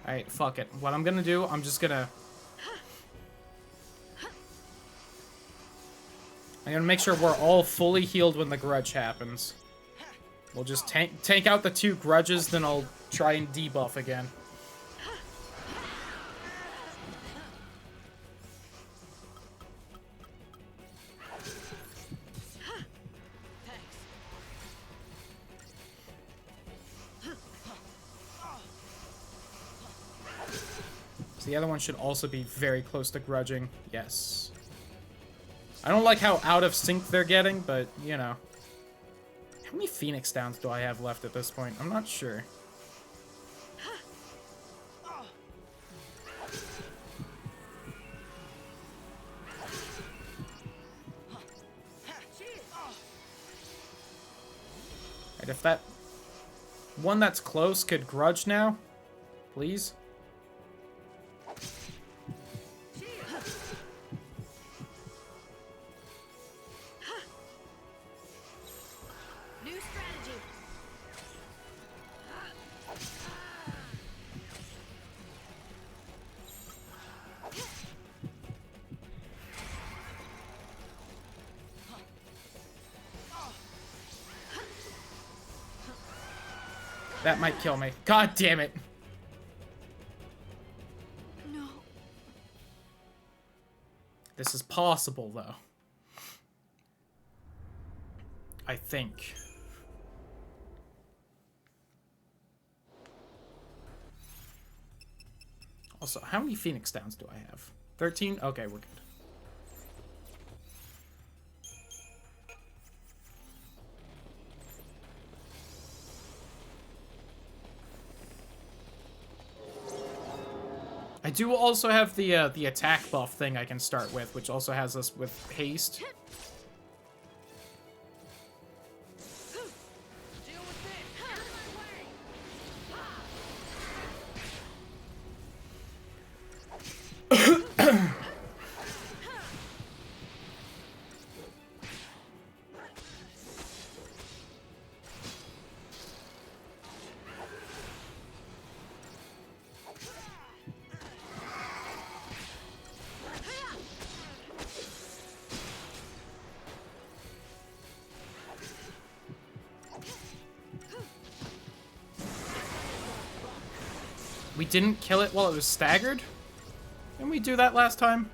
Alright, fuck it. What I'm gonna do, I'm gonna make sure we're all fully healed when the grudge happens. We'll just tank out the 2 grudges, then I'll try and debuff again. So the other one should also be very close to grudging. Yes. I don't like how out of sync they're getting, but, you know. How many Phoenix Downs do I have left at this point? I'm not sure. Right, if that one that's close could grudge now, please. New strategy. That might kill me. God damn it. No. This is possible, though. I think. Also, how many Phoenix Downs do I have? 13? Okay, we're good. I do also have the attack buff thing I can start with, which also has us with haste. Deal with this. Out of my way. We didn't kill it while it was staggered? Didn't we do that last time?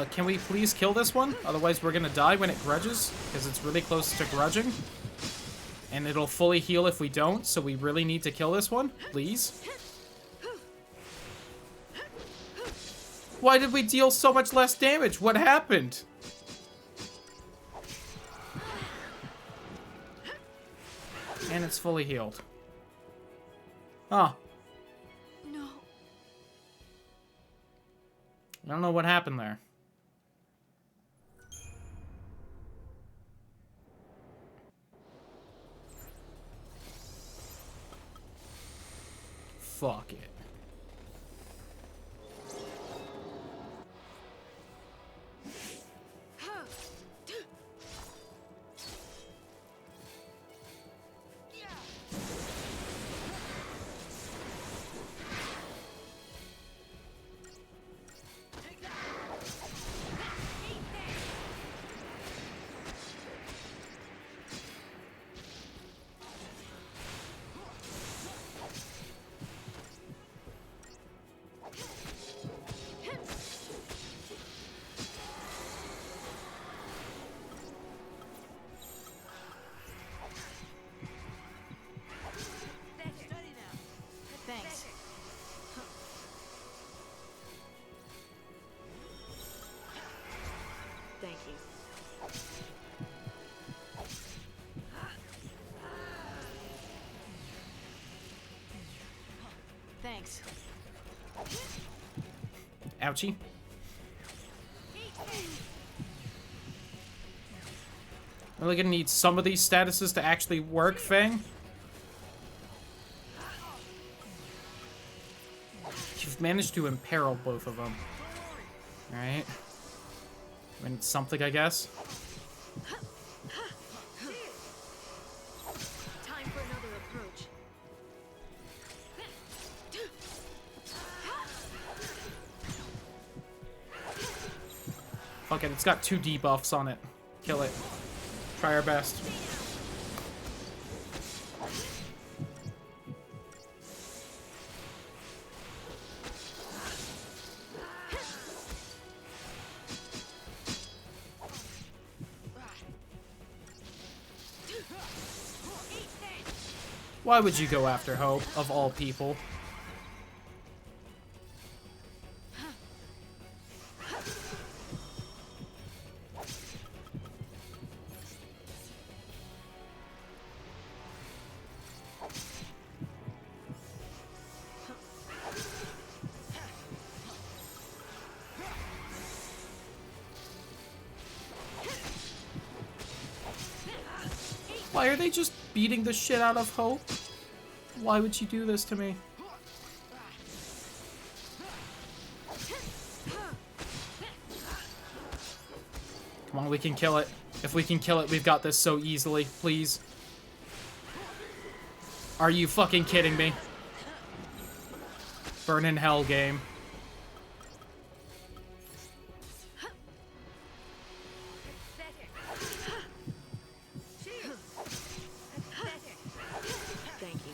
Can we please kill this one? Otherwise we're gonna die when it grudges, because it's really close to grudging. And it'll fully heal if we don't, so we really need to kill this one, please. Why did we deal so much less damage? What happened? And it's fully healed. Oh. No. I don't know what happened there. Fuck it. Thanks. Ouchie. Really gonna need some of these statuses to actually work, Fang. You've managed to imperil both of them. Alright. I mean, it's something, I guess. Time for another approach. Fuck it, it's got 2 debuffs on it. Kill it. Try our best. Why would you go after Hope, of all people? Why are they just beating the shit out of Hope? Why would you do this to me? Come on, we can kill it. If we can kill it, we've got this so easily. Please. Are you fucking kidding me? Burn in hell, game. Thank you.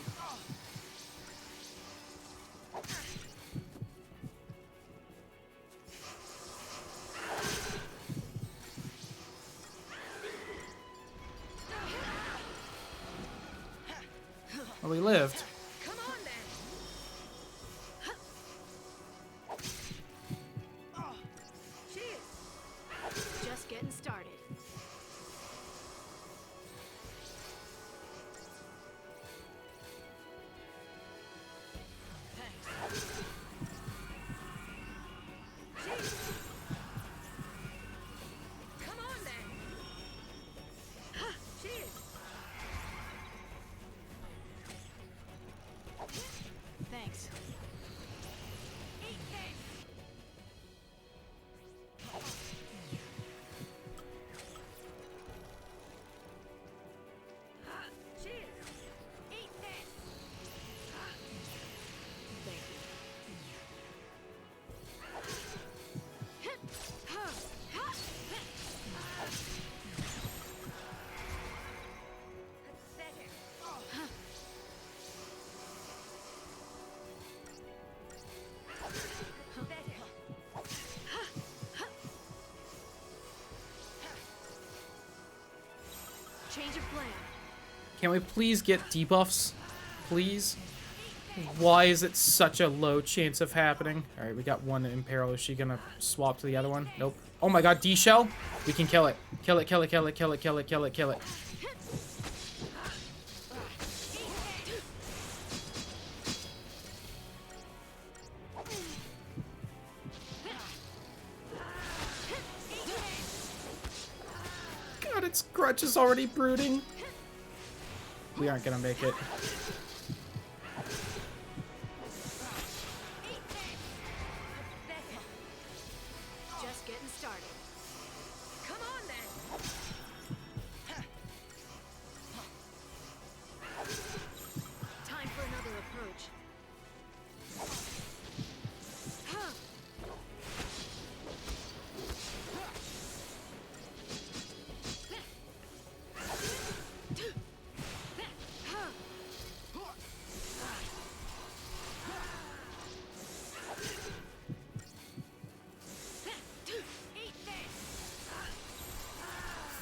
Well, we lived. Come on then. Cheers. Just getting started. Come on then. Cheers. Thanks. Eat this. Cheers. Eat this. Thank Change of plan. Can we please get debuffs? Please? Why is it such a low chance of happening? Alright, we got one imperil. Is she gonna swap to the other one? Nope. Oh my god, D-Shell? We can kill it. Kill it, kill it, kill it, kill it, kill it, kill it, kill it. God, its grudge is already brooding. We aren't gonna make it. Just getting started. Come on then. Time for another approach.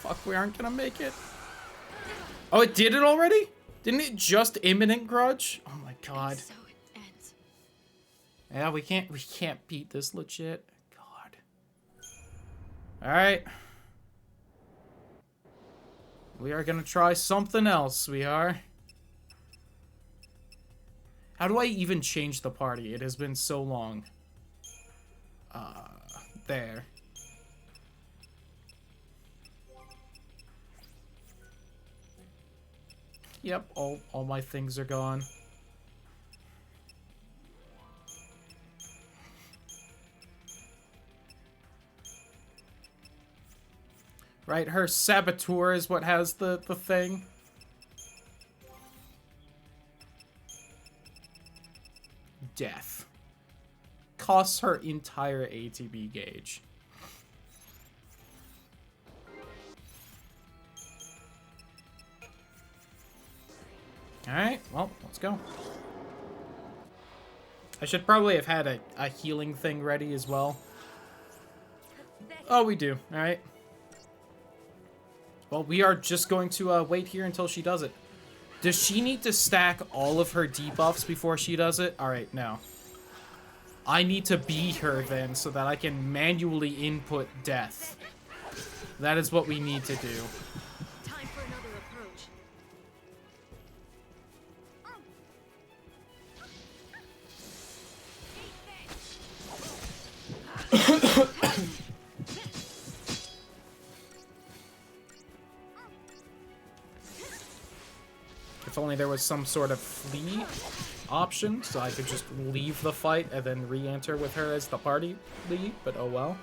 Fuck, we aren't gonna make it. Oh, it did it already? Didn't it just imminent grudge? Oh my god. So it ends. Yeah, we can't beat this legit. God. Alright. We are gonna try something else, we are. How do I even change the party? It has been so long. There. Yep, all my things are gone. Right, her saboteur is what has the thing. Death. Costs her entire ATB gauge. Alright, well, let's go. I should probably have had a healing thing ready as well. Oh, we do. Alright. Well, we are just going to wait here until she does it. Does she need to stack all of her debuffs before she does it? Alright, no. I need to beat her then so that I can manually input death. That is what we need to do. Time for another approach. If only there was some sort of flee option, so I could just leave the fight and then re-enter with her as the party lead, but oh well.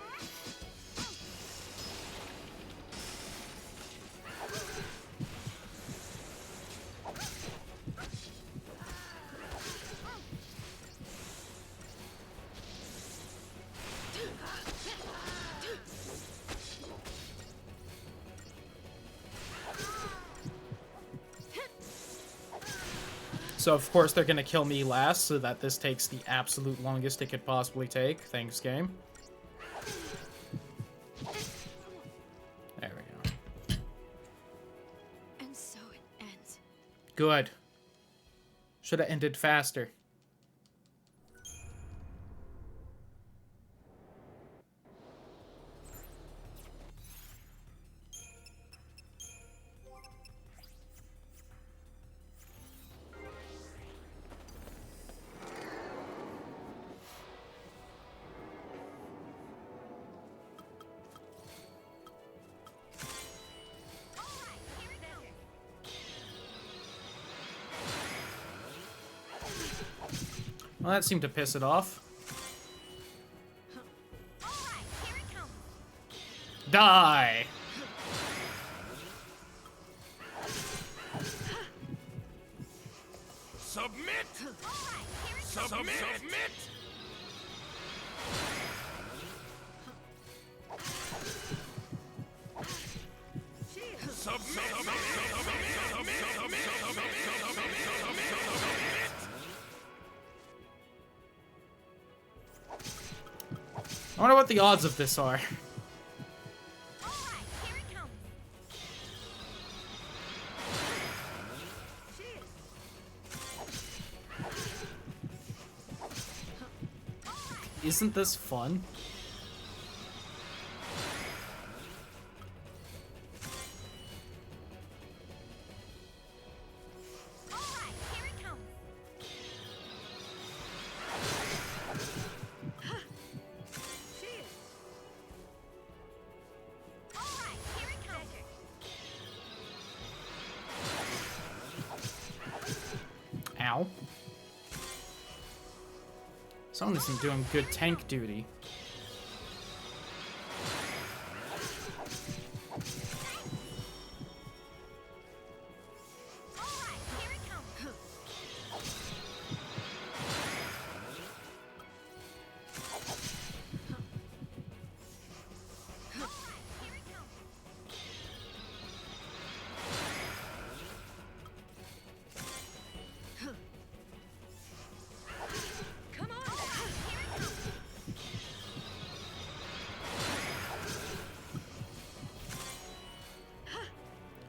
So of course they're gonna kill me last, so that this takes the absolute longest it could possibly take. Thanks, game. There we go. And so it ends. Good. Should have ended faster. Well, that seemed to piss it off. Die! Submit! Submit! I wonder what the odds of this are. Isn't this fun? Ow. Someone isn't doing good tank duty.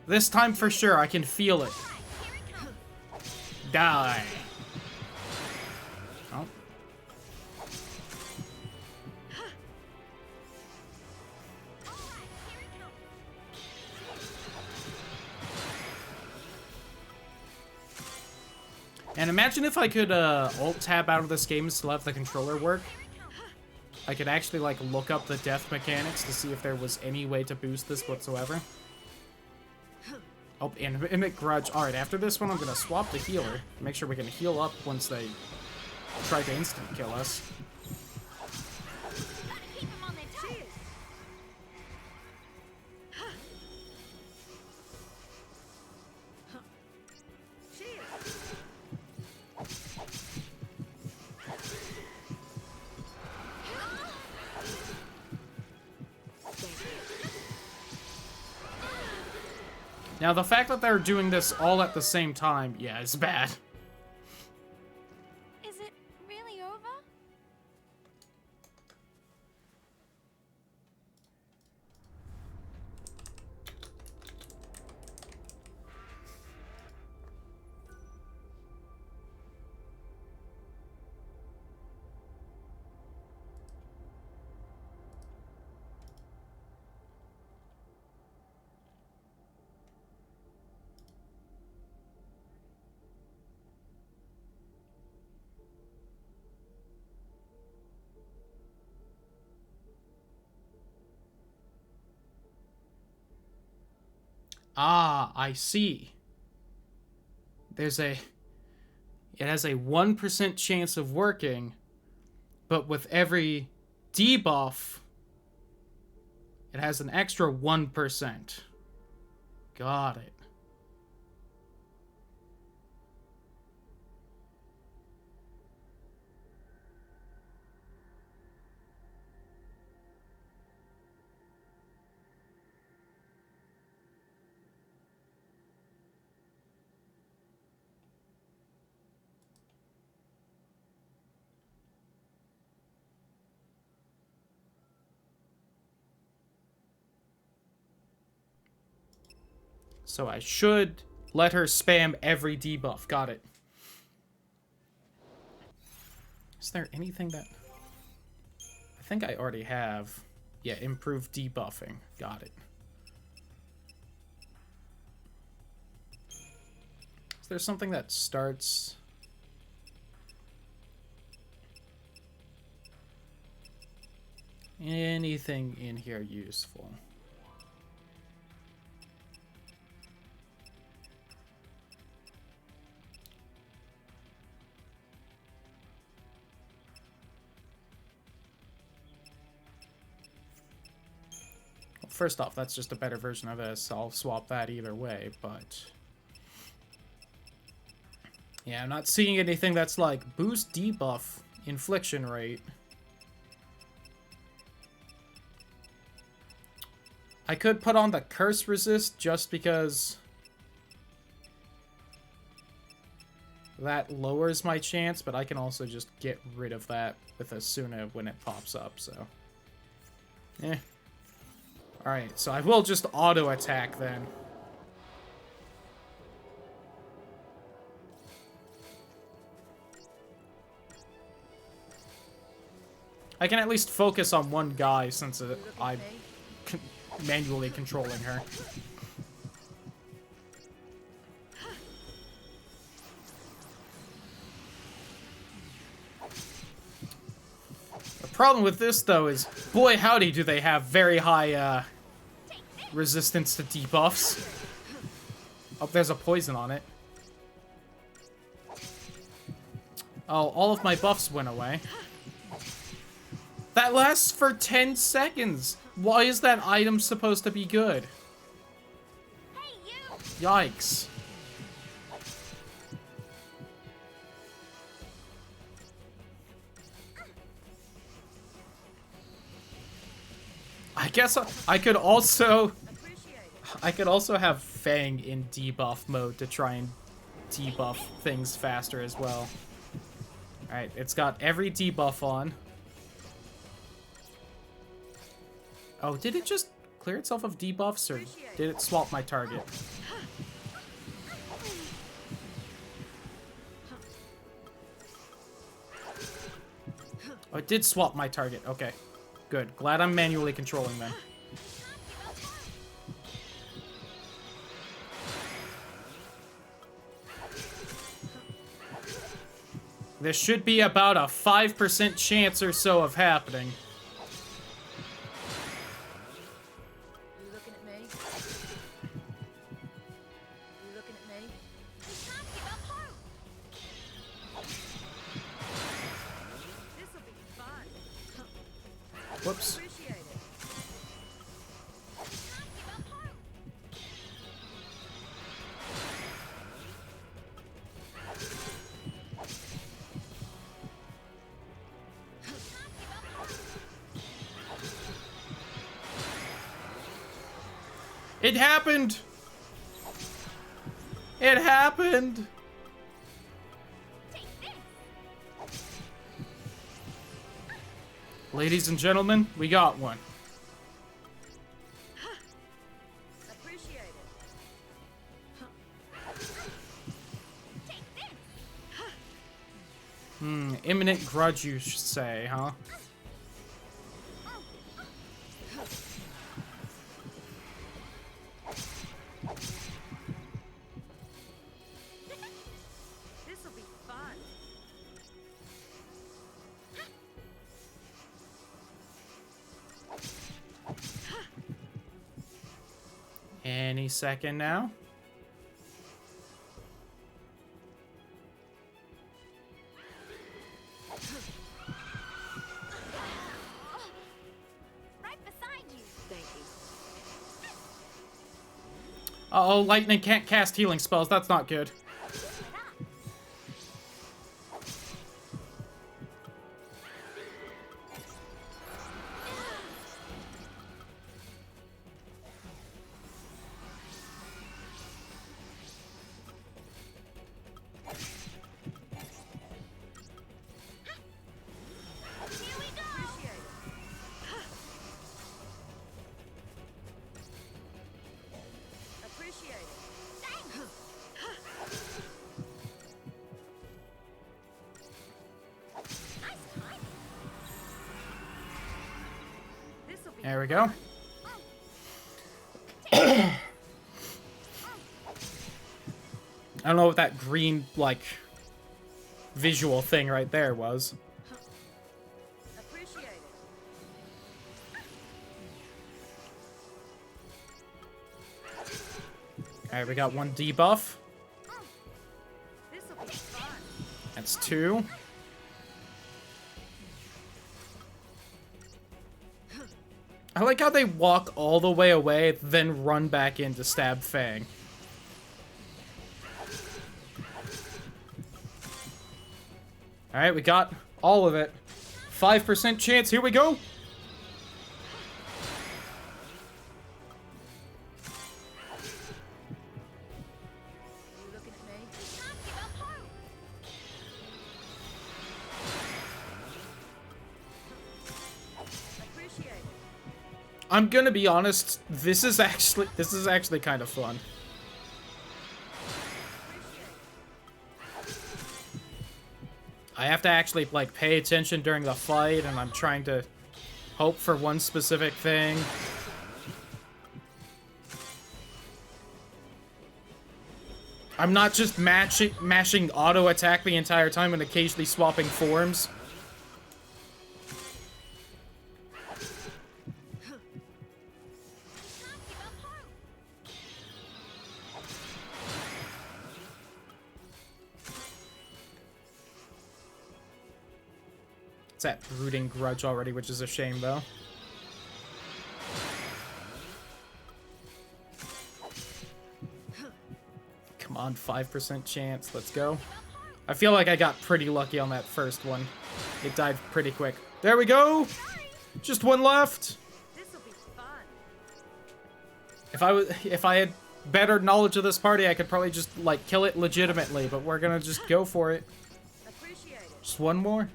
This time for sure, I can feel it. Die. Oh. And imagine if I could alt-tab out of this game and still have the controller work. I could actually, like, look up the death mechanics to see if there was any way to boost this whatsoever. Oh, and grudge. Alright, after this one, I'm gonna swap the healer. Make sure we can heal up once they try to instant kill us. Keep him on their toes. Now, the fact that they're doing this all at the same time, yeah, it's bad. Is it really over? Ah, I see. It has a 1% chance of working, but with every debuff, it has an extra 1%. Got it. So I should let her spam every debuff. Got it. Is there anything that... I think I already have. Yeah, improved debuffing. Got it. Is there something that starts... Anything in here useful? First off, that's just a better version of this. I'll swap that either way, but... Yeah, I'm not seeing anything that's like, boost debuff infliction rate. I could put on the curse resist just because... that lowers my chance, but I can also just get rid of that with Asuna when it pops up, so... Eh. Alright, so I will just auto-attack then. I can at least focus on one guy since I'm manually controlling her. The problem with this, though, is boy howdy do they have very high, resistance to debuffs. Oh, there's a poison on it. Oh, all of my buffs went away. That lasts for 10 seconds. Why is that item supposed to be good? Hey, you! Yikes. I guess I could also have Fang in debuff mode to try and debuff things faster as well. Alright, it's got every debuff on. Oh, did it just clear itself of debuffs, or did it swap my target? Oh, it did swap my target. Okay. Good. Glad I'm manually controlling them. This should be about a 5% chance or so of happening. You looking at me? You looking at me? Can't give up hope. This'll be fun. Whoops. Appreciate it. Can't give up hope. It happened! It happened! Take this. Ladies and gentlemen, we got one. Appreciate it. Take this. Imminent grudge, you should say, huh? This'll be fun. Any second now. Right beside you. Thank you. Uh-oh, lightning can't cast healing spells. That's not good. Here we go. Appreciate it. Appreciate it. Thanks. Nice timing. This'll be There we go. I don't know what that green, like, visual thing right there was. appreciate it. Alright, we got one debuff. This'll be fun. That's two. I like how they walk all the way away, then run back in to stab Fang. Alright, we got all of it. 5% chance, here we go! You looking at me? Can't give up hope. Appreciate it. I'm gonna be honest, this is actually kind of fun. I have to actually, like, pay attention during the fight, and I'm trying to hope for one specific thing. I'm not just mashing auto attack the entire time and occasionally swapping forms. It's that brooding grudge already, which is a shame, though. Come on, 5% chance. Let's go. I feel like I got pretty lucky on that first one. It died pretty quick. There we go! Just one left! This'll be fun. If I had better knowledge of this party, I could probably just, like, kill it legitimately, but we're gonna just go for it. Appreciate it. Just one more.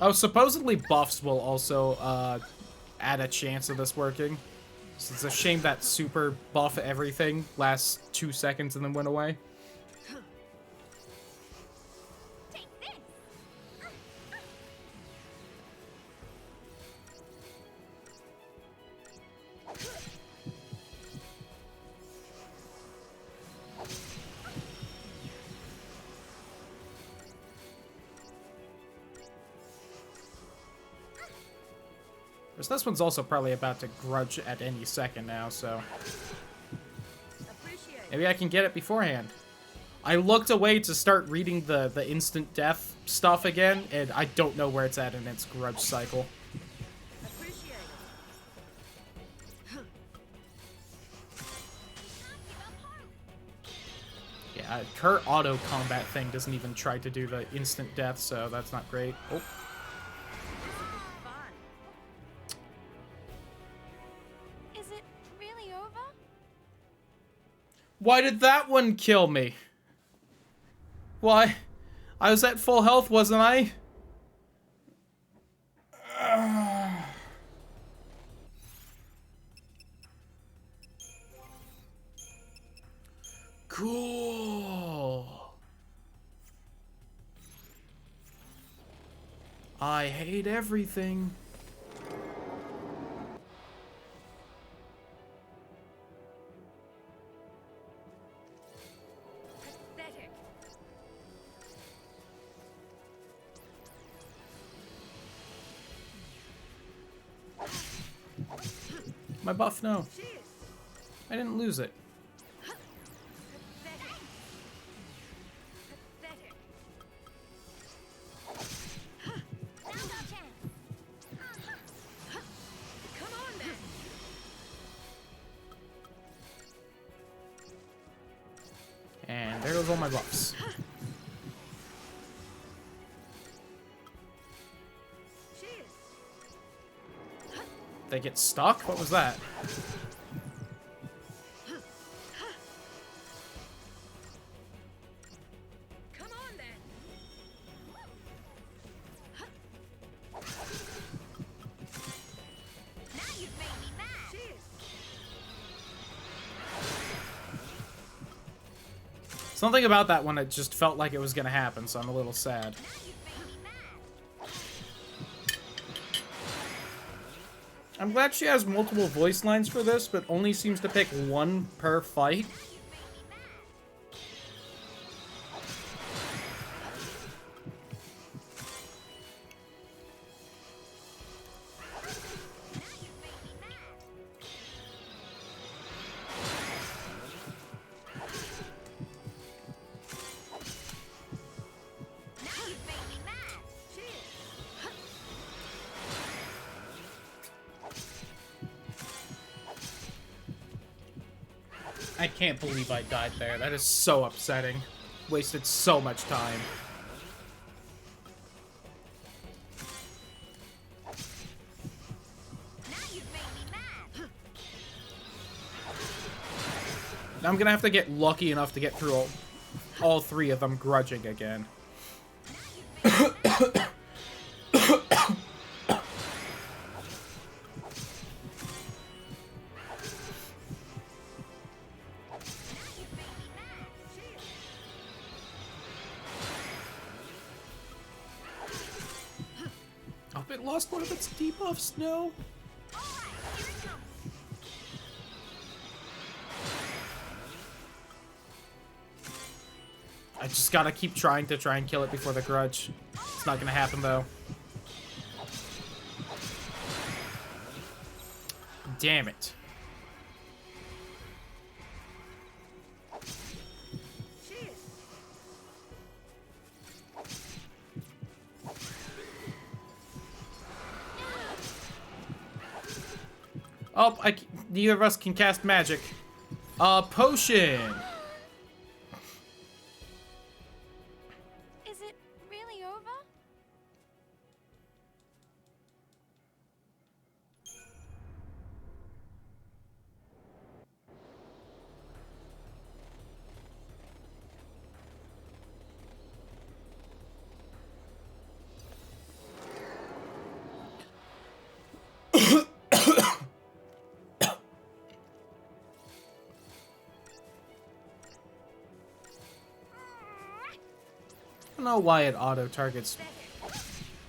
Oh, supposedly buffs will also add a chance of this working. So it's a shame that super buff everything lasts 2 seconds and then went away. Take this. Whereas this one's also probably about to grudge at any second now, so... Appreciate it. Maybe I can get it beforehand. I looked away to start reading the instant death stuff again, and I don't know where it's at in its grudge cycle. Appreciate it. Yeah, her auto combat thing doesn't even try to do the instant death, so that's not great. Oh, Fun. Is it really over? why did that one kill me? Why? I was at full health, wasn't I? Cool. I hate everything. Pathetic. My buff, no. Cheers. I didn't lose it. Pathetic. Pathetic. Now's our chance. Come on then. And there goes all my buffs. Cheers. They get stuck? What was that? Come on then. Now you've made me mad. Cheers. Something about that one, it just felt like it was gonna happen, so I'm a little sad. Now you've made me mad. I'm glad she has multiple voice lines for this, but only seems to pick one per fight. Now you've made me mad. Cheers. I can't believe I died there. That is so upsetting. Wasted so much time. Now you've made me mad. I'm gonna have to get lucky enough to get through all three of them grudging again. Oh, it lost one of its debuffs, no. I just gotta keep trying to kill it before the grudge. It's not gonna happen though. Damn it. Cheers. Oh, neither of us can cast magic. Potion. Is it really over? I don't know why it auto targets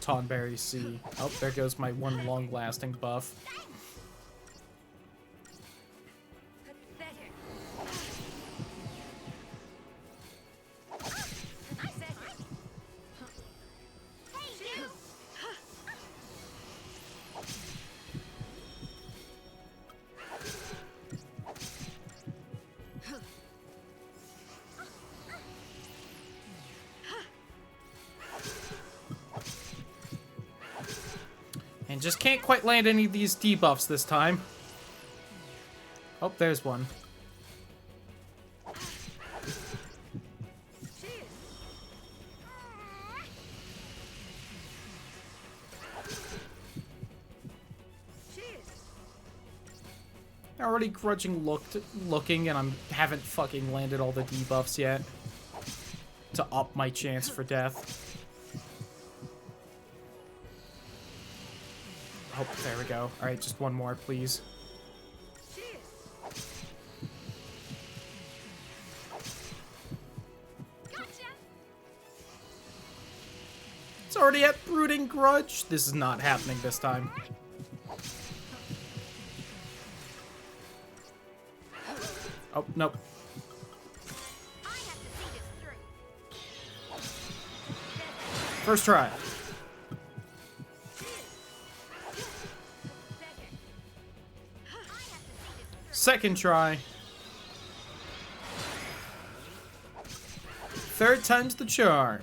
Tonberry C. Oh, there goes my one long-lasting buff. Pathetic. Hey, you! And just can't quite land any of these debuffs this time. Oh, there's one. Already looking, and I haven't fucking landed all the debuffs yet to up my chance for death. Oh, there we go. Alright, just one more, please. It's already at Brooding Grudge. This is not happening this time. Oh, nope. First try. Second try. Third time's the charm.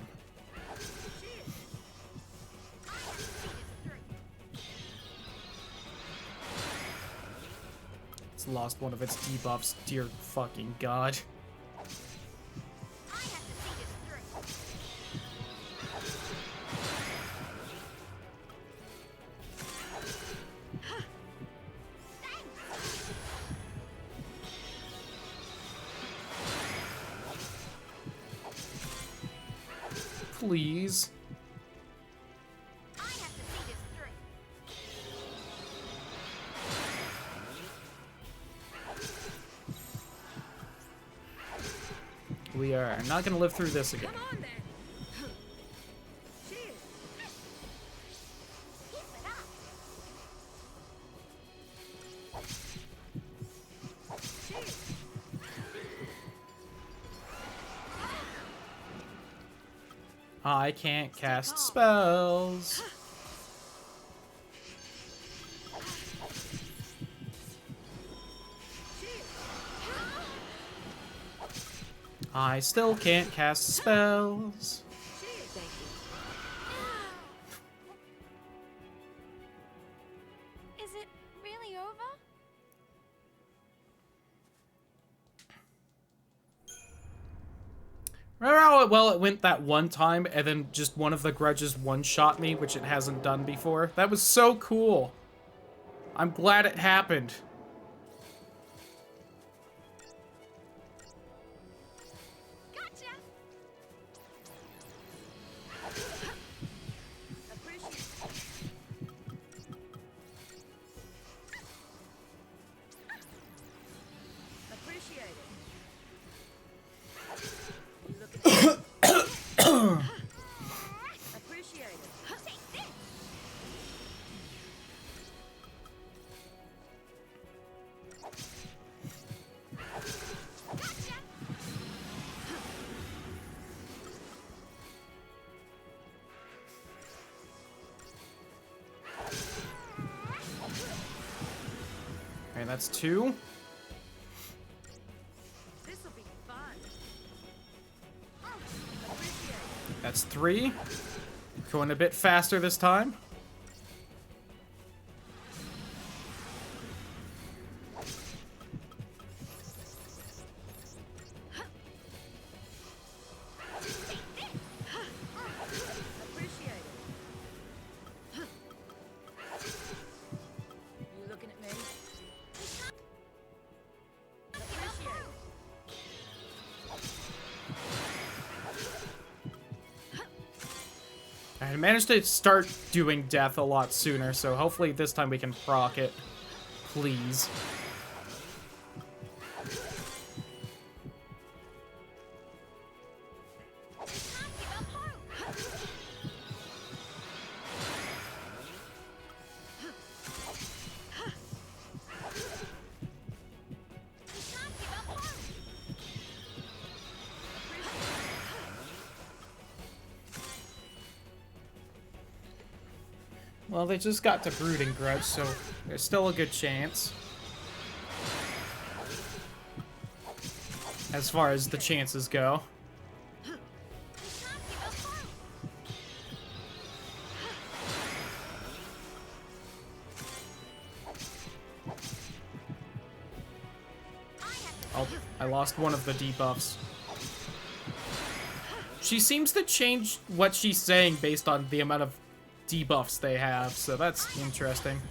It's lost one of its debuffs, dear fucking god. Please. We are not gonna live through this again. I can't cast spells. I still can't cast spells. Is it really over? Remember how well it went that one time, and then just one of the grudges one-shot me, which it hasn't done before? That was so cool. I'm glad it happened. Gotcha. Appreciate it. Appreciate it. Take this. Gotcha. Alright, that's 2. This'll be fun. That's 3. Going a bit faster this time. Appreciate it. You looking at me? Appreciate it. I managed to start doing death a lot sooner, so hopefully this time we can proc it. Please. Well, they just got to Brooding Grudge, so there's still a good chance. As far as the chances go. I lost one of the debuffs. She seems to change what she's saying based on the amount of debuffs they have, so that's interesting.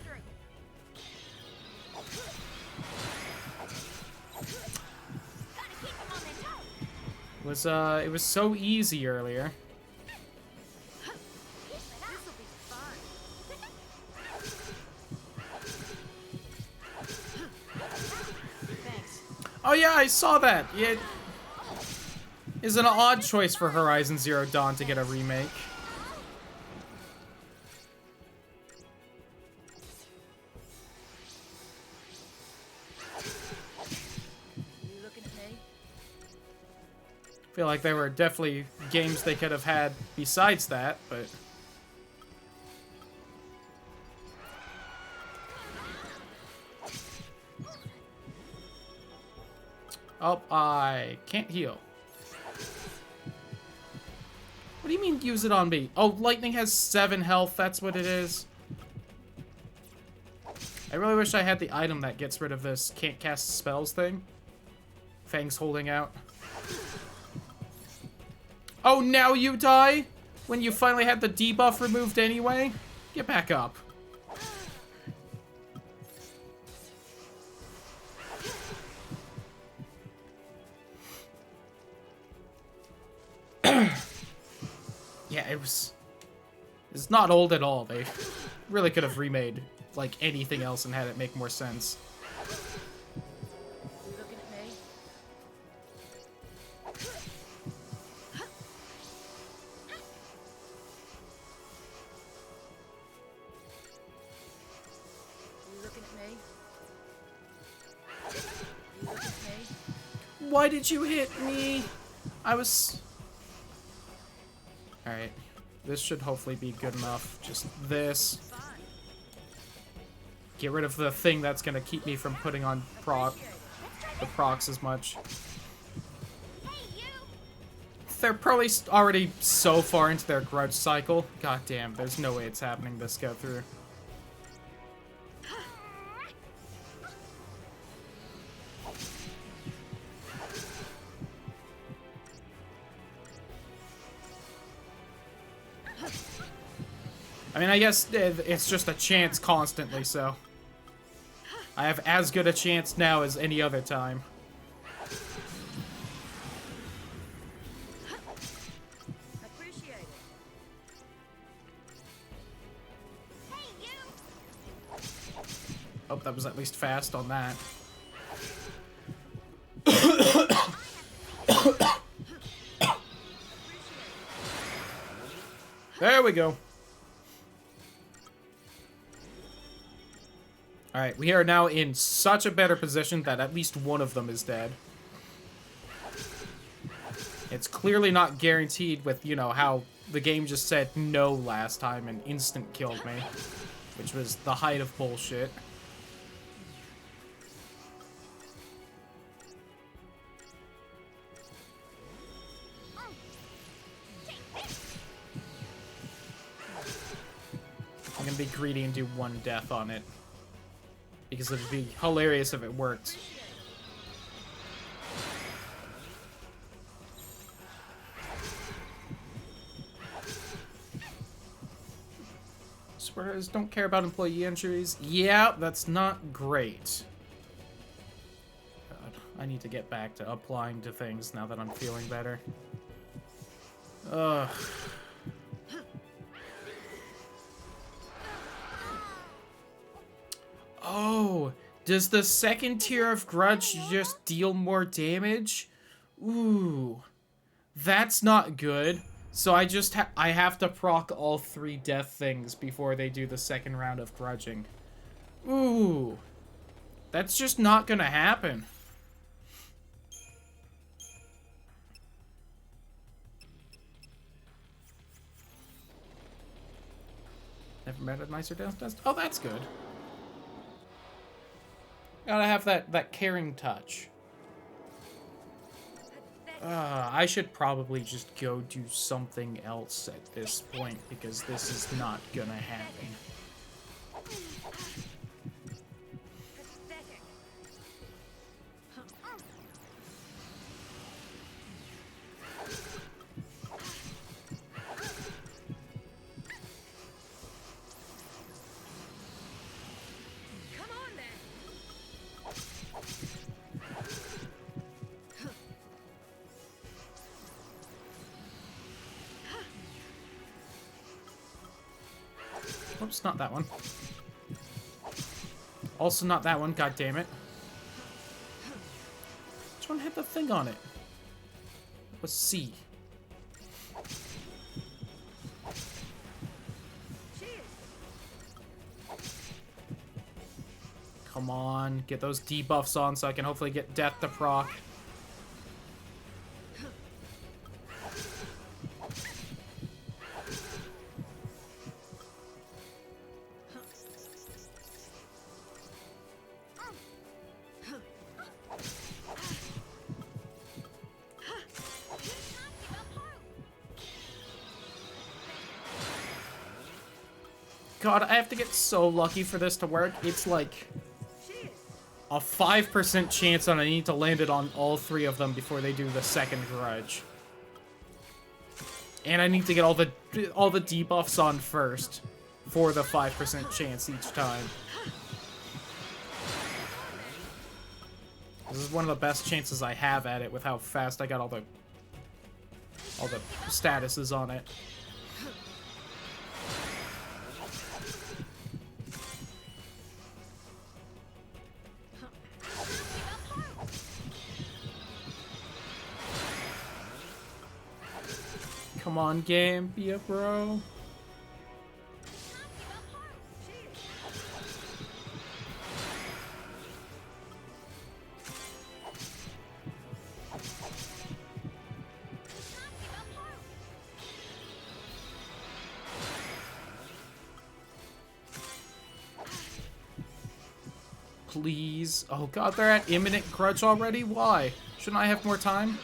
It was so easy earlier. Oh yeah, I saw that. It is an odd choice for Horizon Zero Dawn to get a remake. I feel like there were definitely games they could have had besides that, but... Oh, I can't heal. What do you mean use it on me? Oh, lightning has 7 health, that's what it is. I really wish I had the item that gets rid of this can't cast spells thing. Fang's holding out. Oh, now you die? When you finally had the debuff removed anyway? Get back up. Yeah, it's not old at all. They really could have remade like anything else and had it make more sense. Why did you hit me? I was... Alright. This should hopefully be good enough. Just this. Get rid of the thing that's gonna keep me from putting on the procs as much. They're probably already so far into their grudge cycle. God damn, there's no way it's happening this go through. I mean, I guess it's just a chance constantly, so... I have as good a chance now as any other time. Appreciate it. Hey, you! Oh, that was at least fast on that. There we go. Alright, we are now in such a better position that at least one of them is dead. It's clearly not guaranteed with, you know, how the game just said no last time and instant killed me. Which was the height of bullshit. I'm gonna be greedy and do 1 death on it. Because it would be hilarious if it worked. Swears don't care about employee injuries. Yeah, that's not great. God, I need to get back to applying to things now that I'm feeling better. Ugh. Oh, does the second tier of grudge just deal more damage? Ooh, that's not good. So I have to proc all 3 death things before they do the second round of grudging. Ooh, that's just not gonna happen. Never met a nicer death test. Oh, that's good. Gotta have that caring touch. I should probably just go do something else at this point, because this is not gonna happen. Oops, not that one. Also not that one, god damn it. Which one had the thing on it? It was C. Come on, get those debuffs on so I can hopefully get death to proc. God, I have to get so lucky for this to work. It's like a 5% chance that I need to land it on all 3 of them before they do the second grudge. And I need to get all the debuffs on first for the 5% chance each time. This is one of the best chances I have at it with how fast I got all the statuses on it. Come on, Gambia, bro. Please. Oh god, they're at imminent grudge already? Why? Shouldn't I have more time?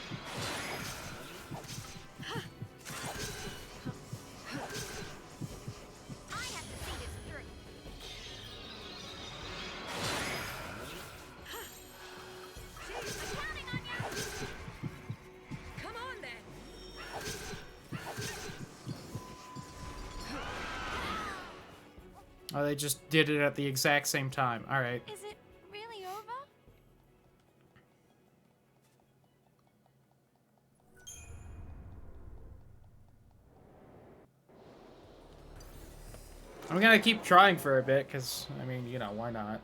Oh, they just did it at the exact same time. Alright. Is it really over? I'm gonna keep trying for a bit, because, I mean, you know, why not?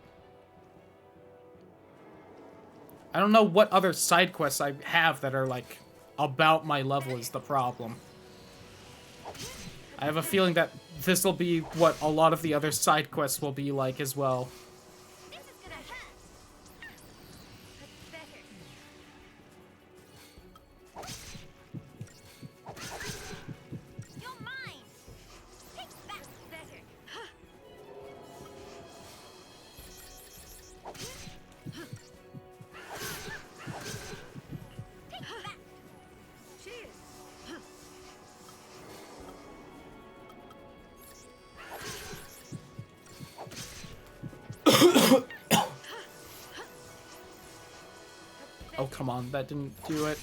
I don't know what other side quests I have that are, like, about my level is the problem. I have a feeling that this will be what a lot of the other side quests will be like as well. This is gonna hurt. That's better. You're mine. Take that. Better. Take that. Cheers. Oh, come on, that didn't do it.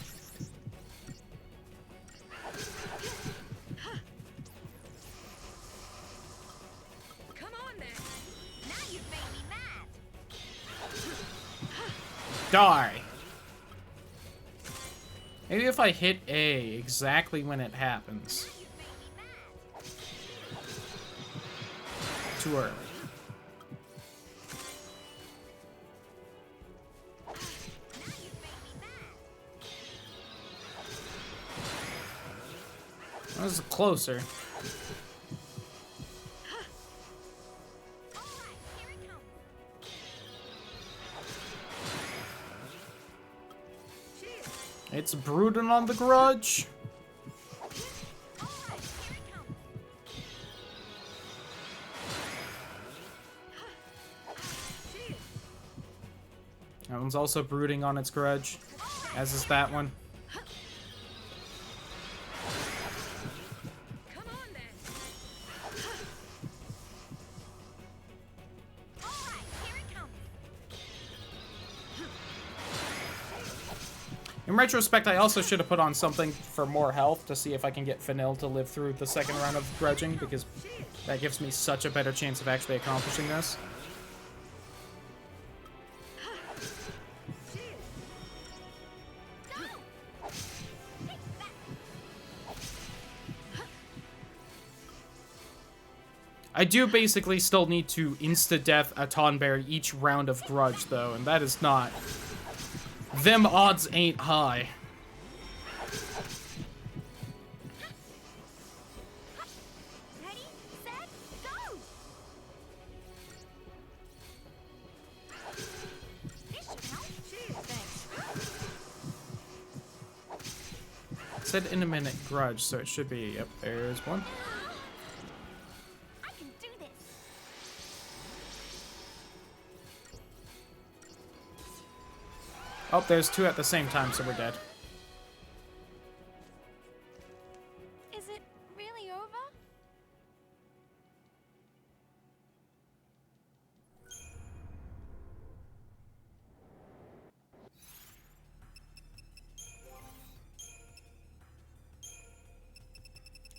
Come on then. Now you've made me mad. Die! Maybe if I hit A exactly when it happens. You've made me mad. Too early. Now you've made me mad. That was closer. All right, here it comes. Cheers. It's brooding on the grudge. All right, here it comes. Cheers. That one's also brooding on its grudge, as is that one. Come on then. All right, here it comes. In retrospect, I also should have put on something for more health to see if I can get Fennel to live through the second round of grudging, because that gives me such a better chance of actually accomplishing this. Cheers. Go. Take that. I do basically still need to insta-death a Tonberry each round of Grudge, though, and that is not... Them odds ain't high. Ready, set, go! This should help. Cheers, thanks. It said in a minute Grudge, so it should be... Yep, there's one. I can do this. Oh, there's two at the same time, so we're dead. Is it really over?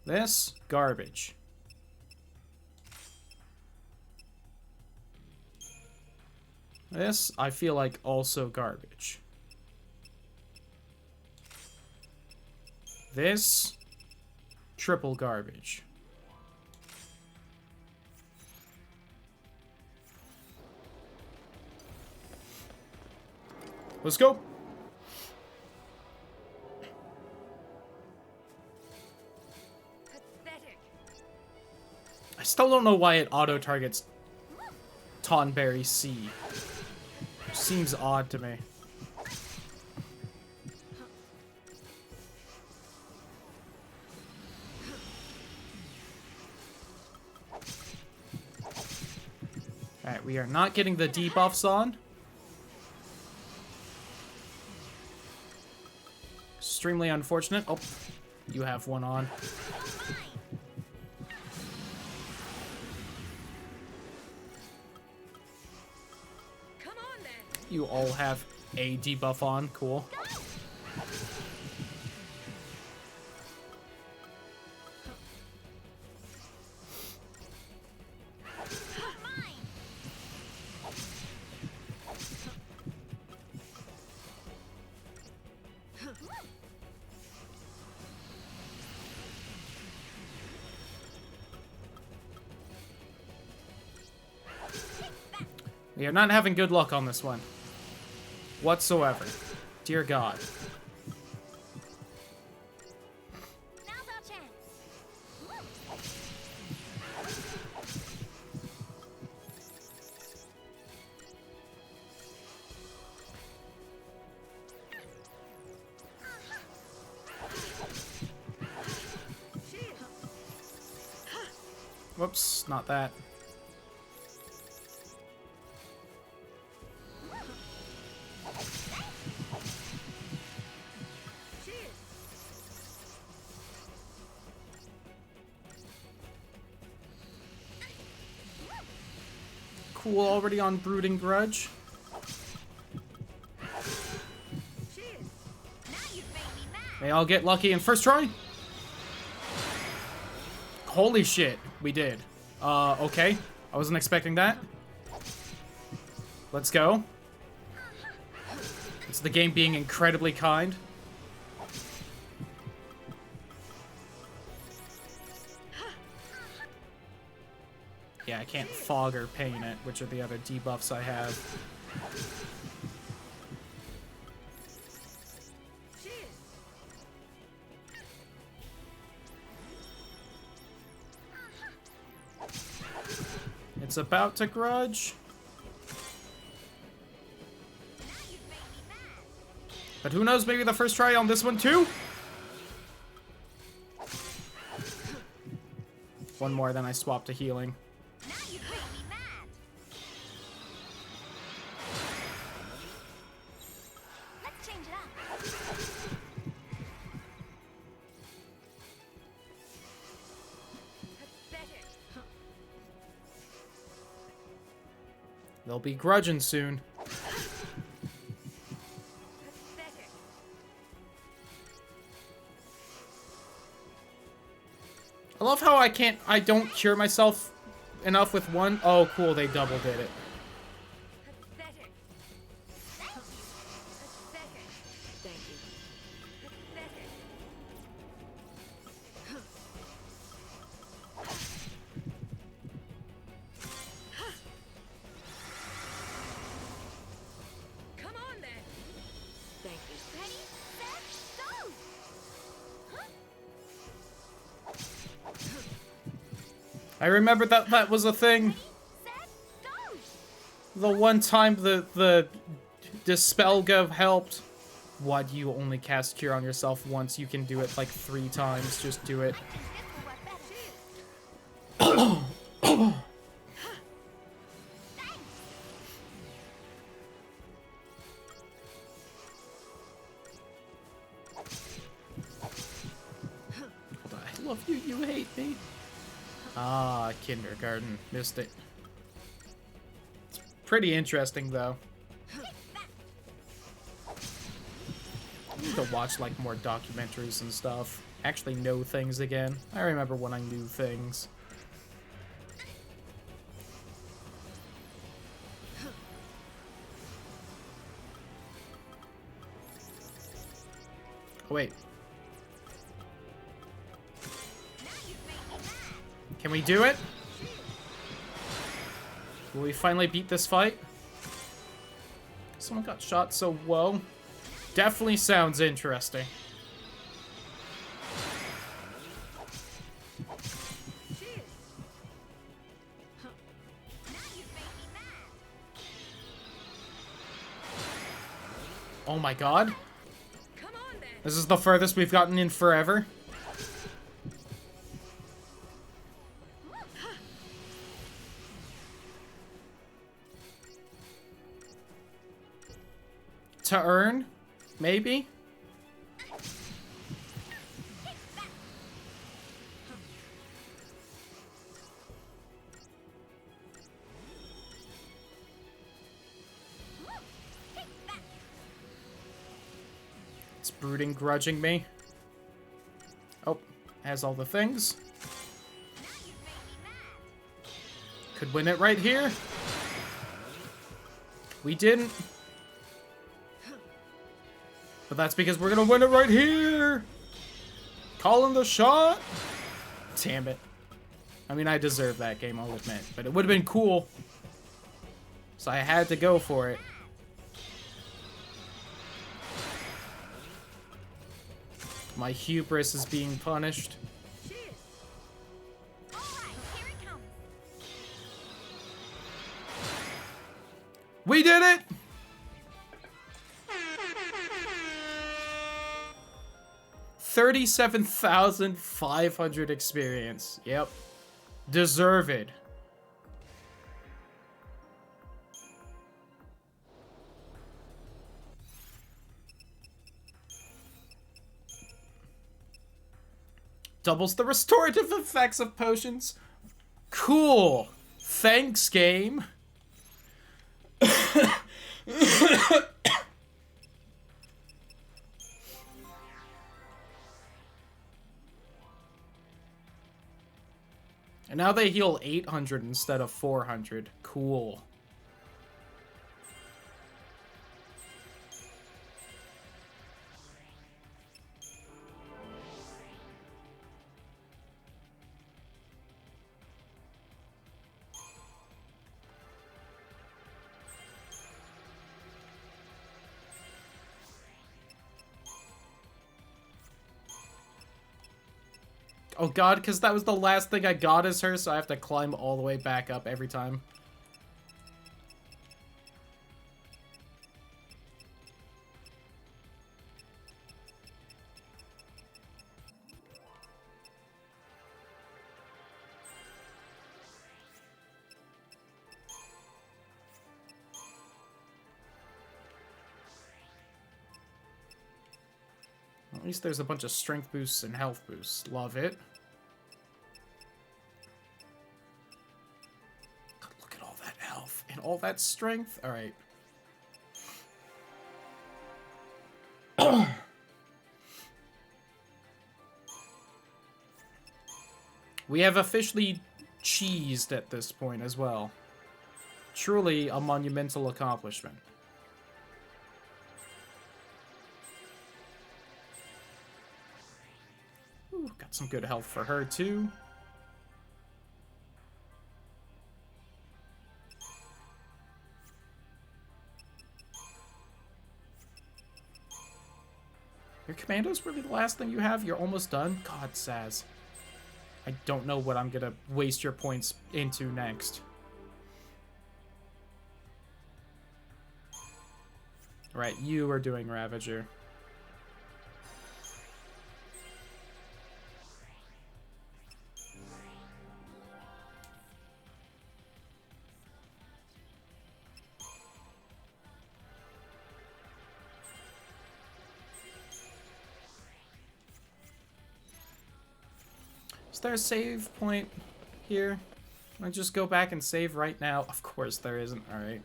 This, garbage. This, I feel like, also garbage. This, triple garbage. Let's go. Pathetic. I still don't know why it auto-targets Tonberry C. Seems odd to me. Alright, we are not getting the debuffs on. Extremely unfortunate. Oh, you have one on. Come on then. You all have a debuff on. Cool. We are not having good luck on this one. Whatsoever. Dear God. Now's our chance. Whoops, not that. Cool, already on Brooding Grudge. May I'll get lucky in first try? Holy shit, we did. Okay. I wasn't expecting that. Let's go. It's the game being incredibly kind. Yeah, I can't fog or paint it, which are the other debuffs I have. It's about to Grudge. But who knows, maybe the first try on this one too? One more, then I swap to healing. They'll be grudging soon. I love how I don't cure myself enough with one. Oh, cool, they double did it. I remember that was a thing. Set, go! The one time the Dispel Gov helped. Why do you only cast Cure on yourself once? You can do it like 3 times. Just do it. This will work better. I love you, you hate me. Ah, kindergarten. Missed it. It's pretty interesting, though. I need to watch, like, more documentaries and stuff. Actually know things again. I remember when I knew things. Oh, wait. Can we do it? Will we finally beat this fight? Someone got shot so low. Definitely sounds interesting. Oh my god. Come on then. This is the furthest we've gotten in forever. To earn? Maybe? It's brooding, grudging me. Oh, has all the things. Could win it right here. We didn't. But that's because we're gonna win it right here! Calling the shot! Damn it. I mean, I deserve that game, I'll admit. But it would have been cool. So I had to go for it. My hubris is being punished. We did it! 37,500 experience. Yep. Deserved. Doubles the restorative effects of potions. Cool. Thanks, game. And now they heal 800 instead of 400. Cool. Oh god, because that was the last thing I got as her, so I have to climb all the way back up every time. At least there's a bunch of strength boosts and health boosts. Love it. God, look at all that health and all that strength. All right. We have officially cheesed at this point as well. Truly a monumental accomplishment. Ooh, got some good health for her, too. Your commando's really the last thing you have? You're almost done? God, Saz. I don't know what I'm gonna waste your points into next. Right, you are doing Ravager. Is there a save point here? Can I just go back and save right now? Of course there isn't. Alright.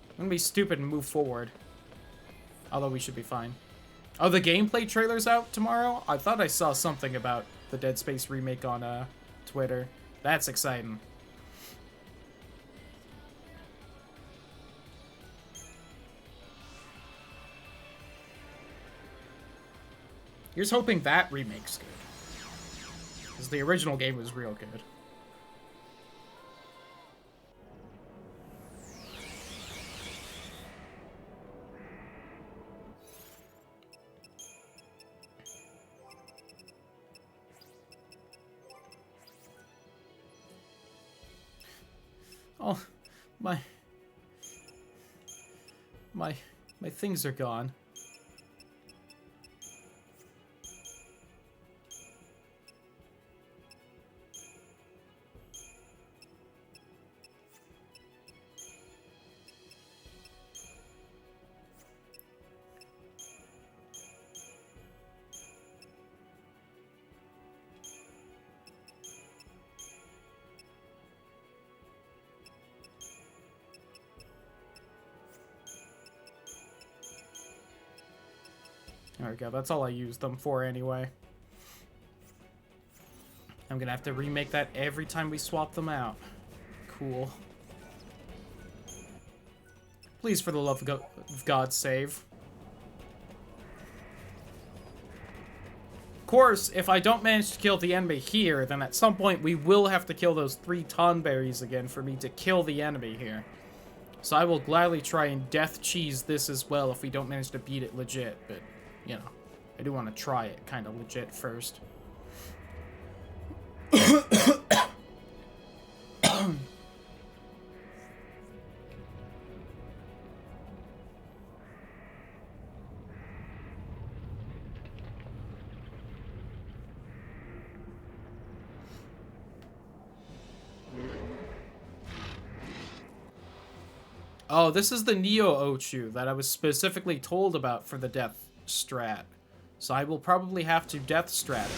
I'm gonna be stupid and move forward. Although we should be fine. Oh, the gameplay trailer's out tomorrow? I thought I saw something about the Dead Space remake on Twitter. That's exciting. Here's hoping that remake's good. Because the original game was real good. Oh, my things are gone. There we go, that's all I used them for anyway. I'm gonna have to remake that every time we swap them out. Cool. Please, for the love of God, save. Of course, if I don't manage to kill the enemy here, then at some point we will have to kill those 3 tonberries again for me to kill the enemy here. So I will gladly try and death cheese this as well if we don't manage to beat it legit, but... you know, I do want to try it kind of legit first. Oh, this is the Neo Ochu that I was specifically told about for the death strat. So I will probably have to death strat it.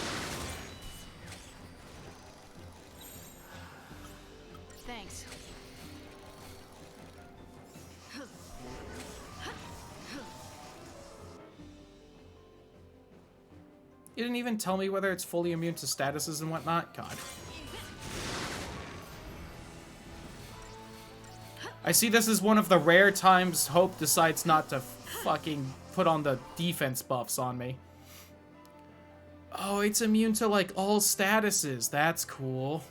Thanks. You didn't even tell me whether it's fully immune to statuses and whatnot? God. I see this is one of the rare times Hope decides not to fucking put on the defense buffs on me. Oh, it's immune to, like, all statuses. That's cool.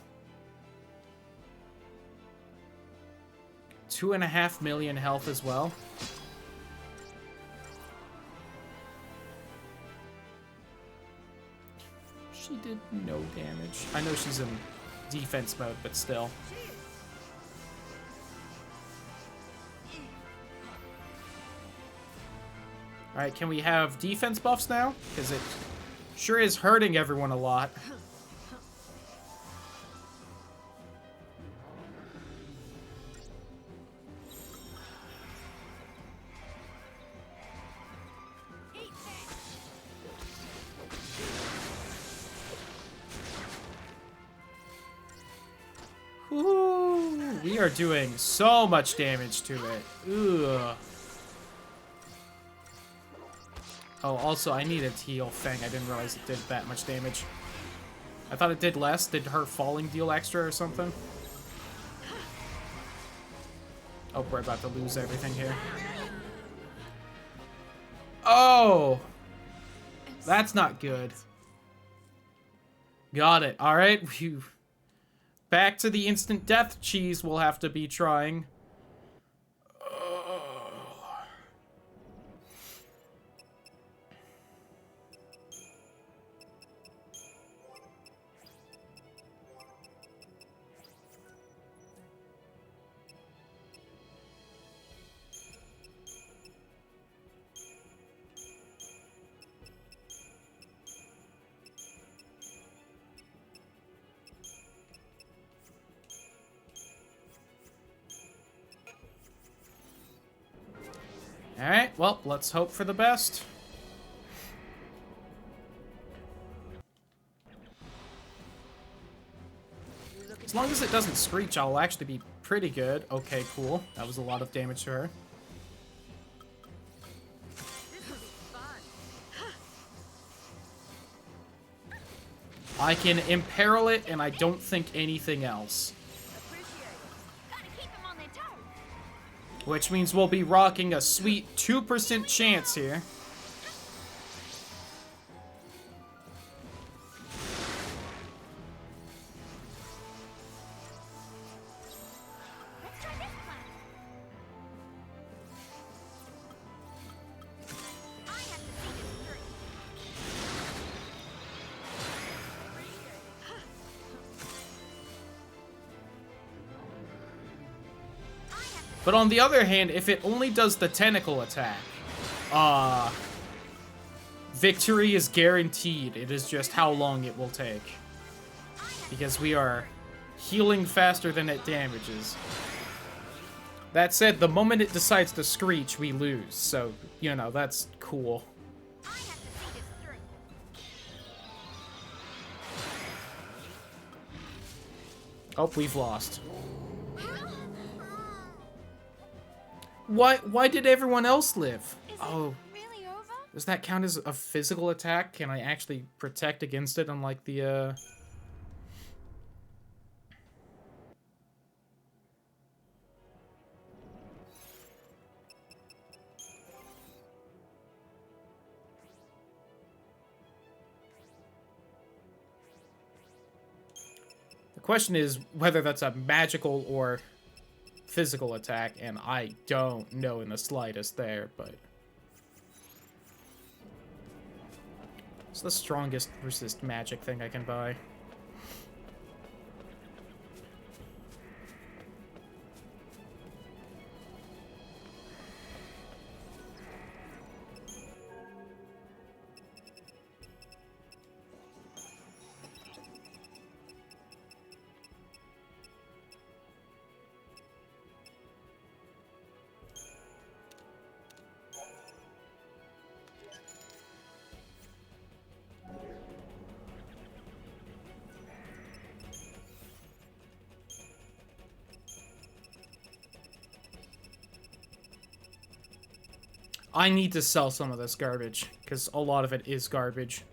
2.5 million health as well. She did no damage. I know she's in defense mode, but still. Alright, can we have defense buffs now? Because it sure is hurting everyone a lot. Woo! We are doing so much damage to it. Ugh. Oh, also, I needed to heal Fang. I didn't realize it did that much damage. I thought it did less. Did her falling deal extra or something? Oh, we're about to lose everything here. Oh! That's not good. Got it. Alright. Back to the instant death cheese we'll have to be trying. Alright, well, let's hope for the best. As long as it doesn't screech, I'll actually be pretty good. Okay, cool. That was a lot of damage to her. I can imperil it, and I don't think anything else. Which means we'll be rocking a sweet 2% chance here. But on the other hand, if it only does the tentacle attack, victory is guaranteed. It is just how long it will take. Because we are healing faster than it damages. That said, the moment it decides to screech, we lose. So, you know, that's cool. Oh, we've lost. Why did everyone else live? Oh, Really over? does that count as a physical attack? Can I actually protect against it unlike the, The question is whether that's a magical or physical attack, and I don't know in the slightest there, but it's the strongest resist magic thing I can buy. I need to sell some of this garbage, because a lot of it is garbage.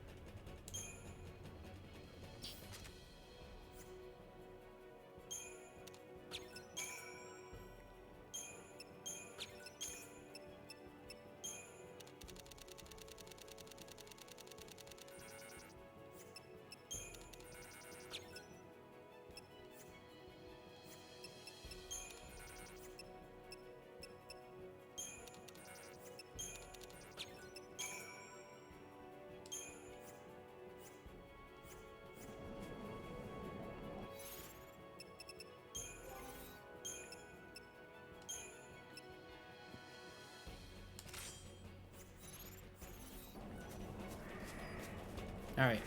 Alright.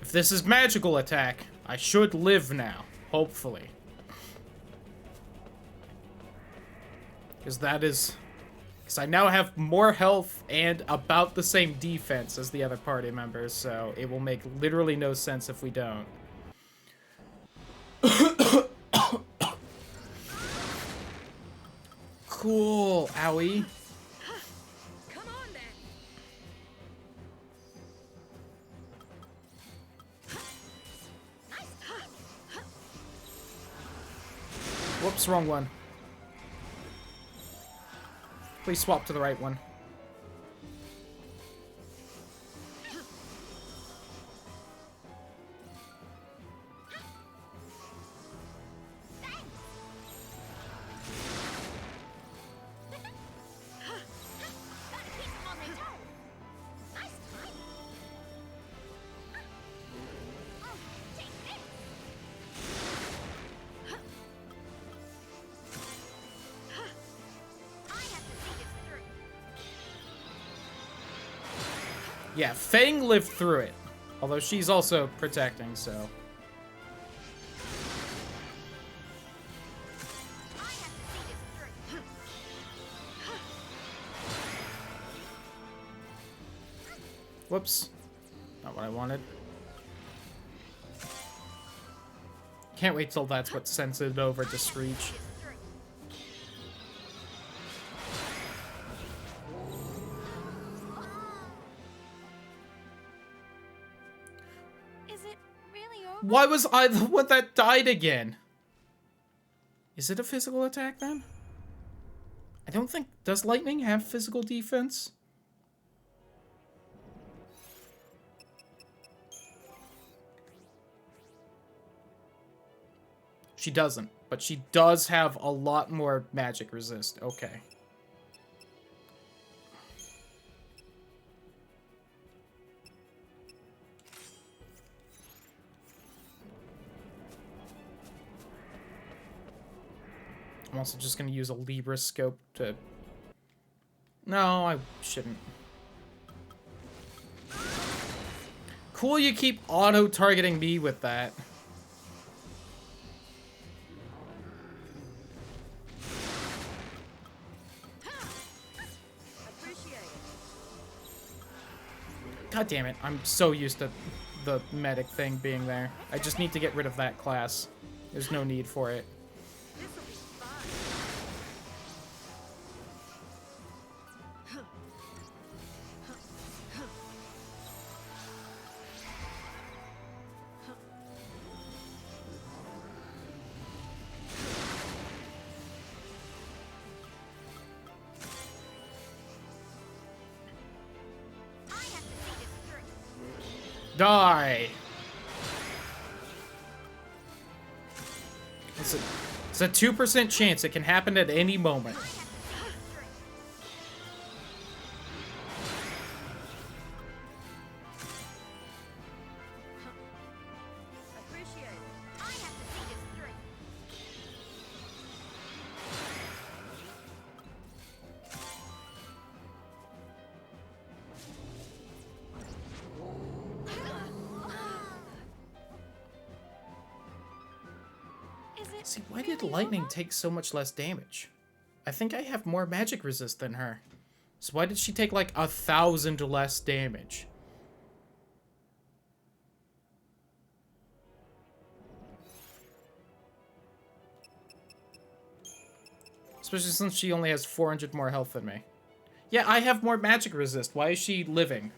If this is magical attack, I should live now. Hopefully. Because that is... Because I now have more health and about the same defense as the other party members, so it will make literally no sense if we don't. Cool, owie. Come on then. Whoops, wrong one. Please swap to the right one. Yeah, Fang lived through it. Although she's also protecting, so... Whoops. Not what I wanted. Can't wait till that's what sends it over to Screech. Is it really over? Why was I the one that died again? Is it a physical attack then? I don't think... Does lightning have physical defense? She doesn't, but she does have a lot more magic resist. Okay. I'm also just going to use a Libra scope to... No, I shouldn't. Cool, you keep auto-targeting me with that. God damn it, I'm so used to the medic thing being there. I just need to get rid of that class. There's no need for it. This'll be fun. I have to see this through. Die! It's a 2% chance. It can happen at any moment. Appreciate it. I have to see this through. Is it See, why did really lightning over? take so much less damage? I think I have more magic resist than her. So why did she take like 1,000 less damage? Especially since she only has 400 more health than me. Yeah, I have more magic resist. Why is she living?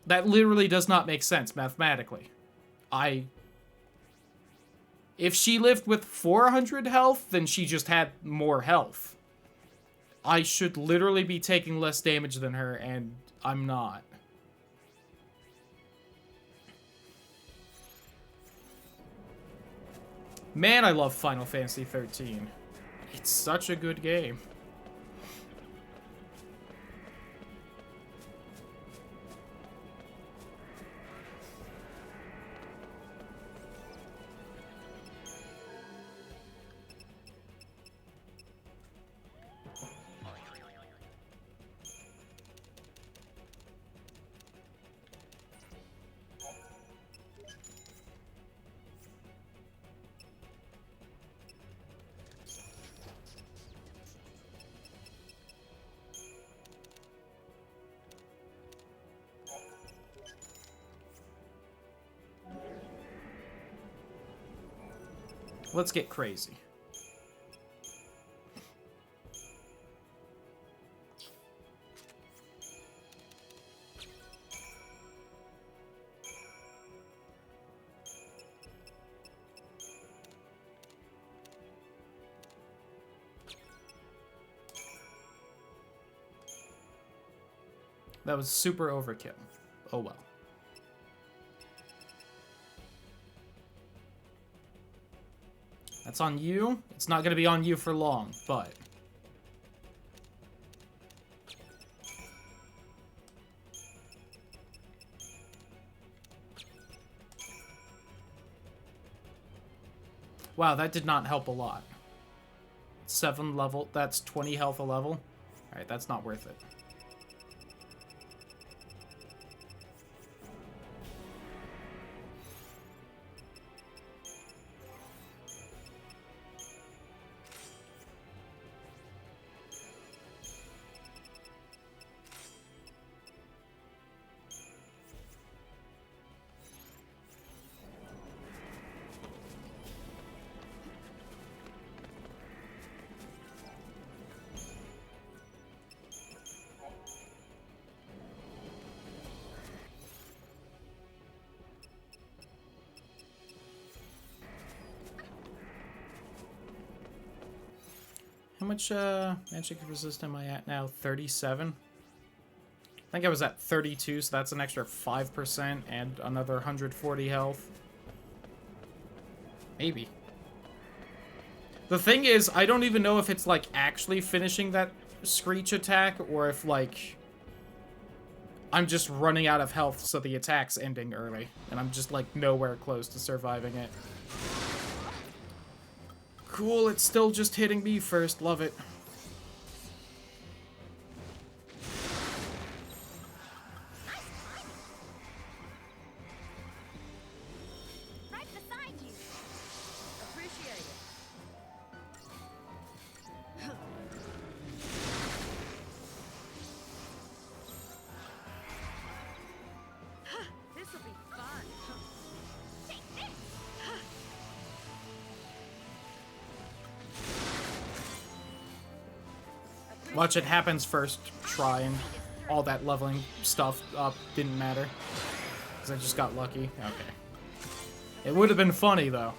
That literally does not make sense mathematically. If she lived with 400 health, then she just had more health. I should literally be taking less damage than her, and I'm not. Man, I love Final Fantasy 13. It's such a good game. Let's get crazy. That was super overkill. Oh well. That's on you. It's not going to be on you for long, but... Wow, that did not help a lot. 7 level, that's 20 health a level. Alright, that's not worth it. How much magic resist am I at now? 37? I think I was at 32, so that's an extra 5% and another 140 health. Maybe. The thing is, I don't even know if it's, like, actually finishing that Screech attack, or if, like, I'm just running out of health, so the attack's ending early, and I'm just, like, nowhere close to surviving it. Cool, it's still just hitting me first. Love it. Right beside you. Appreciate it. This'll be fun. Take this. Watch, it happens first try, and all that leveling stuff up didn't matter. Because I just got lucky. Okay. It would have been funny, though.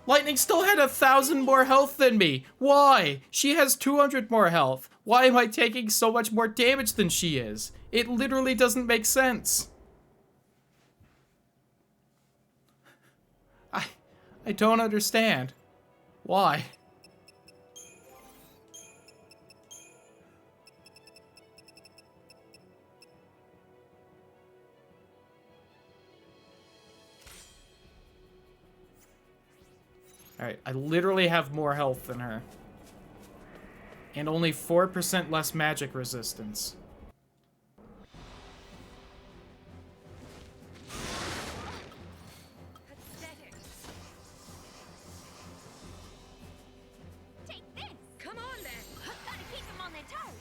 Lightning still had 1,000 more health than me. Why? She has 200 more health. Why am I taking so much more damage than she is? It literally doesn't make sense. I don't understand. Why? Alright, I literally have more health than her. And only 4% less magic resistance. Pathetic. Take this. Come on then. Gotta keep them on their toes.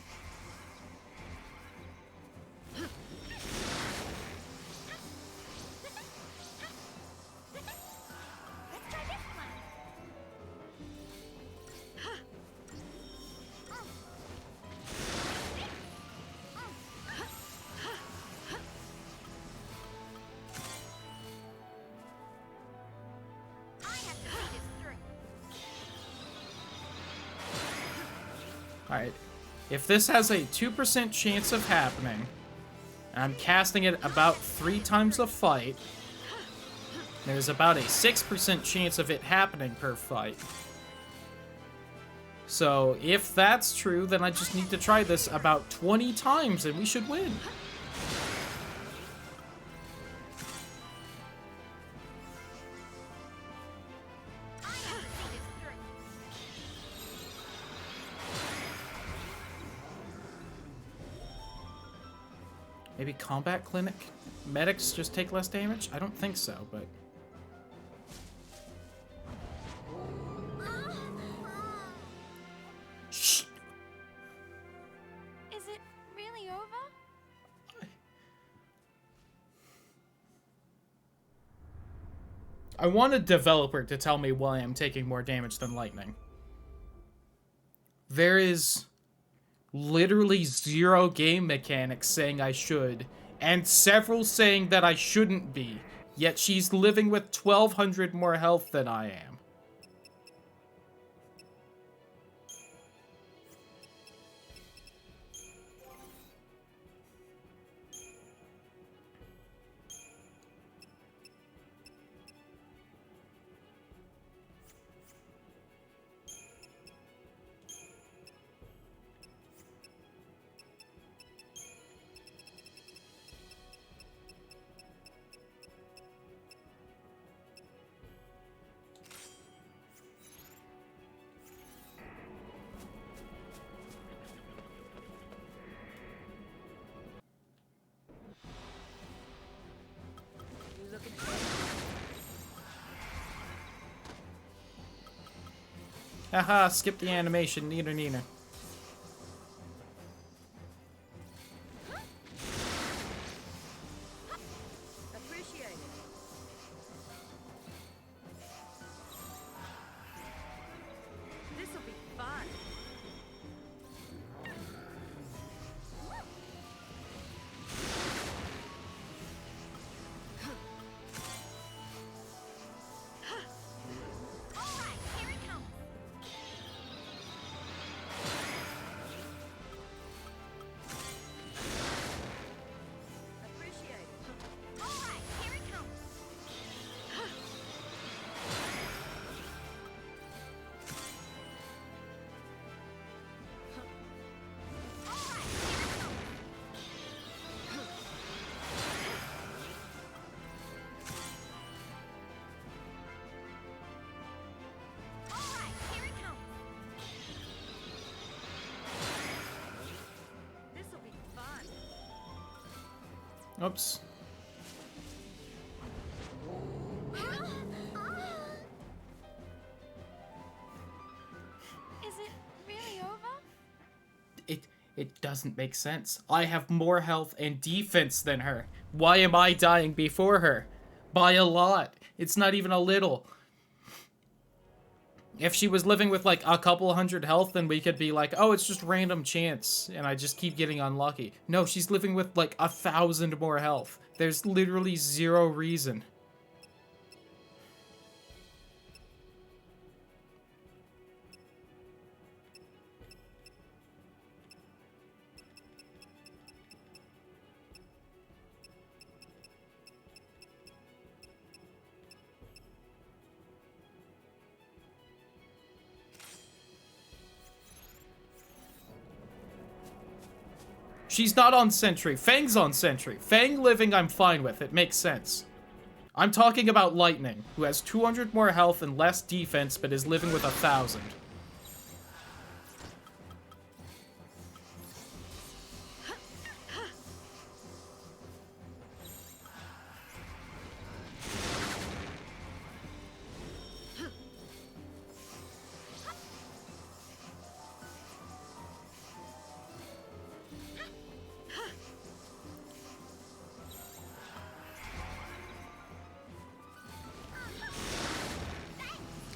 Let's try this one. I have to see this through. Alright. If this has a 2% chance of happening, and I'm casting it about 3 times a fight, there's about a 6% chance of it happening per fight. So, if that's true, then I just need to try this about 20 times and we should win. I have to see this through. Maybe combat clinic? Medics just take less damage? I don't think so, but... Shh! Is it really over? I want a developer to tell me why I'm taking more damage than lightning. There is literally 0 game mechanics saying I should, and several saying that I shouldn't be, yet she's living with 1,200 more health than I am. You looking Haha, skip the animation, neener neener. Oops. Is it really over? It doesn't make sense. I have more health and defense than her. Why am I dying before her? By a lot. It's not even a little. If she was living with like a couple hundred health, then we could be like, oh, it's just random chance, and I just keep getting unlucky. No, she's living with like 1,000 more health. There's literally zero reason. She's not on sentry. Fang's on sentry. Fang living, I'm fine with. It makes sense. I'm talking about Lightning, who has 200 more health and less defense, but is living with 1,000.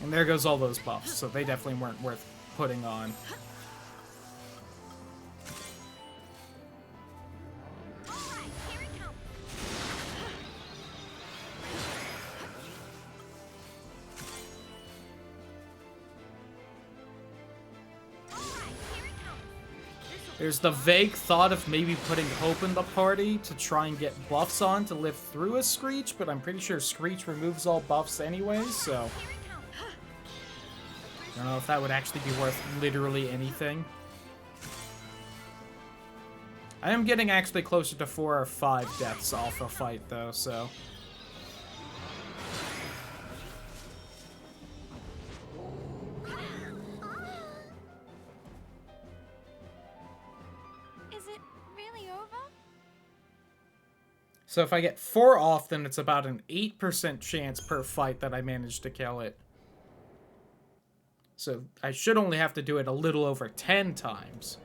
And there goes all those buffs, so they definitely weren't worth putting on. There's the vague thought of maybe putting Hope in the party to try and get buffs on to live through a Screech, but I'm pretty sure Screech removes all buffs anyways, so... I don't know if that would actually be worth literally anything. I am getting actually closer to 4 or 5 deaths off a fight, though, so... Is it really over? So if I get 4 off, then it's about an 8% chance per fight that I manage to kill it. So I should only have to do it a little over 10 times.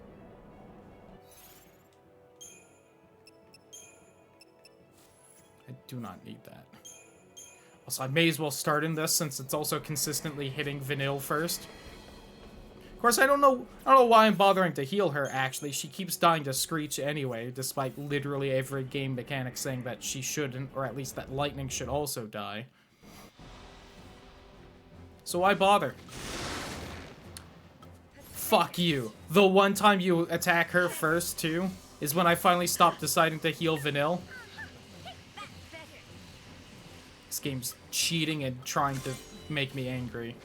I do not need that. Also, I may as well start in this since it's also consistently hitting Vanille first. Of course, I don't know why I'm bothering to heal her, actually. She keeps dying to Screech anyway, despite literally every game mechanic saying that she shouldn't, or at least that Lightning should also die. So why bother? Fuck you. The one time you attack her first, too, is when I finally stopped deciding to heal Vanille. This game's cheating and trying to make me angry.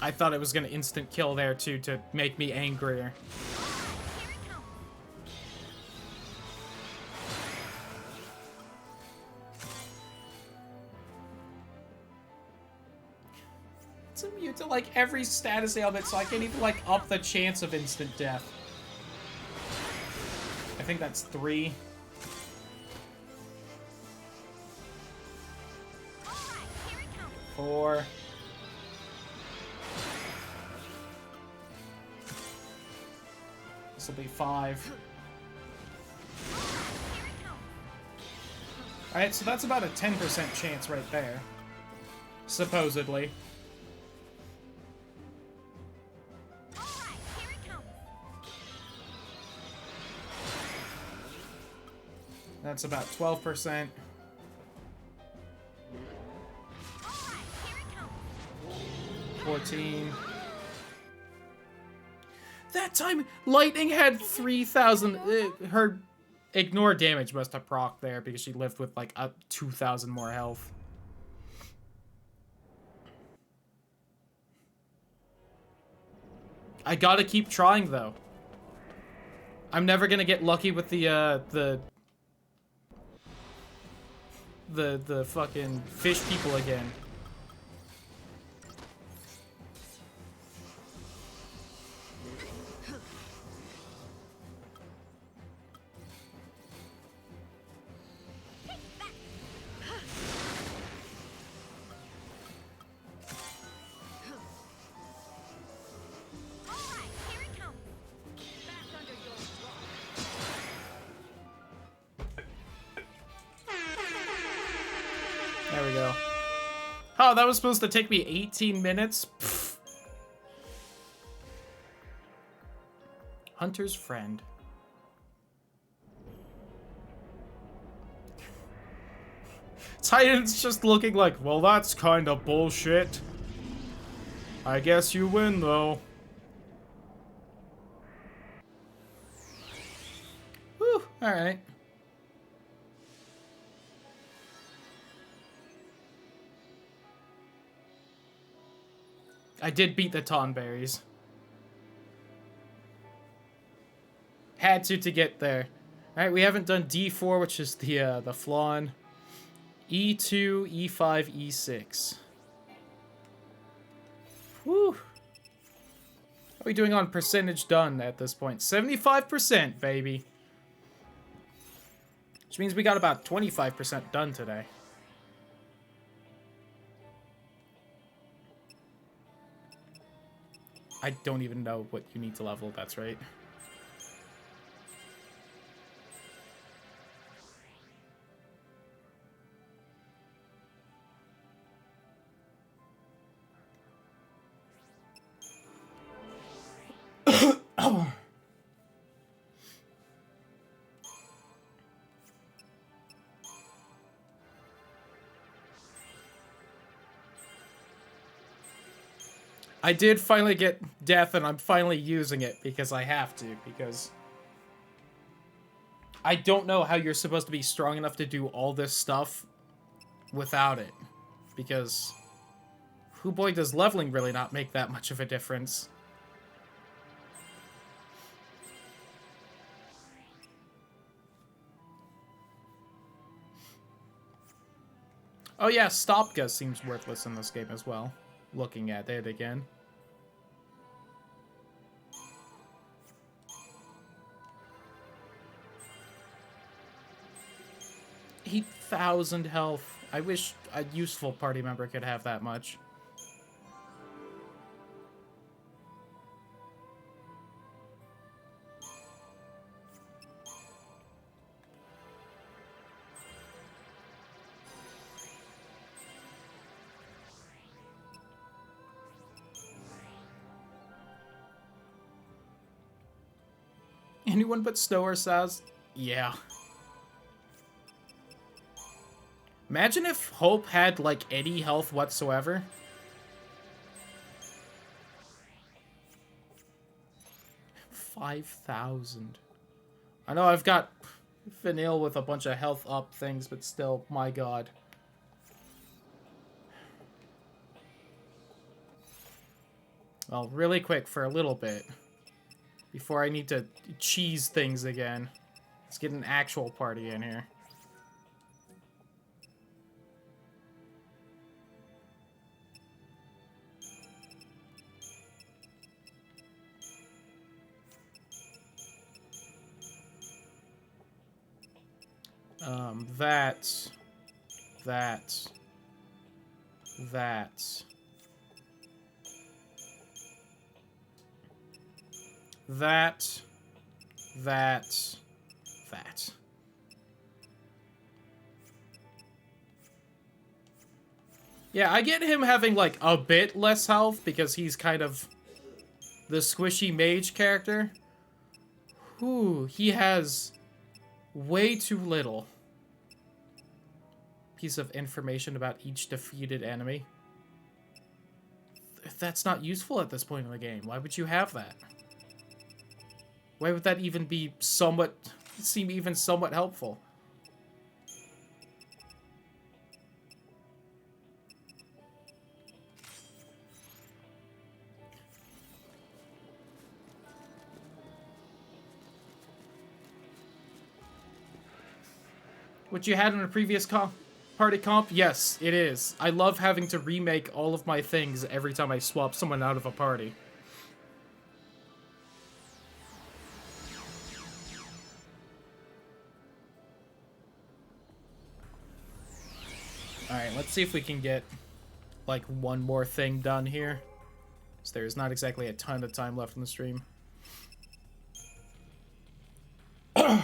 I thought it was gonna instant kill there, too, to make me angrier. It's immune to, like, every status ailment, so I can't even, like, up the chance of instant death. I think that's 3. Four. This will be 5. Alright, so that's about a 10% chance right there. Supposedly. That's about 12%. That time, Lightning had 3,000. Her ignore damage must have procced there because she lived with like 2,000 more health. I gotta keep trying though. I'm never gonna get lucky with the fucking fish people again. Oh, that was supposed to take me 18 minutes? Pfft. Hunter's friend. Titan's just looking like, well, that's kind of bullshit. I guess you win, though. Whew, alright. I did beat the Tonberries. Had to get there. Alright, we haven't done D4, which is the flawn. E2, E5, E6. Whew. How are we doing on percentage done at this point? 75%, baby. Which means we got about 25% done today. I don't even know what you need to level, that's right. I did finally get death, and I'm finally using it because I have to, because I don't know how you're supposed to be strong enough to do all this stuff without it, because who boy does leveling really not make that much of a difference. Oh yeah, Stopga seems worthless in this game as well, looking at it again. 8,000 health. I wish a useful party member could have that much. Anyone but Snow or Saz? Yeah. Imagine if Hope had, like, any health whatsoever. $5,000. I know I've got Vanille with a bunch of health up things, but still, my god. Well, really quick for a little bit. Before I need to cheese things again. Let's get an actual party in here. That. Yeah, I get him having, like, a bit less health because he's kind of the squishy mage character. Whew, he has way too little. Piece of information about each defeated enemy. If that's not useful at this point in the game, why would you have that? Why would that even be seem even somewhat helpful? What you had in a previous party comp? Yes, it is. I love having to remake all of my things every time I swap someone out of a party. Alright, let's see if we can get, like, one more thing done here. So there's not exactly a ton of time left in the stream. Alright,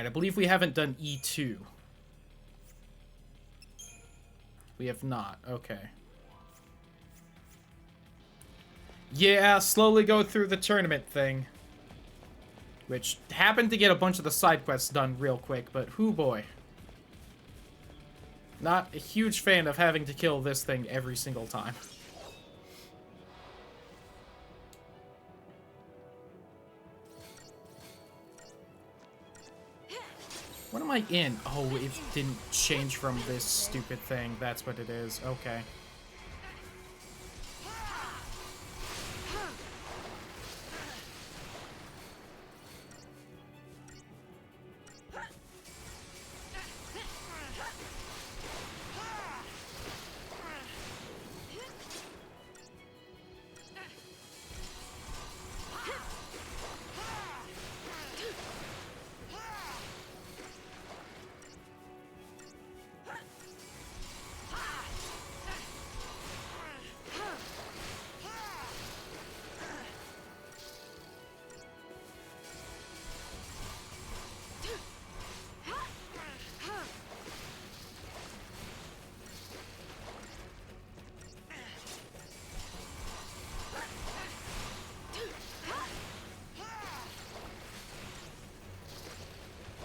I believe we haven't done E2. We have not. Okay. Yeah, slowly go through the tournament thing. Which happened to get a bunch of the side quests done real quick, but hoo boy. Not a huge fan of having to kill this thing every single time. What am I in? Oh, it didn't change from this stupid thing. That's what it is. Okay.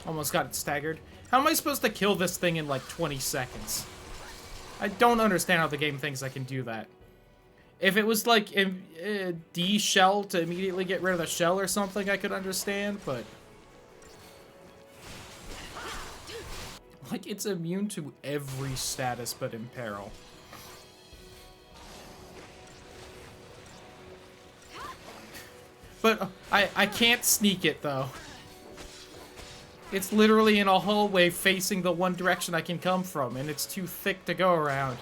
Almost got it staggered. How am I supposed to kill this thing in like 20 seconds? I don't understand how the game thinks I can do that. If it was like D shell to immediately get rid of the shell or something, I could understand, but... like, it's immune to every status but in peril. But I can't sneak it, though. It's literally in a hallway facing the one direction I can come from, and it's too thick to go around.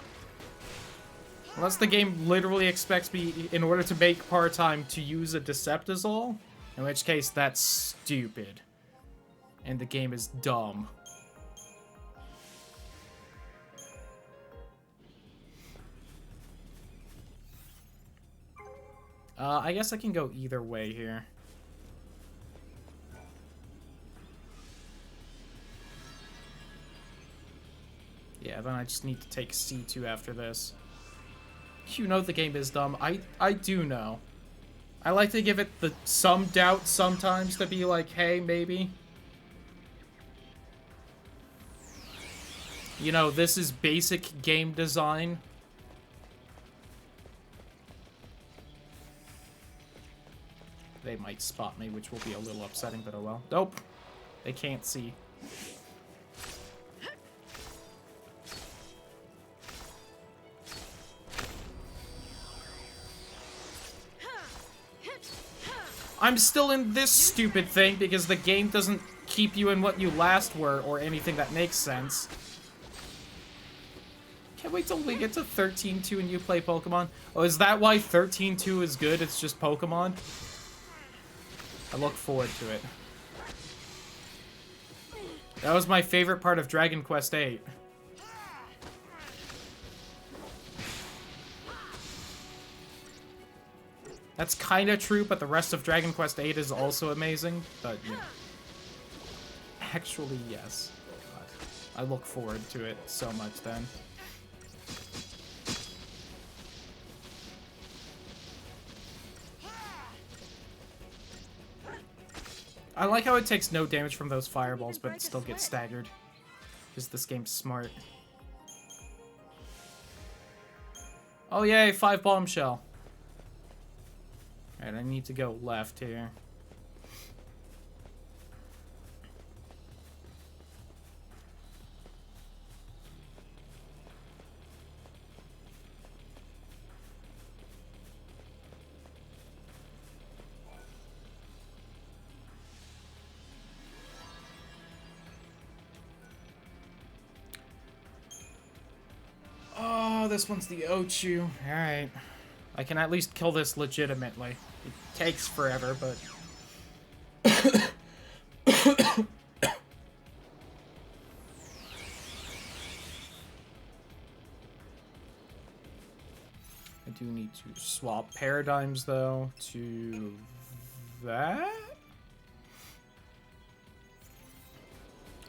Unless the game literally expects me, in order to make part-time, to use a Deceptizol, in which case that's stupid. And the game is dumb. I guess I can go either way here. Yeah, then I just need to take C2 after this. You know the game is dumb. I do know. I like to give it some doubt sometimes to be like, hey, maybe. You know, this is basic game design. They might spot me, which will be a little upsetting, but oh well. Nope. They can't see. I'm still in this stupid thing because the game doesn't keep you in what you last were or anything that makes sense. Can't wait till we get to 13.2 and you play Pokemon. Oh, is that why 13.2 is good? It's just Pokemon? I look forward to it. That was my favorite part of Dragon Quest VIII. That's kind of true, but the rest of Dragon Quest VIII is also amazing. But, yeah. Actually, yes. God. I look forward to it so much then. I like how it takes no damage from those fireballs, but it still gets staggered. Because this game's smart. Oh yay, 5 bombshell. Alright, I need to go left here. Oh, this one's the Ochu. Alright. I can at least kill this legitimately. It takes forever, but... I do need to swap paradigms, though, to that?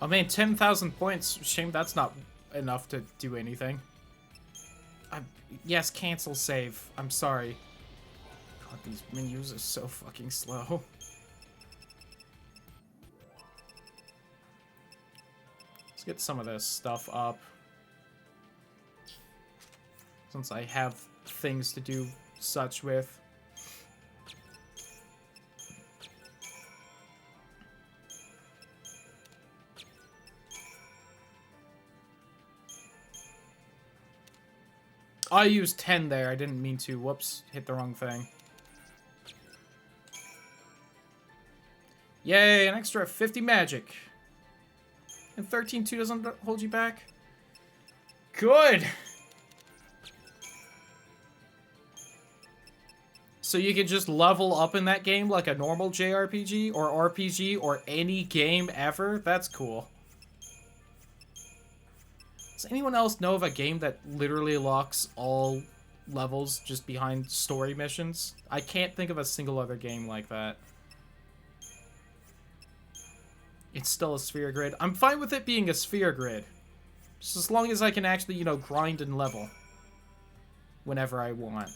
Oh man, 10,000 points. Shame that's not enough to do anything. Yes, cancel save. I'm sorry. God, these menus are so fucking slow. Let's get some of this stuff up. Since I have things to do such with. I used 10 there. I didn't mean to. Whoops. Hit the wrong thing. Yay, an extra 50 magic. And 13-2 doesn't hold you back. Good! So you can just level up in that game like a normal JRPG or RPG or any game ever? That's cool. Does anyone else know of a game that literally locks all levels just behind story missions? I can't think of a single other game like that. It's still a sphere grid. I'm fine with it being a sphere grid. Just as long as I can actually, you know, grind and level. Whenever I want.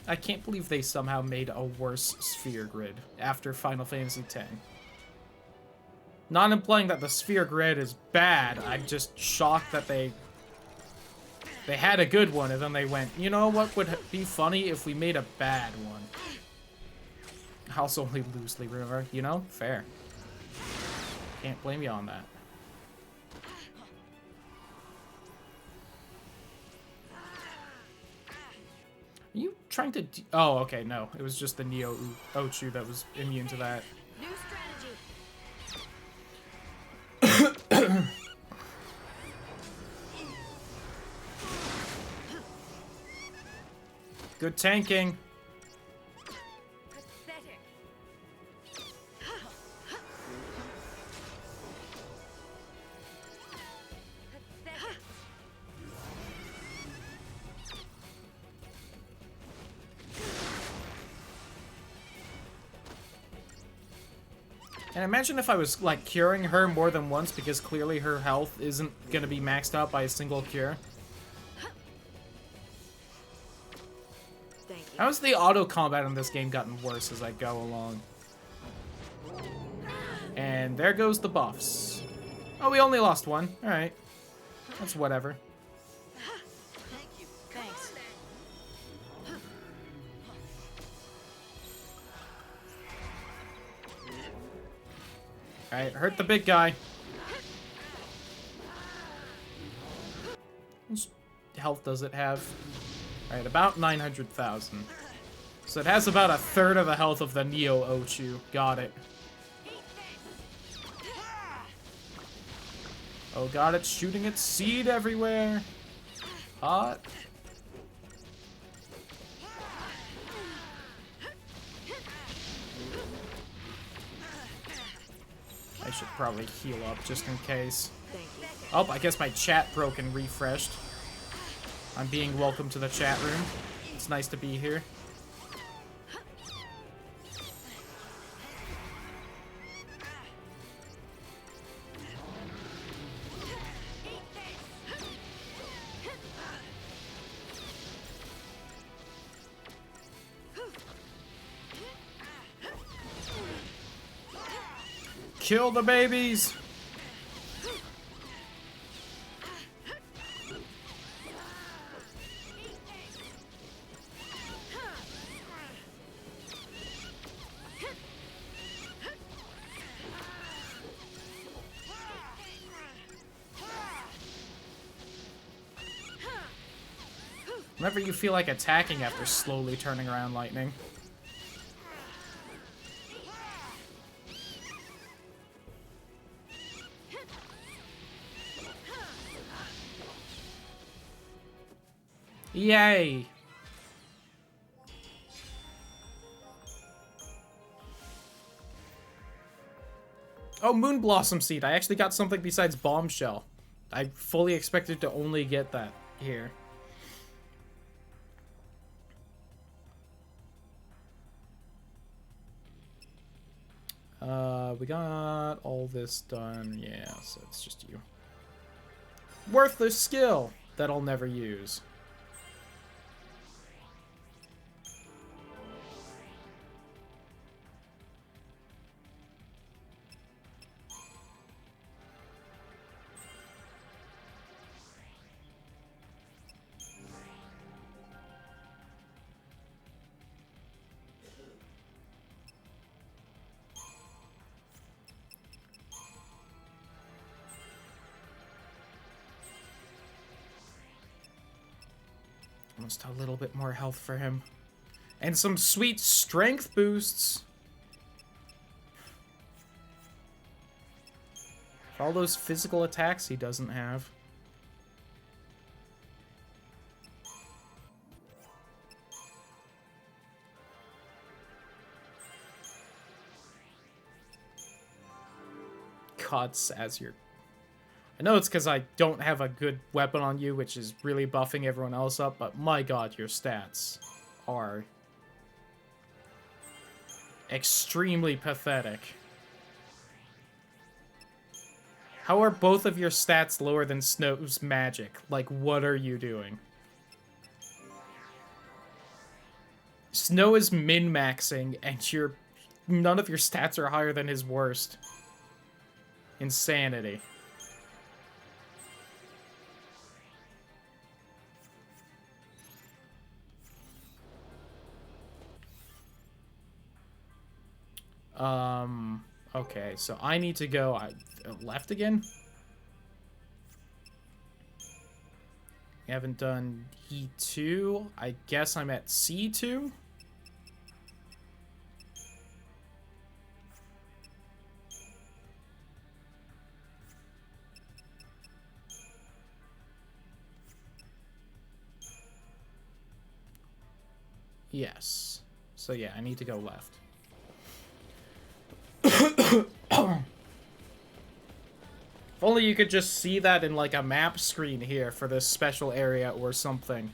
I can't believe they somehow made a worse sphere grid after Final Fantasy X. Not implying that the sphere grid is bad, I'm just shocked that they had a good one and then they went, you know what would be funny if we made a bad one? I also only loosely remember, you know? Fair. Can't blame you on that. Are you trying to... Oh, okay, no. It was just the Neo Ochu that was immune to that. New strategy. Good tanking. Pathetic. Pathetic. And imagine if I was, like, curing her more than once because clearly her health isn't gonna be maxed out by a single cure. Thank you. How's the auto combat in this game gotten worse as I go along? And there goes the buffs. Oh, we only lost one. Alright. That's whatever. Thank you. Thanks. Alright, hurt the big guy. How much health does it have? Alright, about 900,000. So it has about a third of the health of the Neo Ochu. Got it. Oh god, it's shooting its seed everywhere. Hot. I should probably heal up just in case. Thank you. Oh, I guess my chat broke and refreshed. I'm being welcome to the chat room. It's nice to be here. Kill the babies! Whenever you feel like attacking after slowly turning around lightning. Yay! Oh, Moon Blossom Seed. I actually got something besides Bombshell. I fully expected to only get that here. We got all this done. Yeah, so it's just you. Worthless skill that I'll never use. Almost a little bit more health for him. And some sweet strength boosts. For all those physical attacks he doesn't have. Cuts as your... I know it's because I don't have a good weapon on you, which is really buffing everyone else up, but my god, your stats are extremely pathetic. How are both of your stats lower than Snow's magic? Like, what are you doing? Snow is min-maxing, and none of your stats are higher than his worst. Insanity. Okay, so I need to go left again? We haven't done E2. I guess I'm at C2? Yes. So yeah, I need to go left. If only you could just see that in like a map screen here for this special area or something.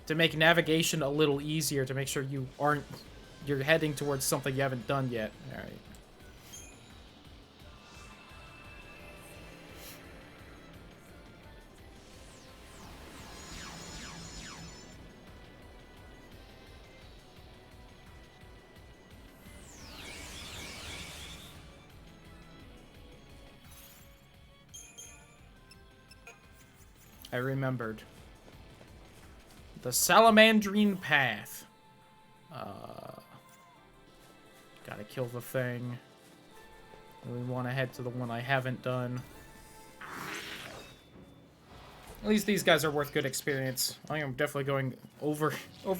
To make navigation a little easier, to make sure you're heading towards something you haven't done yet. Alright. I remembered. The Salamandrine Path. Gotta kill the thing. We want to head to the one I haven't done. At least these guys are worth good experience. I am definitely going over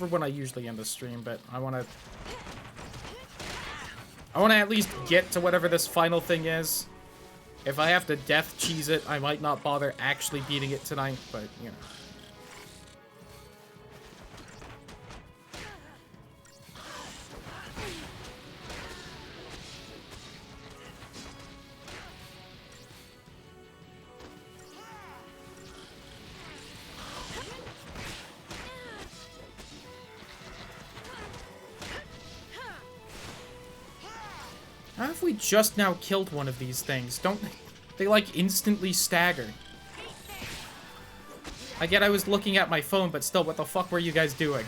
when I usually end the stream, but I want to at least get to whatever this final thing is. If I have to death cheese it, I might not bother actually beating it tonight, but, you know. How have we just now killed one of these things? Don't they, like, instantly stagger? I get I was looking at my phone, but still, what the fuck were you guys doing?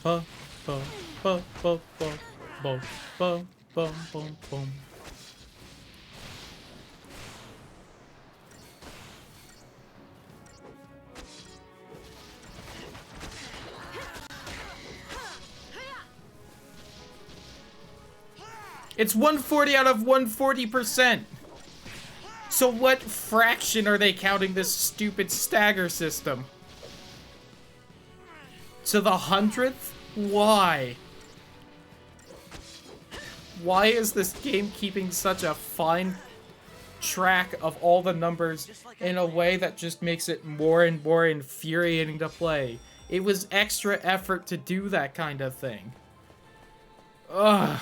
Ba ba ba ba ba ba ba ba ba ba. It's 140 out of 140%. So what fraction are they counting this stupid stagger system? To the 100th? Why? Why is this game keeping such a fine track of all the numbers in a way that just makes it more and more infuriating to play? It was extra effort to do that kind of thing. Ugh.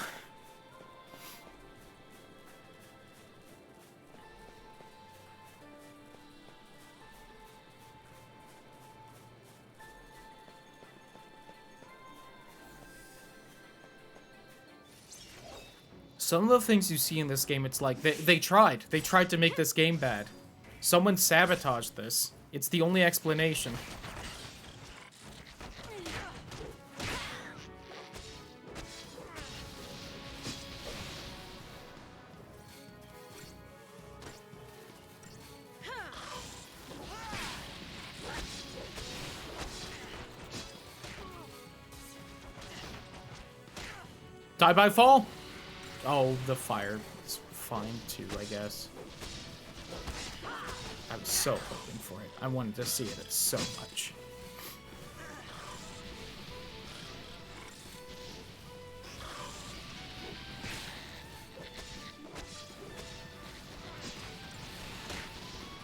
Some of the things you see in this game, it's like, they tried. They tried to make this game bad. Someone sabotaged this. It's the only explanation. Die by fall? Oh, the fire is fine too, I guess. I was so hoping for it. I wanted to see it so much.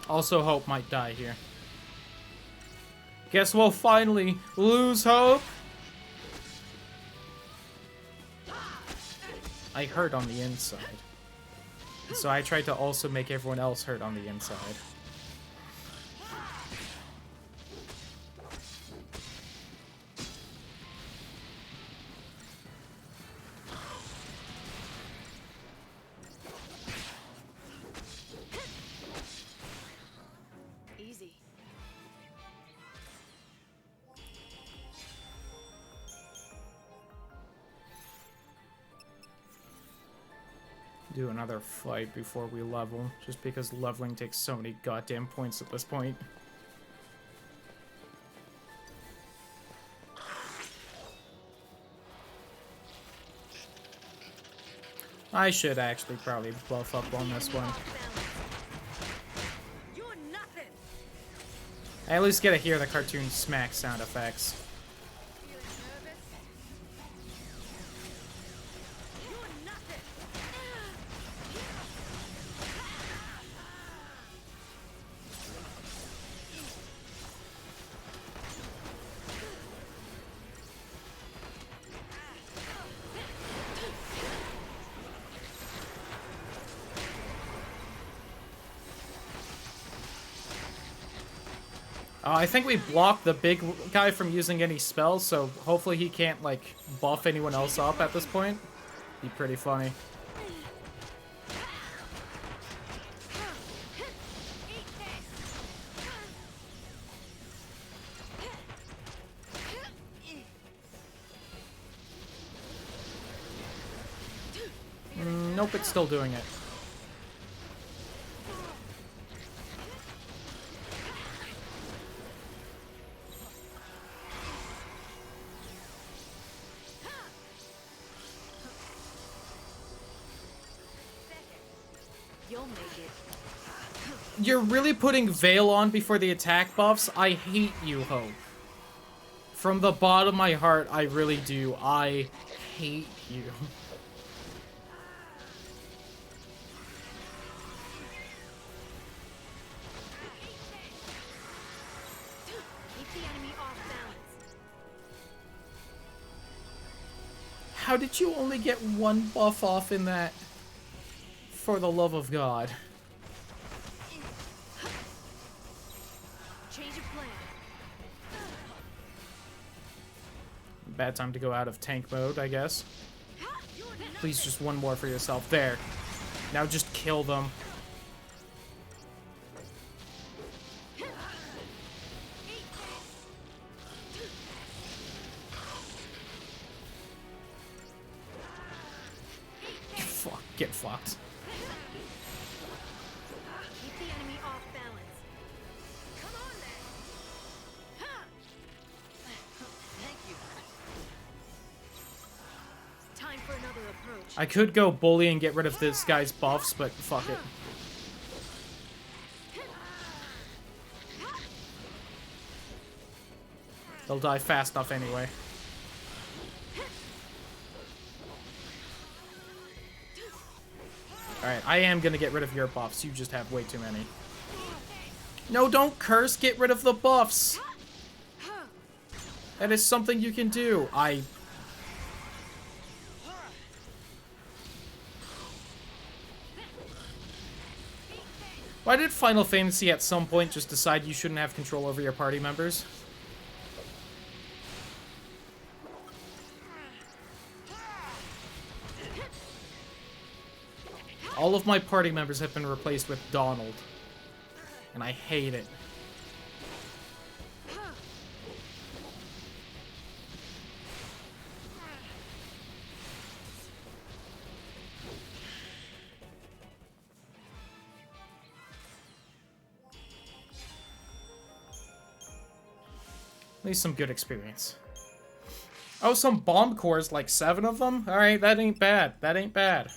Also, Hope might die here. Guess we'll finally lose Hope. I hurt on the inside. So I tried to also make everyone else hurt on the inside. Easy. Do another fight before we level, just because leveling takes so many goddamn points at this point. I should actually probably buff up on this one. You're nothing. I at least get to hear the cartoon smack sound effects. Feeling nervous? You're nothing. I think we blocked the big guy from using any spells, so hopefully he can't, like, buff anyone else up at this point. Be pretty funny. Nope, it's still doing it. You'll make it. You're really putting Veil on before the attack buffs? I hate you, Hope. From the bottom of my heart, I really do. I hate you. Keep the enemy off balance. How did you only get one buff off in that? For the love of God. Change of plan. Bad time to go out of tank mode, I guess. You're nothing. Please, just one more for yourself. There. Now just kill them. Fuck. Get fucked. Keep the enemy off balance. Come on then. Thank you. Time for another approach. I could go bully and get rid of this guy's buffs, but fuck it. They'll die fast enough anyway. Alright, I am gonna get rid of your buffs. You just have way too many. No, don't curse! Get rid of the buffs! That is something you can do. Why did Final Fantasy at some point just decide you shouldn't have control over your party members? All of my party members have been replaced with Donald. And I hate it. At least some good experience. Oh, some bomb cores, like 7 of them? Alright, that ain't bad. That ain't bad.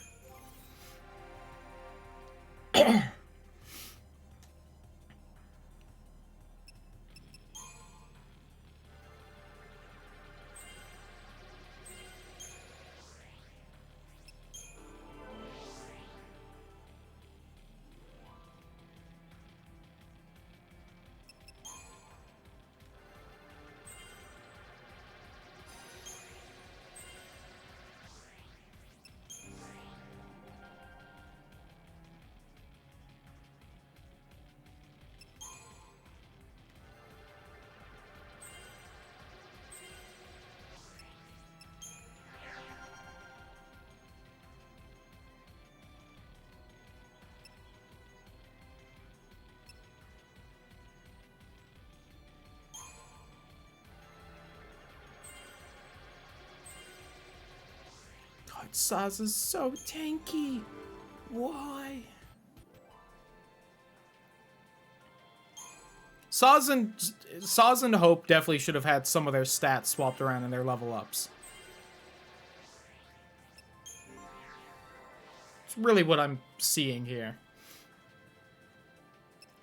God, Saz is so tanky. Why? Saz and Hope definitely should have had some of their stats swapped around in their level ups. It's really what I'm seeing here.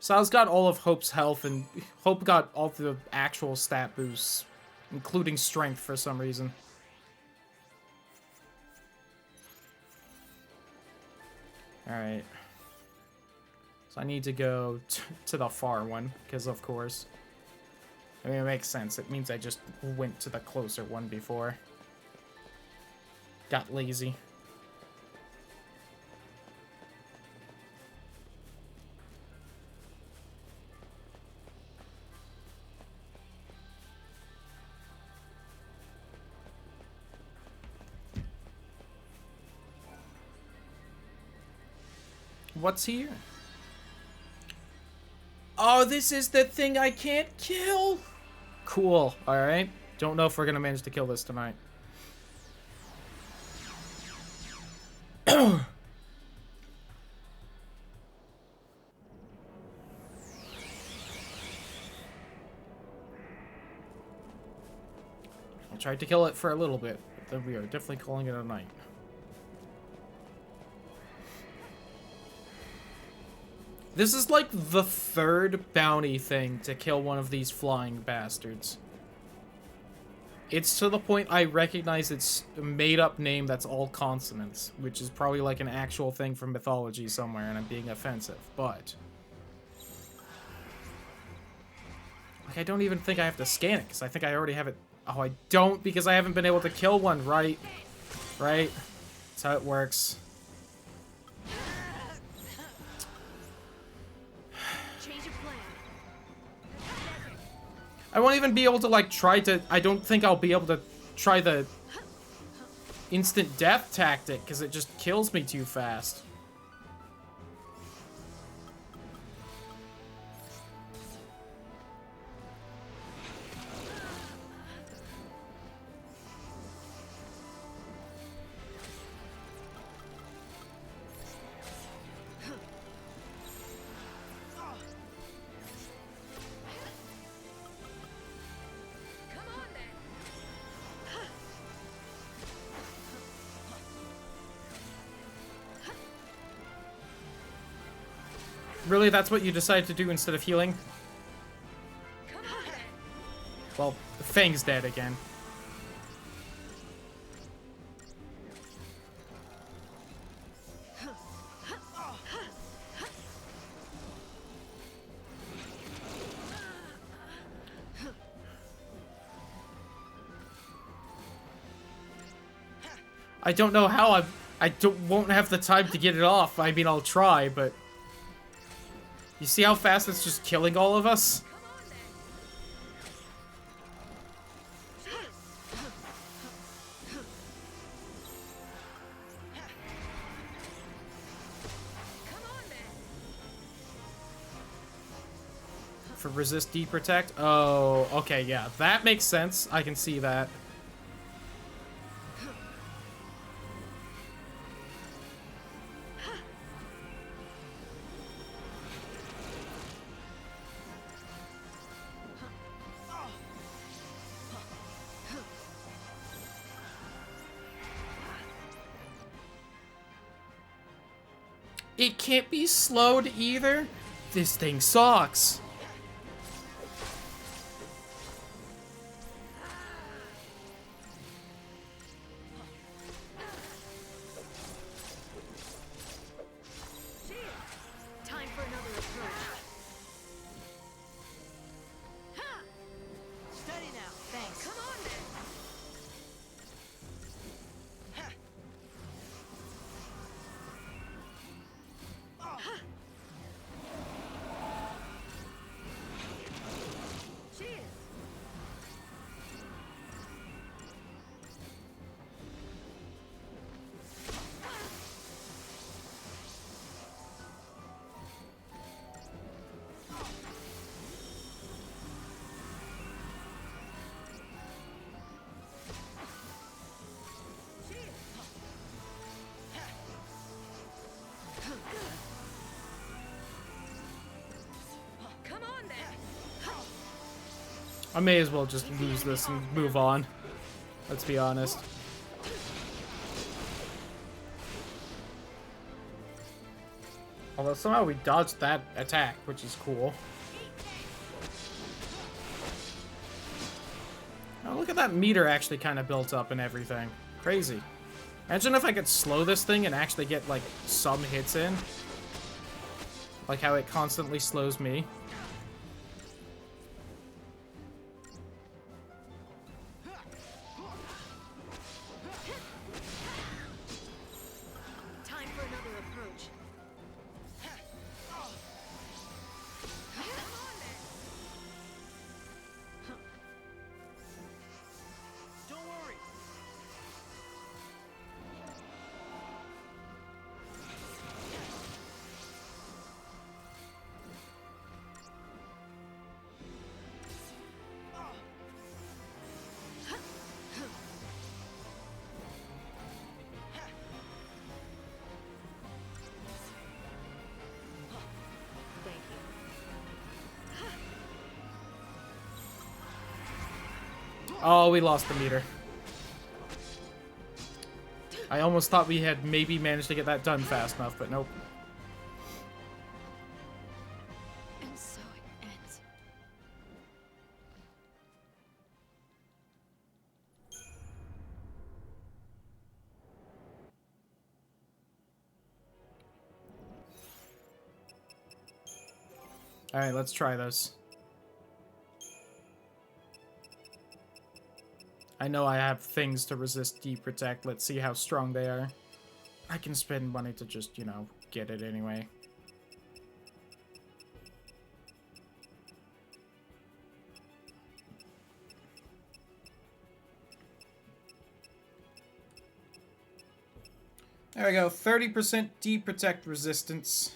Saz got all of Hope's health, and Hope got all the actual stat boosts, including strength for some reason. Alright. So I need to go to the far one, because of course. I mean, it makes sense. It means I just went to the closer one before. Got lazy. What's here? Oh, this is the thing I can't kill! Cool, alright. Don't know if we're gonna manage to kill this tonight. I'll try to kill it for a little bit, but then we are definitely calling it a night. This is like the 3rd bounty thing to kill one of these flying bastards. It's to the point I recognize its made-up name that's all consonants, which is probably like an actual thing from mythology somewhere, and I'm being offensive, but... Like, I don't even think I have to scan it, because I think I already have it... Oh, I don't, because I haven't been able to kill one, right? Right? That's how it works. I won't even be able to, like, try to... I don't think I'll be able to try the instant death tactic, because it just kills me too fast. Really, that's what you decide to do instead of healing? Well, Fang's dead again. I don't know how won't have the time to get it off. I mean, I'll try, but you see how fast it's just killing all of us? For resist, deprotect? Oh, okay, yeah. That makes sense. I can see that. It can't be slowed either? This thing sucks. Time for another approach. Steady now. Thanks. Come on then. Cheers. Come on then. I may as well just lose this and move on. Let's be honest. Although somehow we dodged that attack, which is cool. Oh, look at that meter actually kind of built up and everything. Crazy. Imagine if I could slow this thing and actually get, like, some hits in. Like how it constantly slows me. Time for another approach. Don't worry. Thank you. Oh, we lost the meter. I almost thought we had maybe managed to get that done fast enough, but nope. And so it ends. Alright, let's try this. I know I have things to resist deprotect. Let's see how strong they are. I can spend money to just, you know, get it anyway. There we go. 30% deprotect resistance.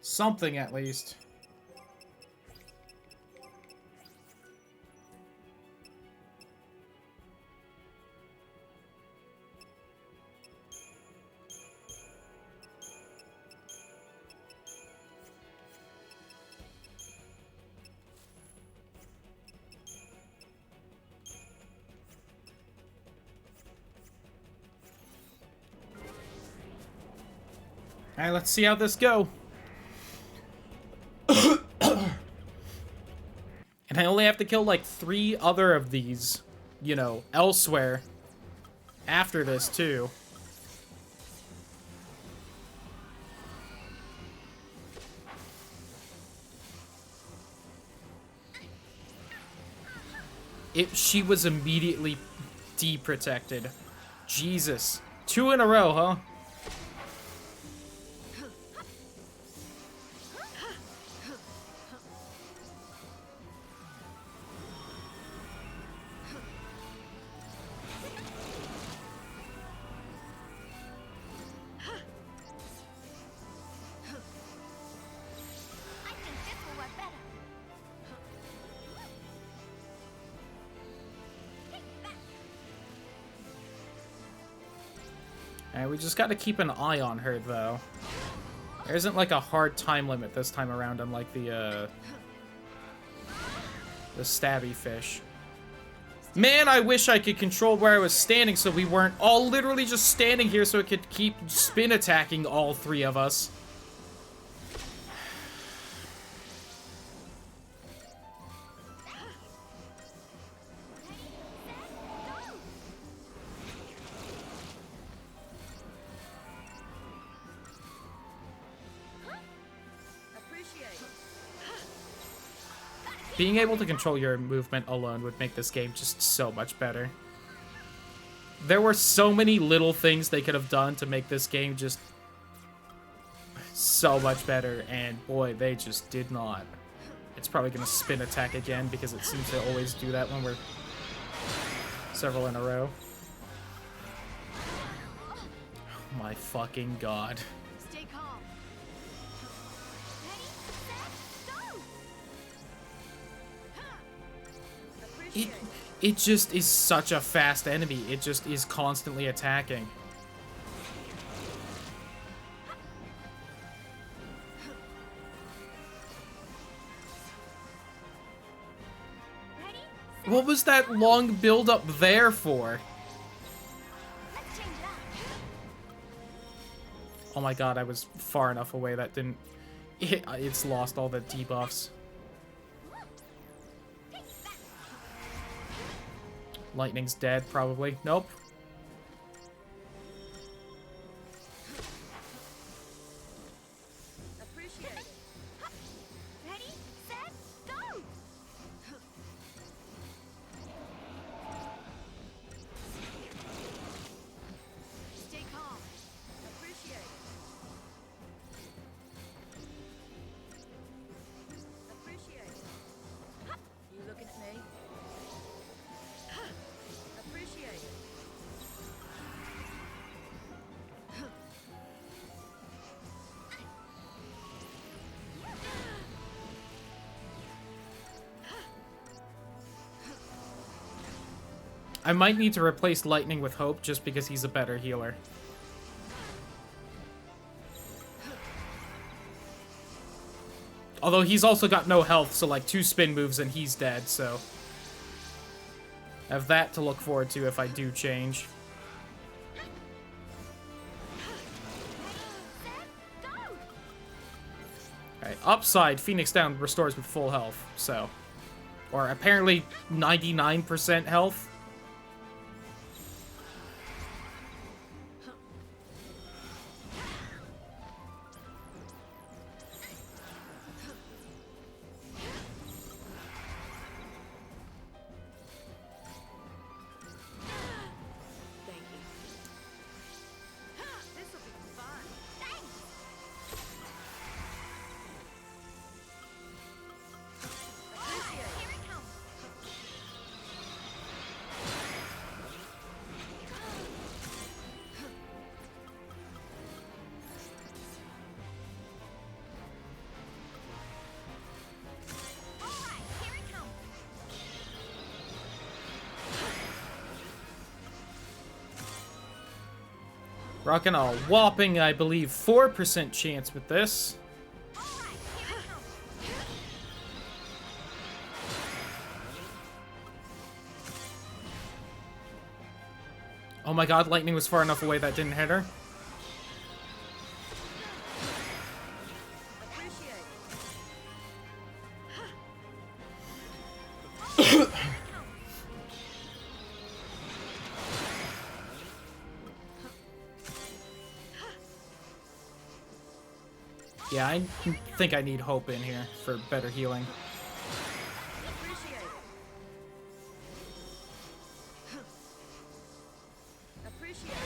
Something at least. Alright, let's see how this go. I only have to kill like 3 other of these, you know, elsewhere after this too. She was immediately deprotected. Jesus. 2 in a row, huh? Alright, we just gotta keep an eye on her, though. There isn't, like, a hard time limit this time around, unlike the stabby fish. Man, I wish I could control where I was standing so we weren't all literally just standing here so it could keep spin attacking all 3 of us. Being able to control your movement alone would make this game just so much better. There were so many little things they could have done to make this game just so much better, and boy, they just did not. It's probably gonna spin attack again because it seems to always do that when we're several in a row. Oh my fucking god. Stay calm. Ready, set, go! Appreciate It just is such a fast enemy. It just is constantly attacking. Ready, What was that long build-up there for? let's change it up. Oh my god, I was far enough away that didn't... It's lost all the debuffs. Lightning's dead, probably. Nope. Appreciate it. Ready, set, go! Stay calm. Appreciate it. Appreciate it. You looking at me? Appreciate it. I might need to replace Lightning with Hope just because he's a better healer. Although he's also got no health, so like 2 spin moves and he's dead, so... I have that to look forward to if I do change. Alright, upside, Phoenix Down restores with full health, so... Or apparently 99% health. Thank you. This'll be fun. Thanks. Appreciate it. Here it comes. All right, here it comes. Rocking a whopping, I believe, 4% chance with this. All right, here it comes. Oh my god, Lightning was far enough away that didn't hit her. Appreciate it. Yeah, I think I need hope in here for better healing. Appreciate it. Appreciate it.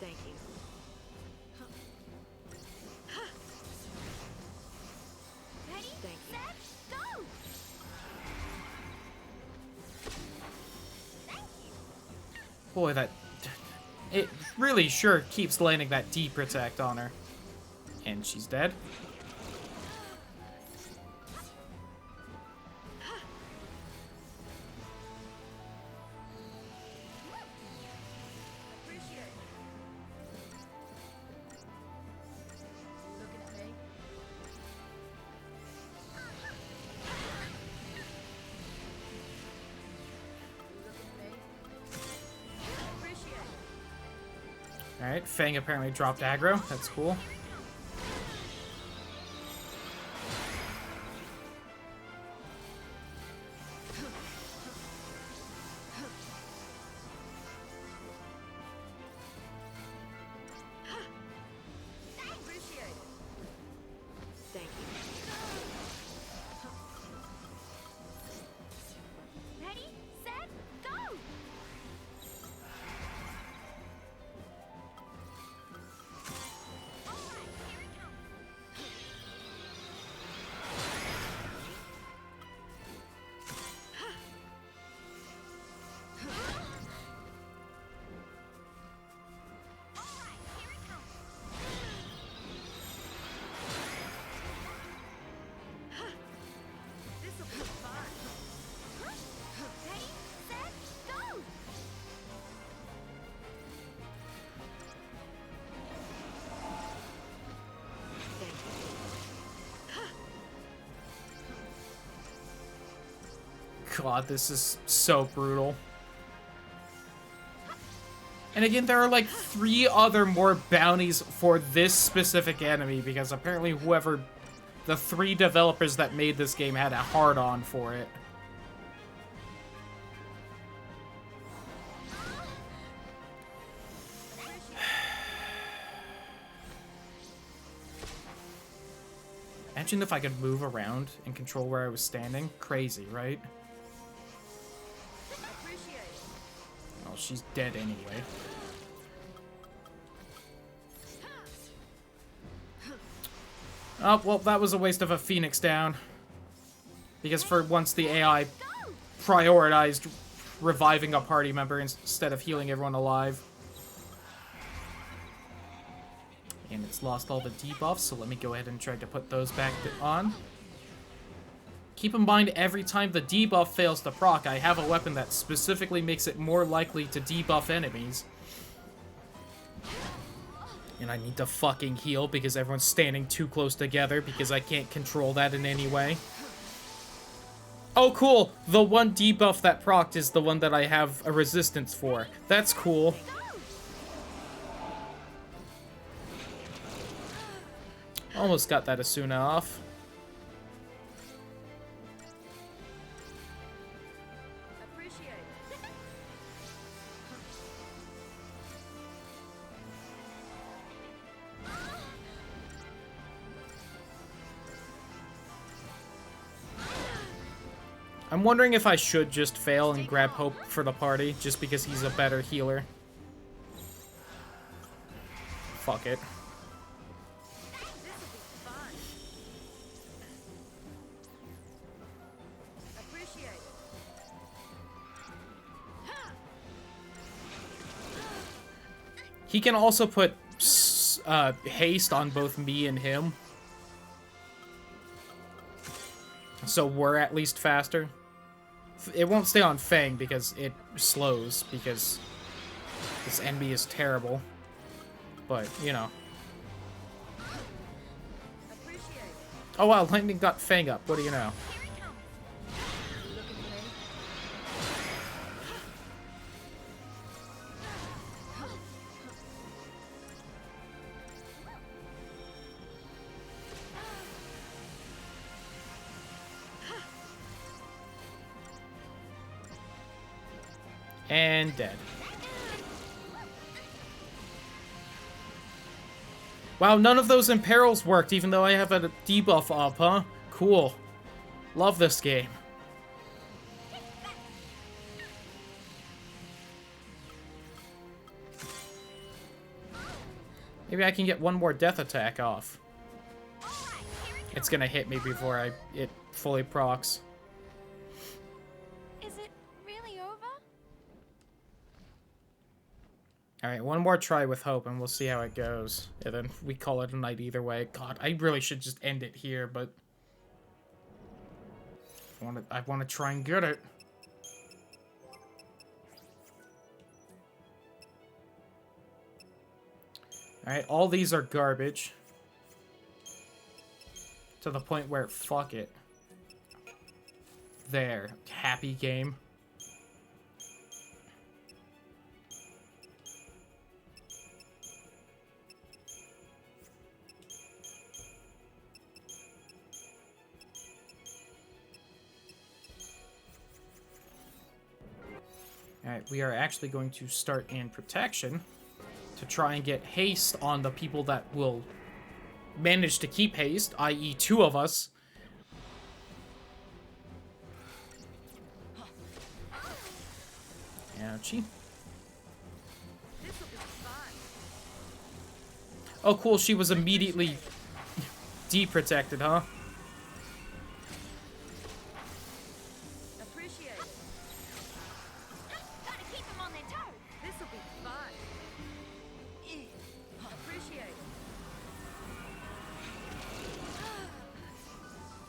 Thank you. Ready, Thank you. set, go! Boy, that... It really sure keeps landing that D-Protect on her. And she's dead. Appreciate it. Looking at me? Looking at me? Appreciate it. Alright, Fang apparently dropped aggro. That's cool. Appreciate it. Thank you. Ready, set, go! Alright, here it comes. Alright, here it comes. This'll be fun. Ready, set, go! Thank you. God, this is so brutal. And again, there are like 3 other more bounties for this specific enemy, because apparently whoever... The 3 developers that made this game had a hard-on for it. Imagine if I could move around and control where I was standing. Crazy, right? Appreciate it. Well, she's dead anyway. Oh, well, that was a waste of a Phoenix down. Because for once, the AI prioritized reviving a party member instead of healing everyone alive. And it's lost all the debuffs, so let me go ahead and try to put those back on. Keep in mind, every time the debuff fails to proc, I have a weapon that specifically makes it more likely to debuff enemies. And I need to fucking heal because everyone's standing too close together because I can't control that in any way. Oh, cool! The one debuff that procced is the one that I have a resistance for. That's cool. Almost got that Asuna off. Appreciate it. I'm wondering if I should just fail and grab Hope for the party, just because he's a better healer. Fuck it. Appreciate it. He can also put haste on both me and him. So we're at least faster. It won't stay on Fang because it slows, because this enemy is terrible. But, you know. Appreciate it. Oh wow, Lightning got Fang up. What do you know? Looking at me? And dead. Wow, none of those imperils worked, even though I have a debuff up, huh? Cool. Love this game. Maybe I can get one more death attack off. It's gonna hit me before it fully procs. Is it really over? Alright, one more try with hope and we'll see how it goes. And then we call it a night either way. God, I really should just end it here, but I want to try and get it. Alright, all these are garbage. To the point where, fuck it. There. Happy game. Alright, we are actually going to start in protection to try and get haste on the people that will manage to keep haste, i.e. 2 of us. Ouchie. Oh, cool, she was immediately deprotected, huh? Appreciate it. Gotta keep them on their toes. This'll be fun. Appreciate it.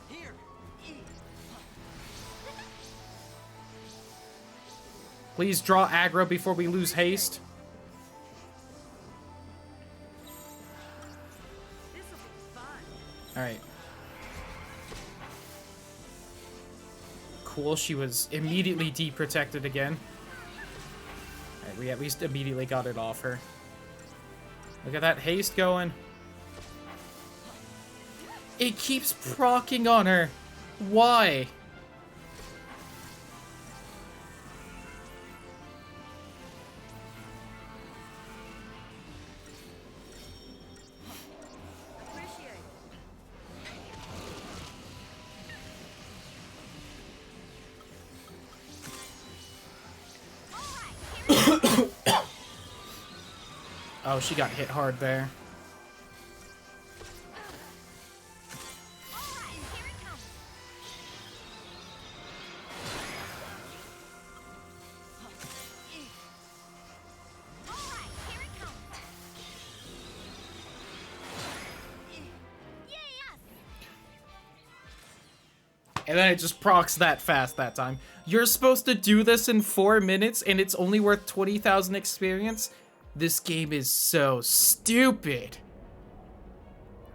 Here. Please draw aggro before we lose haste. This'll be fun. Alright. Cool, she was immediately deprotected again. Alright, we at least immediately got it off her. Look at that haste going. It keeps proccing on her. Why? Appreciate it. Oh, she got hit hard there. Here it comes. Alright, here it comes. Yay, us! And then it just procs that fast that time. You're supposed to do this in 4 minutes and it's only worth 20,000 experience? This game is so stupid.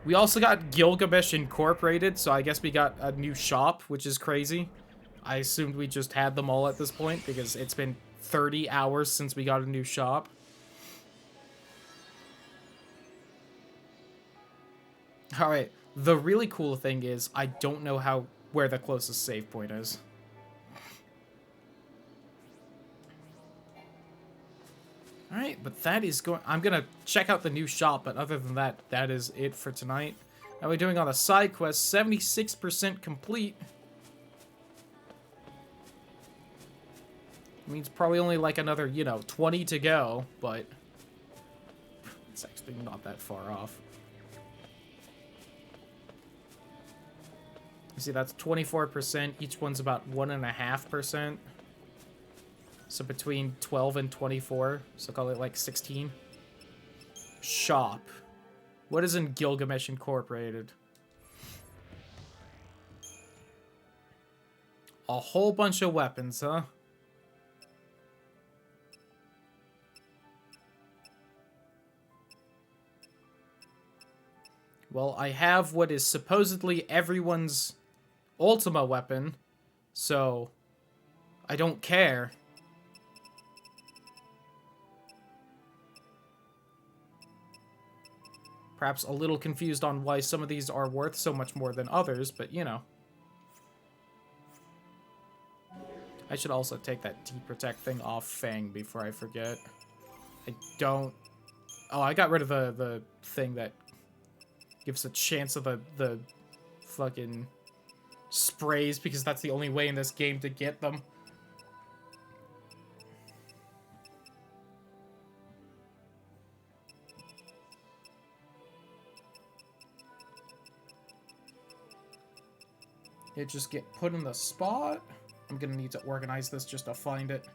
We also got Gilgamesh Incorporated, so I guess we got a new shop, which is crazy. I assumed we just had them all at this point because it's been 30 hours since we got a new shop. Alright, the really cool thing is I don't know where the closest save point is. Alright, but that is going... I'm gonna check out the new shop, but other than that, that is it for tonight. How are we doing on the side quest? 76% complete. Means probably only like another, 20 to go, but... It's actually not that far off. You see, that's 24%. Each one's about 1.5%. So between 12 and 24. So call it like 16. Shop. What is in Gilgamesh Incorporated? A whole bunch of weapons, huh? Well, I have what is supposedly everyone's Ultima weapon, so I don't care. Perhaps a little confused on why some of these are worth so much more than others, but I should also take that deprotect thing off Fang before I forget. I don't... Oh, I got rid of the thing that Gives a chance of the fucking sprays, because that's the only way in this game to get them. It just get put in the spot. I'm gonna need to organize this just to find it.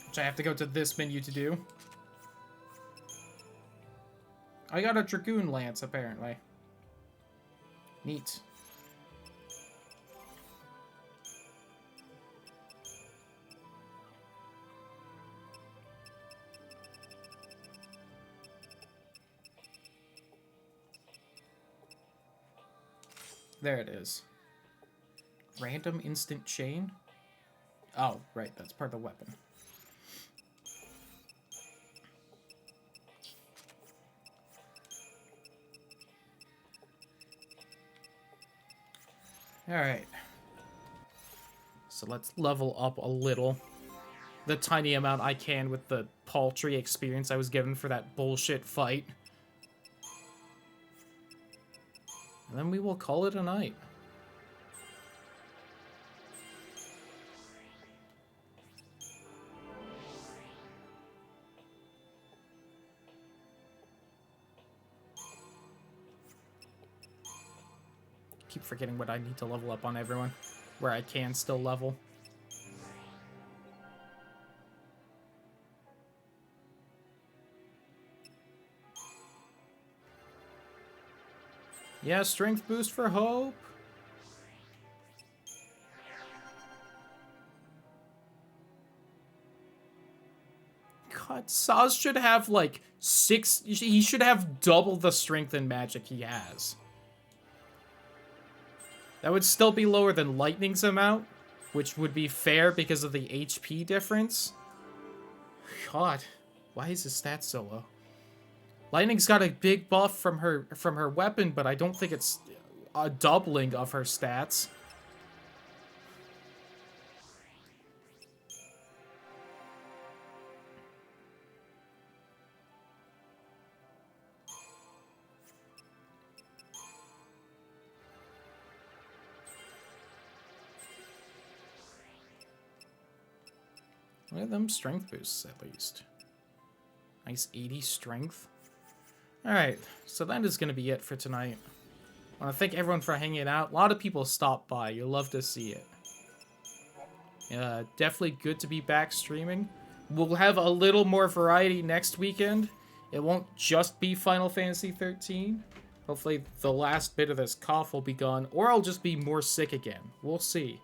Which I have to go to this menu to do. I got a Dragoon Lance, apparently. Neat. There it is. Random instant chain? Oh, right, that's part of the weapon. Alright. So let's level up a little. The tiny amount I can with the paltry experience I was given for that bullshit fight. And then we will call it a night. Keep forgetting what I need to level up on everyone, where I can still level. Yeah, strength boost for Hope. God, Saz should have like 6. He should have double the strength and magic he has. That would still be lower than Lightning's amount, which would be fair because of the HP difference. God, why is his stats so low? Lightning's got a big buff from her weapon, but I don't think it's a doubling of her stats. What are them strength boosts, at least? Nice 80 strength. Alright, so that is going to be it for tonight. I want to thank everyone for hanging out. A lot of people stopped by. You'll love to see it. Definitely good to be back streaming. We'll have a little more variety next weekend. It won't just be Final Fantasy 13. Hopefully the last bit of this cough will be gone, or I'll just be more sick again. We'll see.